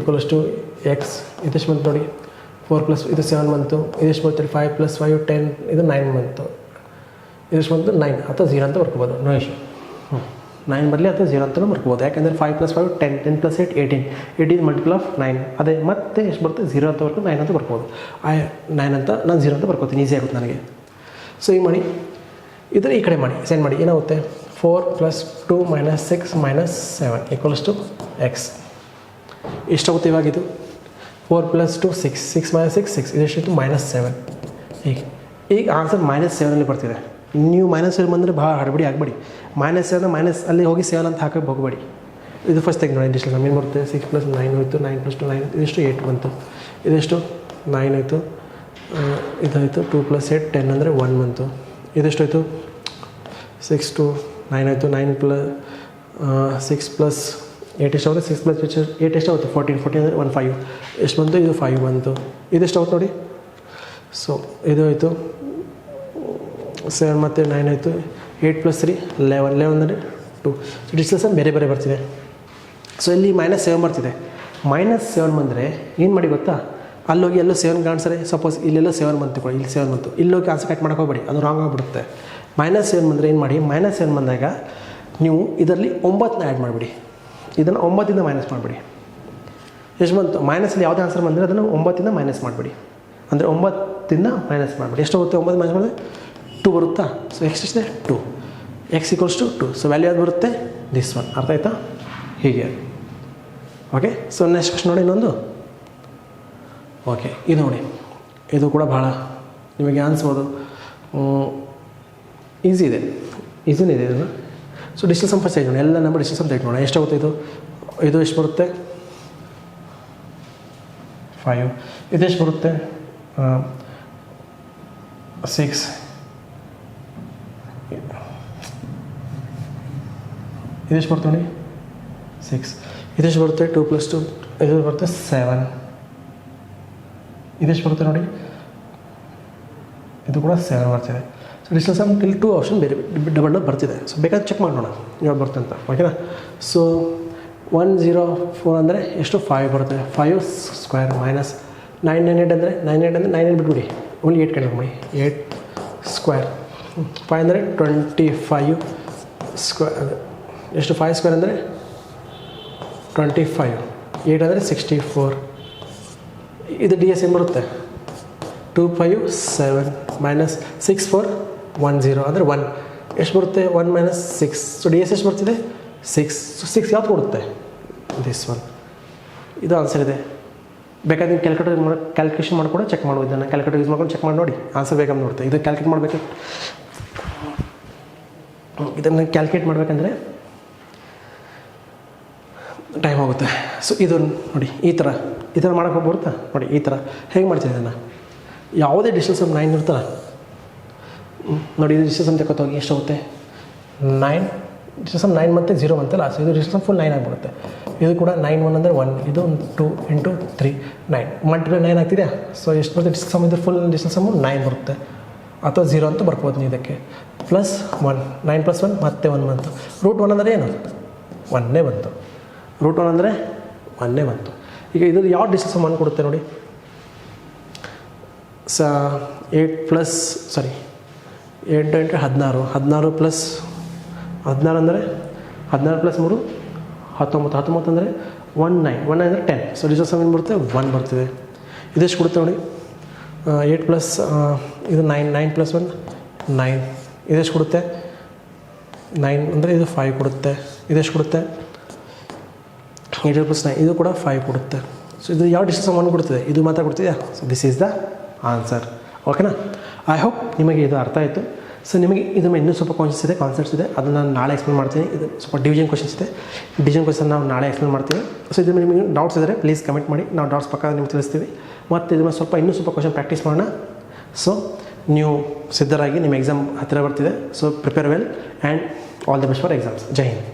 x. ಇದೆಷ್ಟು ಬಂತು ನೋಡಿ 4 + ಇದು 7 ಬಂತು. ಇದೆಷ್ಟು ಬಂತು 5 + 5 10 ಇದು 9 ಬಂತು. ಇದೆಷ್ಟು ಬಂತು 9 ಅಥವಾ 0 ಅಂತ ಬರ್ಕೋಬೋದು, ನೋ ಇಶ್ಯೂ. 9 ಬರಲಿ ಅಥವಾ 0 ಅಂತಲೂ ಬರ್ಕೋಬೋದು. ಯಾಕೆಂದರೆ 5 + 5 10 10 + 8 18 18 ಮಲ್ಟಿಪಲ್ ಆಫ್ 9. ಅದೇ ಮತ್ತೆ ಎಷ್ಟು ಬರುತ್ತೆ 0 ಅಂತ ಬರ್ಕೊಂಡು 9 ಅಂತ ಬರ್ಬೋದು. 9 ಅಂತ ನಾನು 0 ಅಂತ ಬರ್ಕೋತೀನಿ, ಈಸಿ ಆಗುತ್ತೆ ನನಗೆ. ಸೊ ಈಗ ಮಾಡಿ ಇದರ ಈ ಕಡೆ ಮಾಡಿ ಸೆಂಡ್ ಮಾಡಿ. ಏನಾಗುತ್ತೆ 4 + 2 - 6 - 7 = x. ಎಷ್ಟಾಗುತ್ತೆ ಇವಾಗ ಇದು 4 + 2 6 6 - 6 6 ಇದೆಷ್ಟಿತ್ತು -7. ಈಗ ಆನ್ಸರ್ -7 ಬರ್ತಿದೆ. ನೀವು -7 ಬಂದರೆ ಭಾಳ ಹಡಬಡಿ ಆಗಬೇಡಿ. -7 ಮೈನಸ್ ಅಲ್ಲಿ ಹೋಗಿ 7 ಅಂತ ಹಾಕಕ್ಕೆ ಹೋಗಬೇಡಿ. ಇದು ಫಸ್ಟ್ ತೆಗೆದು ನೋಡಿ ಡಿಸ್ಟೆನ್ಸ್ ಏನು ಬರುತ್ತೆ. 6 + 9 ಹೋಯಿತು, 9 + 2 9 ಇದೆಷ್ಟು 8 ಬಂತು. ಇದೆಷ್ಟು 9 ಹೋಯಿತು, ಇದಾಯಿತು 2 + 8 10 ಅಂದರೆ 1 ಬಂತು. ಇದೆಷ್ಟು ಹೋಯಿತು 6 to 9 ಆಯಿತು. 9 + 6 + 8 ಎಷ್ಟಾಗುತ್ತೆ. 6 + 8 ಎಷ್ಟಾಗುತ್ತೆ 14 14 ಅಂದರೆ 1 5 ಎಷ್ಟು ಬಂತು. ಇದು 5 ಬಂತು. ಇದೆಷ್ಟು ಆಗುತ್ತೆ ನೋಡಿ. ಸೊ ಇದು ಆಯಿತು 7 ಮತ್ತು 9 ಆಯಿತು. 8 + 3 11 11 ಅಂದರೆ 2. ಸೊ ಡಿಸ್ಟೆನ್ಸ್ ಬೇರೆ ಬೇರೆ ಬರ್ತಿದೆ. ಸೊ ಇಲ್ಲಿ -7 ಬರ್ತಿದೆ. -7 ಬಂದರೆ ಏನು ಮಾಡಿ ಗೊತ್ತಾ, ಅಲ್ಲೋಗಿ ಎಲ್ಲೋ 7 ಕಾಣಿಸ್ರೆ. ಸಪೋಸ್ ಇಲ್ಲೆಲ್ಲೋ 7 ಬಂತು ಕೊಡಿ, ಇಲ್ಲಿ 7 ಬಂತು, ಇಲ್ಲೋಗಿ ಆನ್ಸರ್ ಕಟ್ ಮಾಡೋಕೆ ಹೋಗಬೇಡಿ, ಅದು ರಾಂಗ್ ಆಗಿಬಿಡುತ್ತೆ. -7 ಬಂದರೆ ಏನು ಮಾಡಿ, -7 ಬಂದಾಗ ನೀವು ಇದರಲ್ಲಿ 9ನ ಆ್ಯಡ್ ಮಾಡಿಬಿಡಿ. ಇದನ್ನು 9ಇಂದ ಮೈನಸ್ ಮಾಡಿಬಿಡಿ. ಎಷ್ಟು ಬಂತು ಮೈನಸಲ್ಲಿ ಯಾವುದೇ ಆನ್ಸರ್ ಬಂದರೆ ಅದನ್ನು 9ಇಂದ ಮೈನಸ್ ಮಾಡಿಬಿಡಿ. ಅಂದರೆ 9ಇಂದ ಮೈನಸ್ ಮಾಡಿಬಿಡಿ. ಎಷ್ಟು ಹೋಗುತ್ತೆ 9 ಮೈನಸ್ ಮಾಡಿದ್ರೆ 2 ಬರುತ್ತಾ. ಸೊ ಎಕ್ಸ್ ಎಷ್ಟಿದೆ 2, x = 2. ಸೊ ವ್ಯಾಲ್ಯೂ ಯಾವ್ದು ಬರುತ್ತೆ ದಿಸ್ ಒನ್. ಅರ್ಥ ಆಯ್ತಾ? ಹೀಗೆ. ಓಕೆ. ಸೊ ನೆಕ್ಸ್ಟ್ ಕ್ವಶ್ಚನ್ ನೋಡಿ ಇನ್ನೊಂದು. ಓಕೆ ಇದು ನೋಡಿ, ಇದು ಕೂಡ ಭಾಳ ನಿಮಗೆ ಅನಿಸ್ಬೋದು ಈಸಿ ಇದೆ, ಈಸಿನೇ ಇದೆ ಇದನ್ನು. ಸೊ ಡಿಜಿಟಲ್ ಸಮ್ ಫಸ್ಟ್ ನೋಡಿ, ಎಲ್ಲ ನಂಬರ್ ಡಿಜಿಟಲ್ ಸಮ್ ತೆಗೆದು ನೋಡೋಣ. ಎಷ್ಟಾಗುತ್ತೆ ಇದು ಎಷ್ಟು ಬರುತ್ತೆ? 5. ಇದೆಷ್ಟು ಬರುತ್ತೆ? 6. ಇದೆಷ್ಟು ಬರುತ್ತೆ ನೋಡಿ? 6. ಇದೆಷ್ಟು ಬರುತ್ತೆ? 2 + 2 ಇದು ಬರುತ್ತೆ 7. ಇದೆಷ್ಟು ಬರುತ್ತೆ ನೋಡಿ? ಇದು ಕೂಡ 7 ಬರ್ತಿದೆ. So digital sum till 2 option ಬೇರೆ ಡಬಲ್ ಬರ್ತಿದೆ. ಸೊ ಬೇಕಾದ್ರೆ ಚೆಕ್ ಮಾಡೋಣ ಯಾವ್ದು ಬರುತ್ತೆ ಅಂತ, ಓಕೆನಾ? ಸೊ 104 ಅಂದರೆ ಎಷ್ಟು? 5 ಬರುತ್ತೆ. 5 ಸ್ಕ್ವೇರ್ ಮೈನಸ್ 998 ಅಂದರೆ 998 ಬಿಟ್ಬಿಡಿ, ಓನ್ಲಿ 8 ಕಡಿಮೆ ಮಾಡಿ. 8 ಸ್ಕ್ವೇರ್ 5 ಅಂದರೆ 25 ಸ್ಕ್ವೇರ್. ಎಷ್ಟು? 5 ಸ್ಕ್ವೇರ್ ಅಂದರೆ 25, 8 ಅಂದರೆ 64. ಇದು ಡಿ ಎಸ್ ಏನು ಬರುತ್ತೆ? 257 ಮೈನಸ್ 6410 ಅಂದರೆ 1. ಎಷ್ಟು ಬರುತ್ತೆ? 1 - 6. ಸೊ ಡಿ ಎಸ್ ಎಷ್ಟು ಬರ್ತಿದೆ? 6. ಸೊ 6 ಯಾವ್ದು ಕೊಡುತ್ತೆ? This one. ಇದು ಆನ್ಸರ್ ಇದೆ. ಬೇಕಾದ್ರೆ ನೀವು ಕ್ಯಾಲ್ಕುಲೇಷನ್ ಮಾಡಿ ಕೂಡ ಚೆಕ್ ಮಾಡ್ಬೋದು. ಇದನ್ನು ಕ್ಯಾಲ್ಕುಲೇಟರ್ ಯೂಸ್ ಮಾಡ್ಕೊಂಡು ಚೆಕ್ ಮಾಡಿ ನೋಡಿ, ಆನ್ಸರ್ ಬೇಕಂತ ನೋಡುತ್ತೆ. ಇದನ್ನು ಕ್ಯಾಲ್ಕುಲೇಟ್ ಮಾಡಬೇಕು. ಇದನ್ನು ಕ್ಯಾಲ್ಕುಲೇಟ್ ಮಾಡಬೇಕಂದ್ರೆ ಟೈಮ್ ಹೋಗುತ್ತೆ. ಸೊ ಇದು ನೋಡಿ, ಈ ಥರ ಮಾಡೋಕ್ಕೆ ಬರುತ್ತಾ ನೋಡಿ? ಈ ಥರ ಹೇಗೆ ಮಾಡ್ತೀನಿ ಇದನ್ನು? ಯಾವುದೇ ಡಿಜಿಟಲ್ ಸಮ್ 9 ಇರ್ತಲ್ಲ ನೋಡಿ, ಇದು ಡಿಜಿಟಲ್ ಸಮ್ ತಗೋತ ಹೋಗಿ ಎಷ್ಟಾಗುತ್ತೆ? 9. ಡಿಜಿಟಲ್ ಸಮ್ 9 ಮತ್ತು 0 ಅಂತ ಲಾಸ್ಟ್. ಇದು ಡಿಜಿಟಲ್ ಸಮ್ ಫುಲ್ 9 ಆಗಿಬಿಡುತ್ತೆ. ಇದು ಕೂಡ 9 1 ಅಂದರೆ 1. ಇದು 2 × 3 9 ಮಲ್ಟಿಪ್ಲೈ 9 ಆಗ್ತಿದೆಯಾ? ಸೊ ಎಷ್ಟು ಬರುತ್ತೆ ಡಿಜಿಟಲ್ ಸಮ್? ಇದು ಫುಲ್ ಡಿಜಿಟಲ್ ಸಮ್ಮು 9 ಬರುತ್ತೆ, ಅಥವಾ 0 ಅಂತ ಬರ್ಬೋದು ನೀವು ಇದಕ್ಕೆ. ಪ್ಲಸ್ 1 9 + 1 ಮತ್ತೆ 1 ಬಂತು. √1 ಅಂದರೆ ಏನು? 1 ಬಂತು. √1 ಅಂದರೆ 1 ಬಂತು. ಈಗ ಇದು ಯಾವ ಡಿಜಿಟಲ್ ಸಮ್ 1 ಕೊಡುತ್ತೆ ನೋಡಿ? 8 × 16 16 ಪ್ಲಸ್ 16 ಅಂದರೆ 16 + 3 19 19 ಅಂದರೆ 19 19 ಅಂದರೆ 10. ಸೊ ಡಿಜಿಟಲ್ ಸಮ್ ಏನು ಬರುತ್ತೆ? 1 ಬರ್ತಿದೆ. ಇದೆಷ್ಟು ಕೊಡುತ್ತೆ ನೋಡಿ? 8 ಪ್ಲಸ್ ಇದು 9 9 + 1 9. ಇದೆಷ್ಟು ಕೊಡುತ್ತೆ? 9 ಅಂದರೆ ಇದು 5 ಕೊಡುತ್ತೆ. ಇದೆಷ್ಟು ಕೊಡುತ್ತೆ? 8 + 9 ಇದು ಕೂಡ 5 ಕೊಡುತ್ತೆ. ಸೊ ಇದು ಯಾವ ಡಿಜಿಟಲ್ ಸಮ್ 1 ಕೊಡ್ತಿದೆ? ಇದು ಮಾತ್ರ ಕೊಡ್ತಿದೆಯಾ? So this is the answer, ಓಕೆನಾ? ಐ ಹೋಪ್ ನಿಮಗೆ ಇದು ಅರ್ಥ ಆಯಿತು. ಸೊ ನಿಮಗೆ ಇದು ಇನ್ನೂ ಸ್ವಲ್ಪ ಕಾನ್ಸೆಪ್ಟ್ಸ್ ಇದೆ, ಅದನ್ನು ನಾನು ನಾಳೆ ಎಕ್ಸ್ಪ್ಲೇನ್ ಮಾಡ್ತೀನಿ. ಇದು ಸ್ವಲ್ಪ ಡಿವಿಷನ್ ಕ್ವಶನ್ಸ್ ಇದೆ, ಡಿವಿಷನ್ ಕ್ವಶನ್ ನಾವು ನಾಳೆ ಎಕ್ಸ್ಪ್ಲೇನ್ ಮಾಡ್ತೀವಿ. ಸೊ ಇದು ನಿಮಗೆ ಡೌಟ್ಸ್ ಇದ್ದರೆ ಪ್ಲೀಸ್ ಕಮೆಂಟ್ ಮಾಡಿ, ನಾವು ಡೌಟ್ಸ್ ಪಕ್ಕ ನಿಮ್ಗೆ ತಿಳಿಸ್ತೀವಿ. ಮತ್ತು ಇದನ್ನು ಇನ್ನೂ ಸ್ವಲ್ಪ ಕ್ವಶನ್ ಪ್ರಾಕ್ಟೀಸ್ ಮಾಡೋಣ. ಸೊ ನೀವು ಸಿದ್ಧರಾಗಿ, ನಿಮ್ಮ ಎಕ್ಸಾಮ್ ಹತ್ತಿರ ಬರ್ತಿದೆ. So prepare well and all the best for exams. Jai Hind.